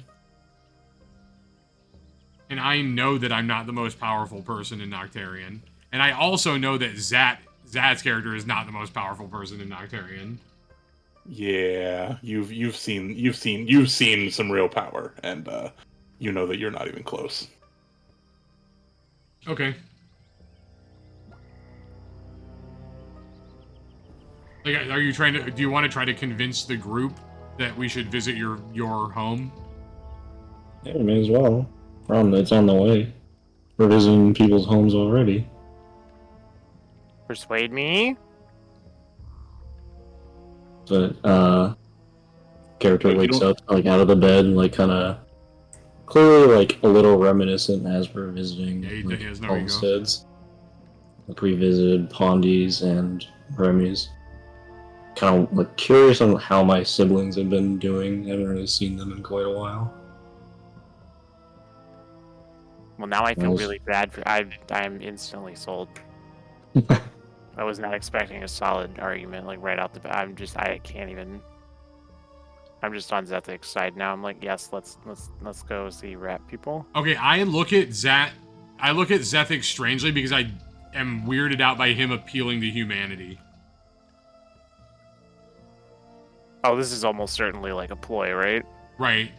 And I know that I'm not the most powerful person in Noctarian. And I also know that Zad's character is not the most powerful person in Noctarian. Yeah, you've seen some real power, and you know that you're not even close. Okay. Like, are you trying to? Do you want to try to convince the group that we should visit your home? Yeah, may as well. It's on the way. We're visiting people's homes already. Persuade me? But character Wait, you wakes don't- up like out of the bed, like kind of clearly like a little reminiscent as we're visiting Yeah, he like, has no ego. homesteads. Like we visited Pondy's and Remy's. Kind of like curious on how my siblings have been doing. Haven't really seen them in quite a while. Well, now I feel Nice. really bad for. I'm instantly sold. I was not expecting a solid argument like right out the bat. I can't even. I'm just on Zethic's side now. I'm like, yes, let's go see rat people. Okay, I look at Zethic strangely because I am weirded out by him appealing to humanity. Oh, this is almost certainly like a ploy, right? Right.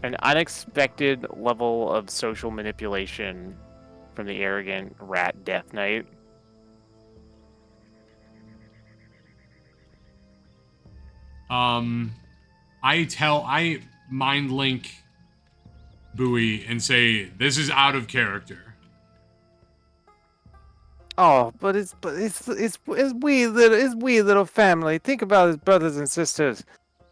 An unexpected level of social manipulation from the arrogant rat Death Knight. I mind link Bowie and say, this is out of character. Oh, but it's we little family. Think about his brothers and sisters,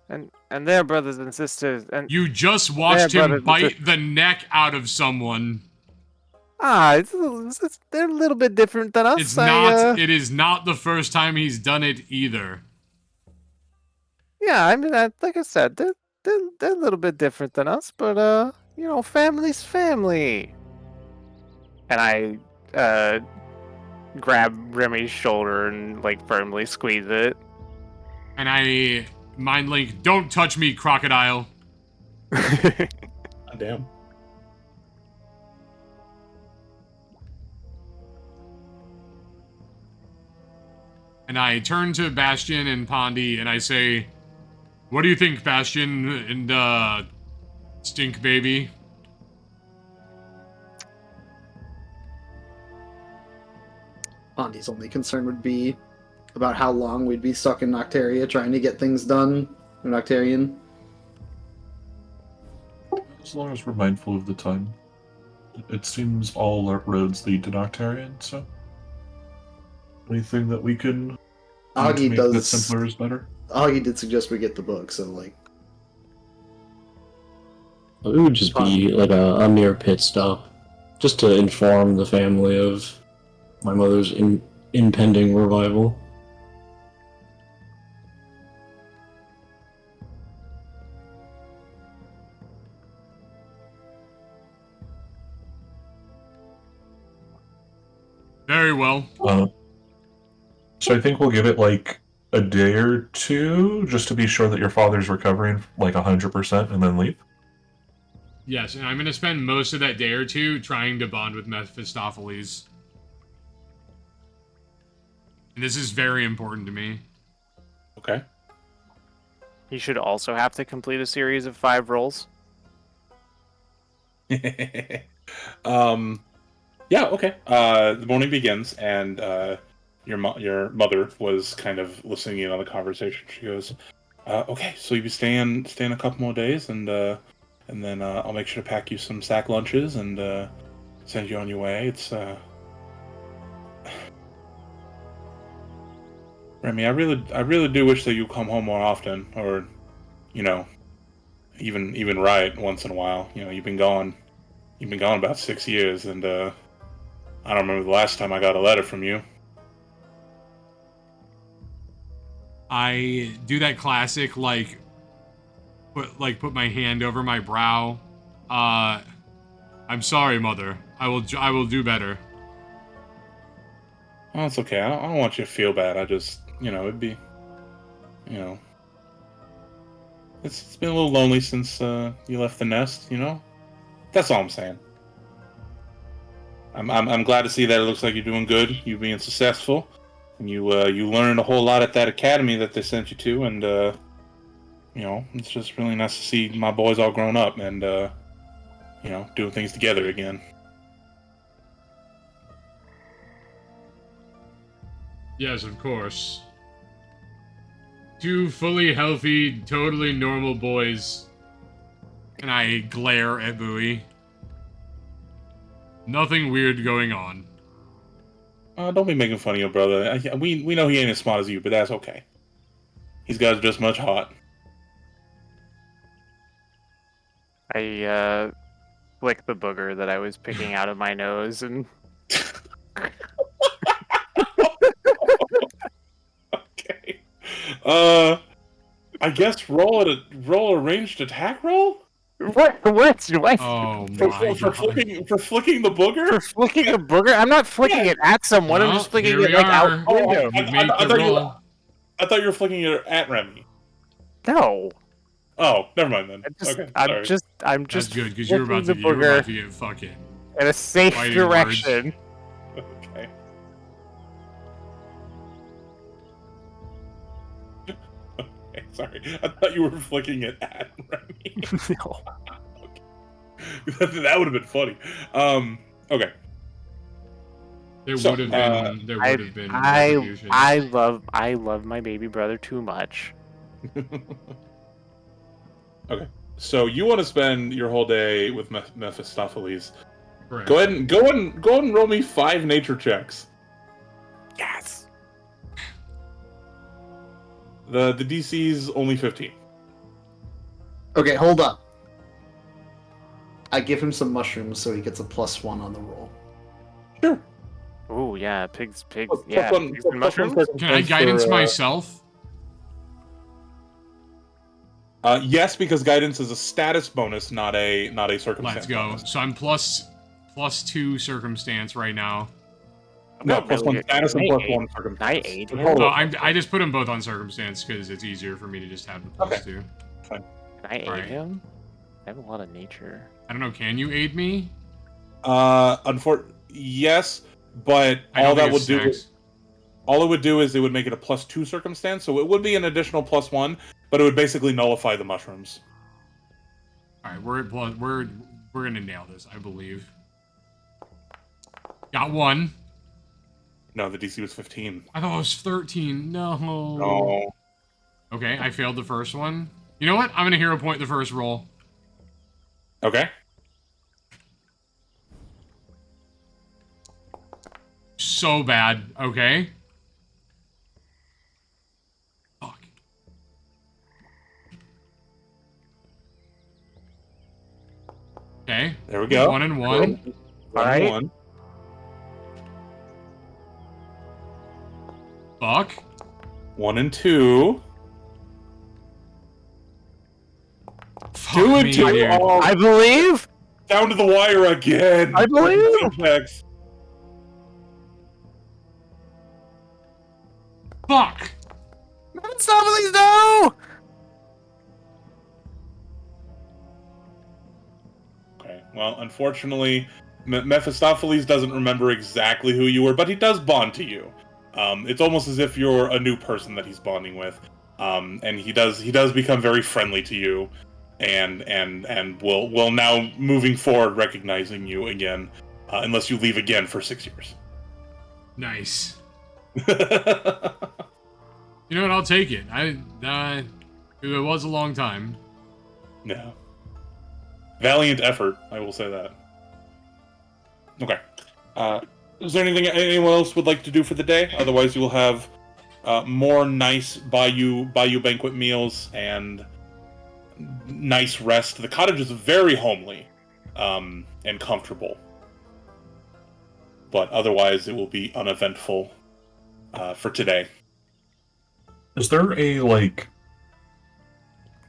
and their brothers and sisters, and You just watched Yeah, him but- bite the neck out of someone. they're a little bit different than us. It is not the first time he's done it either. Yeah, I mean, like I said, they're a little bit different than us, but family's family. And I grab Remy's shoulder and like firmly squeeze it. And I mind link, don't touch me, crocodile. Damn. And I turn to Bastion and Pondy and I say, what do you think, Bastion and Stink Baby? Pondy's only concern would be about how long we'd be stuck in Noctaria trying to get things done in Noctarian. As long as we're mindful of the time. It seems all our roads lead to Noctarian, so anything that we can do to Augie make that does. simpler is better. Augie did suggest we get the book, so like. It would just be like a mere pit stop, just to inform the family of my mother's impending revival. Very well. So I think we'll give it like a day or two just to be sure that your father's recovering like 100% and then leave. Yes, and I'm going to spend most of that day or two trying to bond with Mephistopheles. And this is very important to me. Okay. He should also have to complete a series of 5 rolls. Yeah, okay. The morning begins, and your mother was kind of listening in on the conversation. She goes, "Okay, so you'll be staying a couple more days, and then I'll make sure to pack you some sack lunches and send you on your way." It's Remy, I really do wish that you come home more often, or even write once in a while. You've been gone about 6 years, and I don't remember the last time I got a letter from you. I do that classic, put my hand over my brow. I'm sorry, Mother. I will do better. Oh, it's okay. I don't want you to feel bad. I just, it'd be, It's been a little lonely since you left the nest, you know? That's all I'm saying. I'm glad to see that it looks like you're doing good, you being successful, and you learned a whole lot at that academy that they sent you to, and it's just really nice to see my boys all grown up and doing things together again. Yes, of course. Two fully healthy, totally normal boys. And I glare at Bowie. Nothing weird going on. Don't be making fun of your brother. We know he ain't as smart as you, but that's okay. He's got just much heart. I flick the booger that I was picking out of my nose and. Okay. I guess roll a ranged attack roll. What? Oh For my god. flicking the booger? For flicking a booger? I'm not flicking it at someone. I'm just flicking here it we like are. out the window. You make I the thought you- roll. I thought you were flicking it at Remy. No. Oh, never mind then. I'm just That's good, because you were about to get fucking in a safe fighting direction. Okay. Okay, sorry. I thought you were flicking it at Remy. No. That would have been funny. Okay. There So, would have been I retribution. I love my baby brother too much. Okay. So you want to spend your whole day with Mephistopheles. Correct. Go ahead and roll me 5 nature checks. Yes. The DC's only 15. Okay, hold up. I give him some mushrooms so he gets a +1 on the roll. Sure. Oh yeah, pigs. Plus Yeah, one- pigs plus and one mushrooms. circumstance Can I guidance for, myself? Yes, because guidance is a status bonus, not a circumstance. Let's go. bonus. So I'm +2 circumstance right now. No, Not +1 really. status and I +1 ate- circumstance. I ate The him. total Oh, of- I just put them both on circumstance because it's easier for me to just have the +2. Can I aid Alright. him? I have a lot of nature. I don't know. Can you aid me? Yes, but I don't all that think would it do stacks. all it would do is it would make it a +2 circumstance, so it would be an additional +1, but it would basically nullify the mushrooms. All right, we're gonna nail this, I believe. Got 1. No, the DC was 15. I thought it was 13. No. No. Okay, I failed the first one. You know what? I'm gonna hero point the first roll. Okay. So bad. Okay. Fuck. Okay. There we go. 1 and 1. One and Alright. one. Fuck. 1 and 2. Fuck 2 and me, 2. dude. Oh, I believe. down to the wire again. I believe. Checks. Fuck. Somebody no. Okay. Well, unfortunately, Mephistopheles doesn't remember exactly who you were, but he does bond to you. It's almost as if you're a new person that he's bonding with, and he does become very friendly to you, and will now moving forward recognizing you again, unless you leave again for 6 years. Nice. You know what? I'll take it. It was a long time. Yeah. Valiant effort, I will say that. Okay. Is there anything anyone else would like to do for the day? Otherwise, you will have more nice Bayou banquet meals and nice rest. The cottage is very homely and comfortable. But otherwise, it will be uneventful for today. Is there a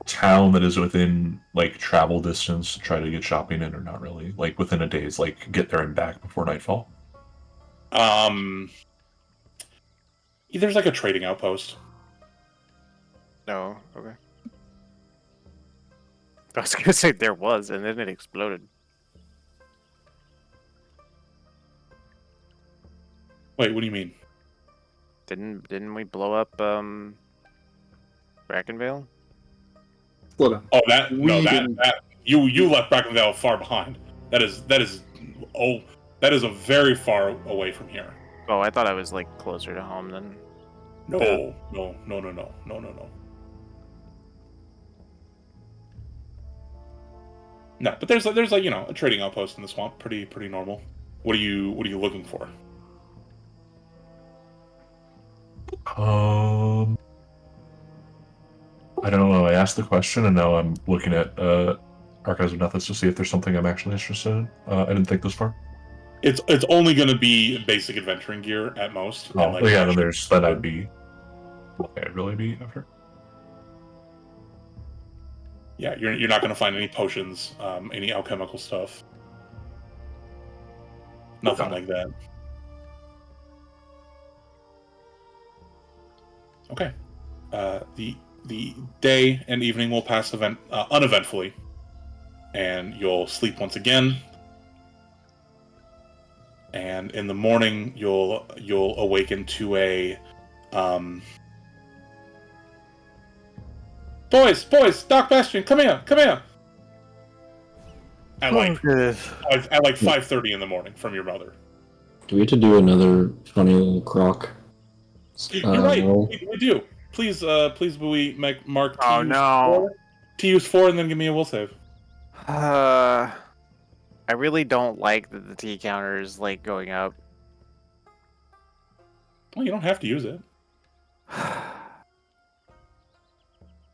town that is within travel distance to try to get shopping in, or not really? Within a day's get there and back before nightfall? There's a trading outpost. No. Okay. I was gonna say there was, and then it exploded. Wait, what do you mean? Didn't we blow up Brackenvale? Slow down. Oh, that no, We that didn't- that you left Brackenvale far behind. That is a very far away from here. Oh, I thought I was like closer to home than. No, Yeah. no. No, but there's like a trading outpost in the swamp. Pretty normal. What are you looking for? I don't know. I asked the question, and now I'm looking at Archives of Methods to see if there's something I'm actually interested in. I didn't think this far. It's only going to be basic adventuring gear at most. Oh, and, like, yeah. Then there's that. I'd be. Okay, I'd really be after. Yeah, you're not going to find any potions, any alchemical stuff, nothing like that. Okay. The day and evening will pass uneventfully, and you'll sleep once again. And in the morning, you'll awaken to a boys, Doc Bastion, come here. At like 5:30 in the morning from your mother. Do we have to do another funny little croc? You're right. roll? We do. Please, Bowie, make Mark. Oh, no. To use 4 and then give me a will save. I really don't like that the T counter is like going up. Well, you don't have to use it.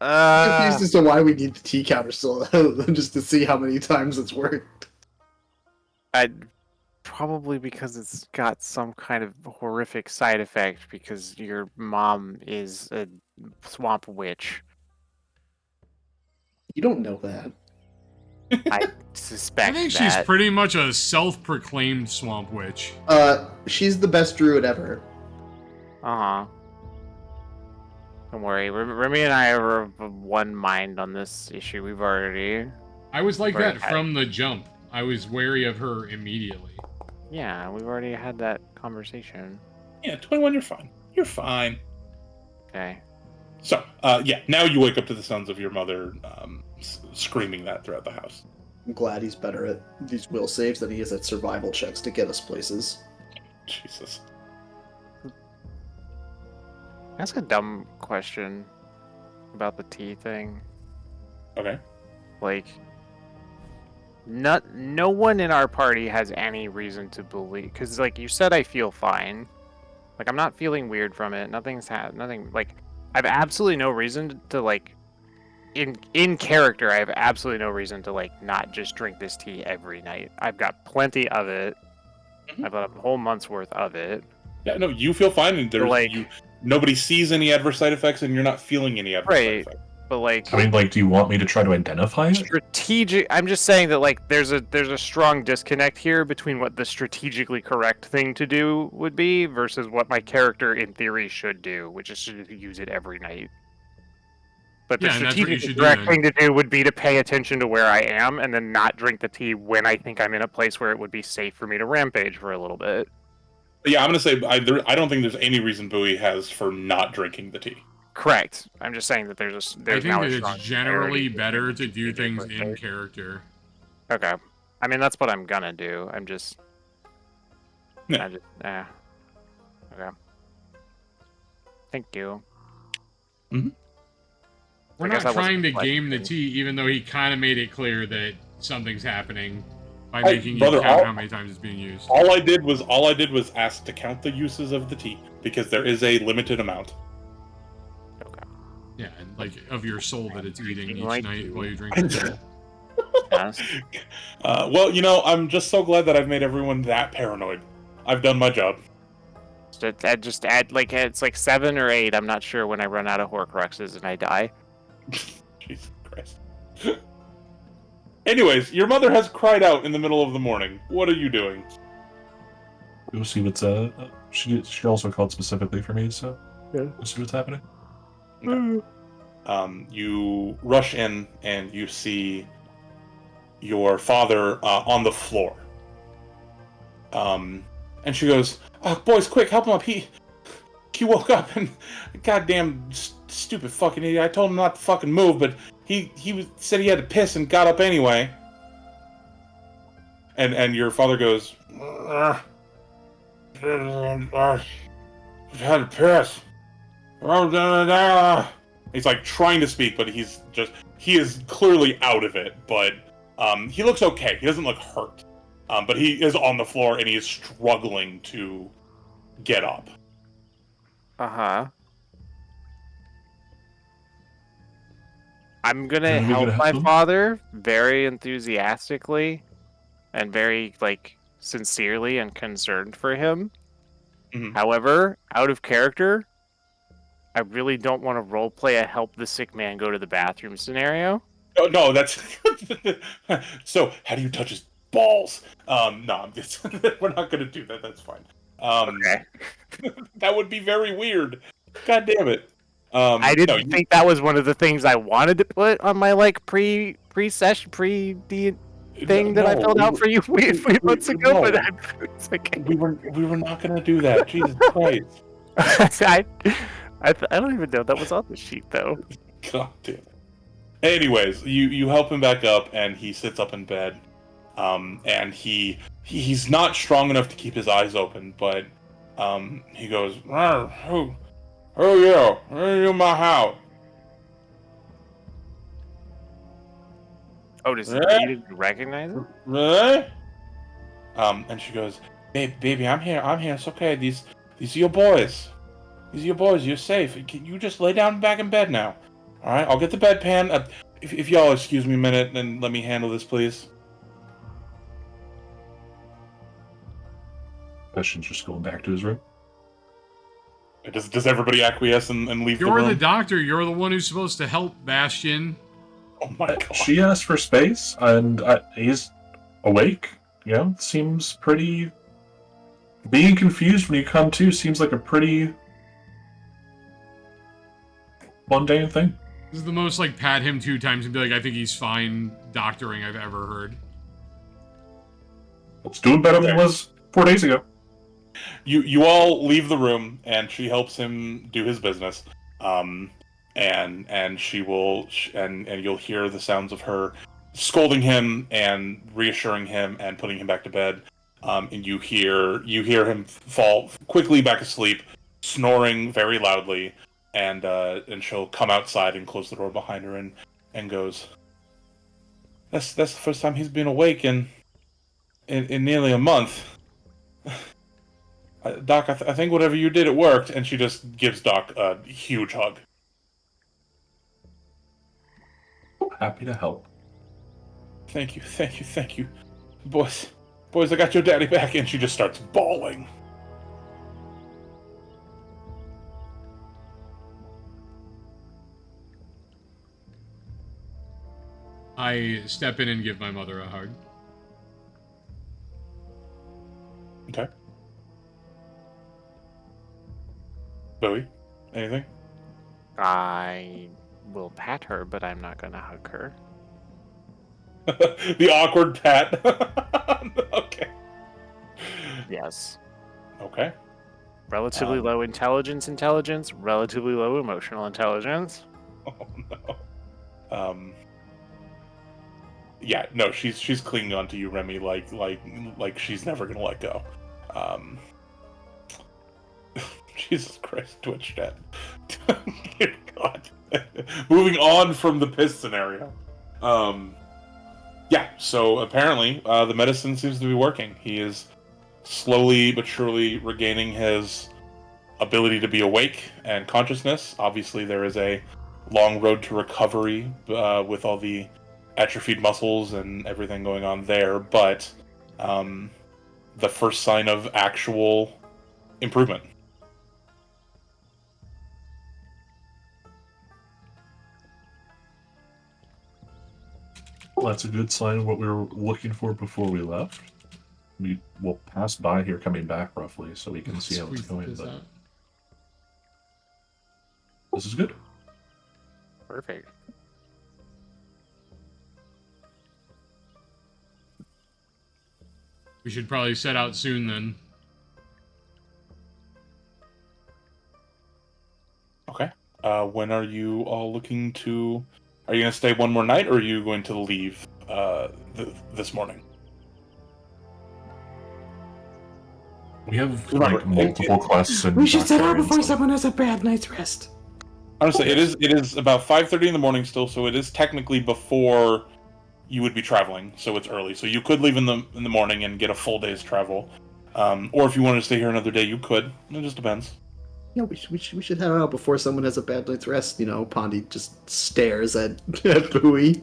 Confused as to why we need the T counter still, just to see how many times it's worked. Probably because it's got some kind of horrific side effect because your mom is a swamp witch. You don't know that. I I suspect think that. she's pretty much a self-proclaimed swamp witch. She's the best druid ever. Uh-huh. Don't worry, Remy and I are of one mind on this issue. We've already... I was like Right. that from the jump. I was wary of her immediately. Yeah, we've already had that conversation. Yeah, 21. You're fine. You're fine. Okay. So, yeah. Now you wake up to the sounds of your mother screaming that throughout the house. I'm glad he's better at these will saves than he is at survival checks to get us places. Jesus. That's a dumb question about the tea thing. Okay. Like, no one in our party has any reason to believe, because like you said, I feel fine. Like I'm not feeling weird from it. Nothing. Like I've absolutely no reason to like, in character. I have absolutely no reason to like not just drink this tea every night. I've got plenty of it. Mhm. I've got a whole month's worth of it. Yeah, no, you feel fine, and there's Like- nobody sees any adverse side effects, and you're not feeling any adverse side Right. effects. But like I mean, like, do you want me to try to identify it? strategic, I'm just saying that like there's a strong disconnect here between what the strategically correct thing to do would be versus what my character in theory should do, which is to use it every night. But the Yeah, and that's what you strategically should do correct then. thing to do would be to pay attention to where I am and then not drink the tea when I think I'm in a place where it would be safe for me to rampage for a little bit. But yeah, I'm gonna say I don't think there's any reason Bowie has for not drinking the tea. Correct. I'm just saying that there's I think now that a it's strong generally disparity better to between do things strategic in with it. character. Okay. I mean that's what I'm gonna do. I'm just Yeah. Okay. Thank you. We're I guess not that wasn't trying to the game the question. tea, even though he kind of made it clear that something's happening by Hey, making brother, you count all- how many times it's being used. All I did was ask to count the uses of the tea because there is a limited amount. Okay. Yeah, and like of your soul that it's eating each Like night you. while you drink the tea. Yes. Well, I'm just so glad that I've made everyone that paranoid. I've done my job. Just add like it's like 7 or 8. I'm not sure when I run out of Horcruxes and I die. Jesus Christ. Anyways, your mother has cried out in the middle of the morning. What are you doing? We'll see what's she also called specifically for me, so Yeah. we'll see what's happening. You rush in and you see your father on the floor. And she goes, "Boys, quick, help him up. He woke up and goddamn stupid fucking idiot. I told him not to fucking move, but he said he had to piss and got up anyway." And your father goes, "Had to piss." He's like trying to speak, but he is clearly out of it. But he looks okay. He doesn't look hurt. But he is on the floor and he is struggling to get up. Uh-huh. I'm gonna Are we help gonna my help him? father very enthusiastically and very, like, sincerely and concerned for him. Mhm. However, out of character, I really don't want to roleplay a help the sick man go to the bathroom scenario. Oh, no, that's... So, how do you touch his balls? No, I'm just... We're not gonna do that, that's fine. Okay. That would be very weird. God damn it. I No, didn't think that was one of the things I wanted to put on my, like, pre-session, thing that I filled out for you 3 months ago, no, but it's like... we were not gonna do that. Jesus Christ. I don't even know that was on the sheet, though. God damn it. Anyways, you help him back up, and he sits up in bed. And he's not strong enough to keep his eyes open, but he goes, "Oh yeah, in my house." Oh, does he Eh? need to recognize it? Really? And she goes, baby, I'm here, it's okay. These are your boys. These are your boys, you're safe. Can you just lay down back in bed now? Alright, I'll get the bedpan. If y'all excuse me a minute, and let me handle this, please. Bastion's just going back to his room. Does everybody acquiesce and leave the You're room? the doctor. You're the one who's supposed to help Bastion. Oh my god. She asked for space, and he's awake. You know, seems pretty. Being confused when you come to seems like a pretty mundane thing. This is the most, like, pat him 2 times and be like, I think he's fine doctoring I've ever heard. It's doing better than it was 4 days ago. You all leave the room, and she helps him do his business. And she will, and you'll hear the sounds of her scolding him and reassuring him and putting him back to bed. And you hear him fall quickly back asleep, snoring very loudly, and she'll come outside and close the door behind her and goes, That's the first time he's been awake in nearly a month. Doc, I think whatever you did, it worked. And she just gives Doc a huge hug. Happy to help. Thank you. Boys, I got your daddy back. And she just starts bawling. I step in and give my mother a hug. Okay. Bowie, anything? I will pat her, but I'm not gonna hug her. The awkward pat. Okay. Yes. Okay. Relatively low intelligence, relatively low emotional intelligence. Oh no. Yeah, no, she's clinging onto you, Remy, like she's never gonna let go. Jesus Christ, Twitch chat. Dear God. Moving on from the piss scenario. Yeah, so apparently the medicine seems to be working. He is slowly but surely regaining his ability to be awake and consciousness. Obviously, there is a long road to recovery with all the atrophied muscles and everything going on there, but the first sign of actual improvement. Well, that's a good sign of what we were looking for before we left. We will pass by here coming back roughly, so we can see how it's Squeeze going. this But out. this is good. Perfect. We should probably set out soon then. Okay. When are you all looking to? Are you going to stay one more night, or are you going to leave this morning? We have Remember, like multiple quests. And We should set out Noctarian before stuff. someone has a bad night's rest. Honestly, it is about 5:30 in the morning still, so it is technically before you would be traveling, so it's early. So you could leave in the morning and get a full day's travel, or if you wanted to stay here another day, you could. It just depends. Yeah, we should head out before someone has a bad night's rest. You know, Pondy just stares at Bowie.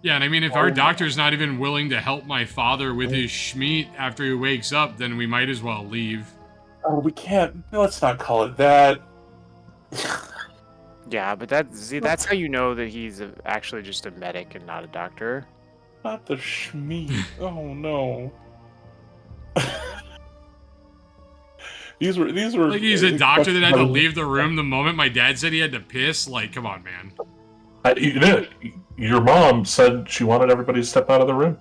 Yeah, and I mean, if our doctor's not even willing to help my father with his schmeat after he wakes up, then we might as well leave. Oh, we can't. Let's not call it that. Yeah, but that's how you know that he's actually just a medic and not a doctor. Not the schmeat. Oh no. These were Like he's a doctor that had to leave the room the moment my dad said he had to piss. Like, come on, man. Your mom said she wanted everybody to step out of the room.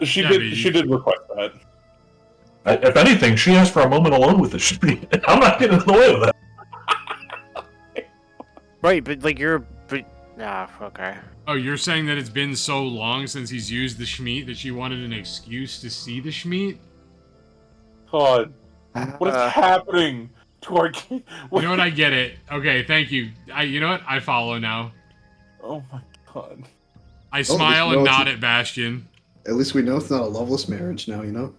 She did request that. If anything, she asked for a moment alone with the I'm not getting in the way of that. Right, but like okay. Oh, you're saying that it's been so long since he's used the schmeat that she wanted an excuse to see the schmeat? God, what is happening to our kid? You know what? I get it. Okay, thank you. You know what? I follow now. Oh my God. I smile and nod at Bastion. At least we know it's not a loveless marriage now, you know?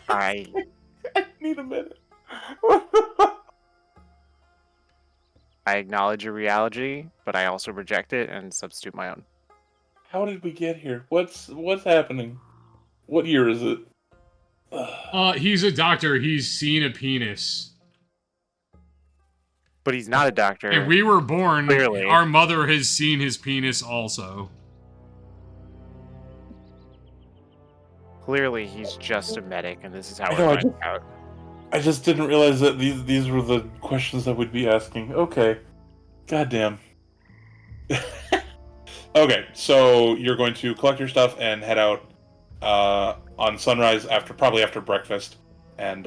I need a minute. I acknowledge your reality, but I also reject it and substitute my own. How did we get here? What's happening? What year is it? He's a doctor. He's seen a penis. But he's not a doctor. And we were born. Clearly. Our mother has seen his penis also. Clearly, he's just a medic, and this is how I know, we're finding out. I just didn't realize that these were the questions I would be asking. Okay. Goddamn. Okay, so you're going to collect your stuff and head out on sunrise probably after breakfast and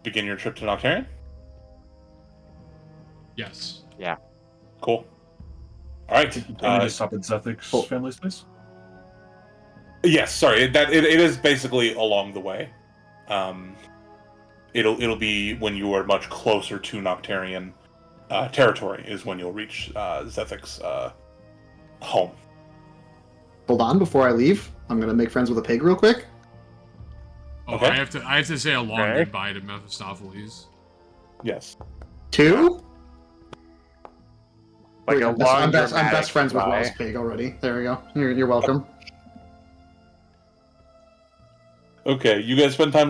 begin your trip to Noctarian? Yes. Yeah. Cool. Alright. Do you need to stop at Zethic's family's place? Yes, sorry. It is basically along the way. It'll be when you are much closer to Noctarian territory is when you'll reach Zethic's home. Hold on, before I leave, I'm gonna make friends with a pig real quick. Oh, Okay. I have to say a long goodbye to Mephistopheles. Yes. 2? Like Wait, a I'm long best friends with goodbye. Wells Pig already. There we go. You're welcome. Okay, you guys spend time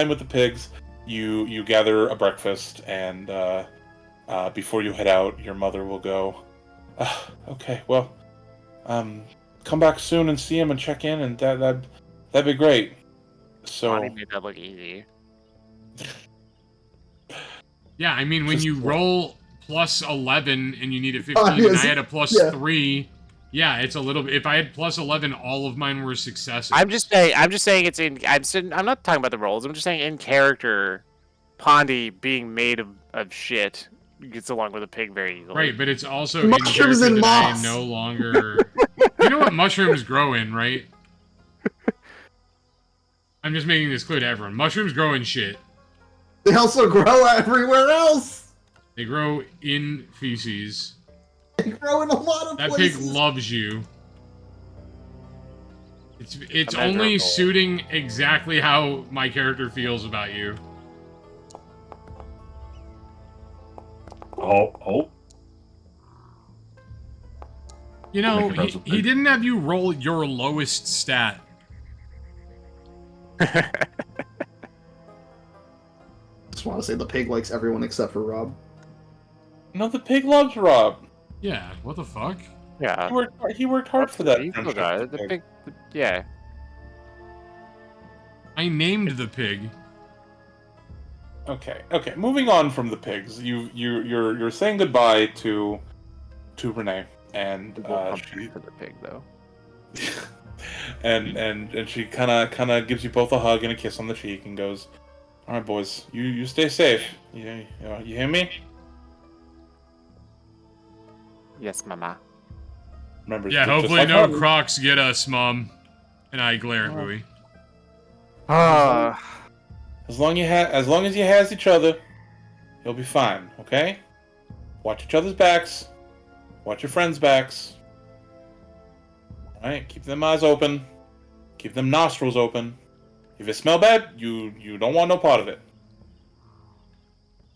with the pigs. You gather a breakfast, and before you head out, your mother will go. Okay, well, come back soon and see him and check in, and that'd be great. So Bonnie made that look easy. Yeah, I mean, when you roll plus 11 and you need a 15, yes, and I had a plus yeah. 3, yeah, it's a little bit. If I had plus 11, all of mine were successes. I'm just saying it's in. I'm not talking about the roles. I'm just saying in character, Pondy being made of shit gets along with a pig very easily. Right, but it's also in Mushrooms character and that I moss. am no longer. You know what mushrooms grow in, right? I'm just making this clear to everyone. Mushrooms grow in shit. They also grow everywhere else. They grow in feces. They grow in a lot of That places. pig loves you. It's Immeasurable. only suiting exactly how my character feels about you. Oh. You know, Make it run he didn't have you roll your lowest stat. Just want to say the pig likes everyone except for Rob. no, the pig loves Rob. Yeah, what the fuck? Yeah. He worked hard for that. He still friendship got with it. The the pig. Yeah. I named the pig. Okay. Moving on from the pigs, you're saying goodbye to to Renee, and she for the pig though. and she kind of gives you both a hug and a kiss on the cheek and goes, "All right, boys, you stay safe. You hear me? Yes, Mama. Remember, Yeah, just hopefully like no Harvey. crocs get us, Mom. And I glare at Bowie. Ah, As long as you has each other, you'll be fine. Okay? Watch each other's backs. Watch your friends' backs. All right, keep them eyes open. Keep them nostrils open. If it smell bad, you don't want no part of it.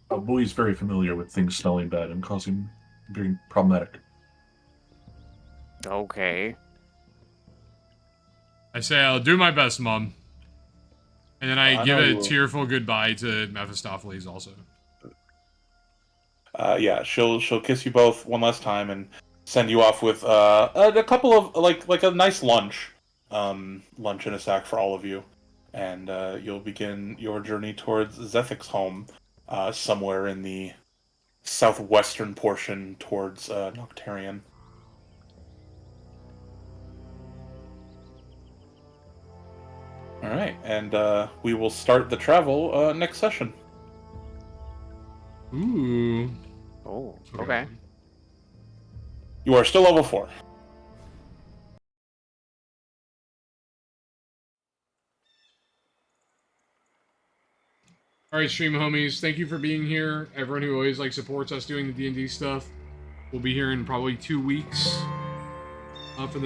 Bowie's very familiar with things smelling bad and causing being problematic. okay. I say I'll do my best, Mom. And then I I give know a you will. tearful goodbye to Mephistopheles also. Yeah, she'll kiss you both one last time and send you off with a couple of like a nice lunch, lunch in a sack for all of you, and you'll begin your journey towards Zethic's home, somewhere in the southwestern portion towards Noctarian. All right, and we will start the travel next session. Ooh. Oh, okay. You are still level 4. Alright, stream homies, thank you for being here. Everyone who always supports us doing the D&D stuff. We'll be here in probably 2 weeks for the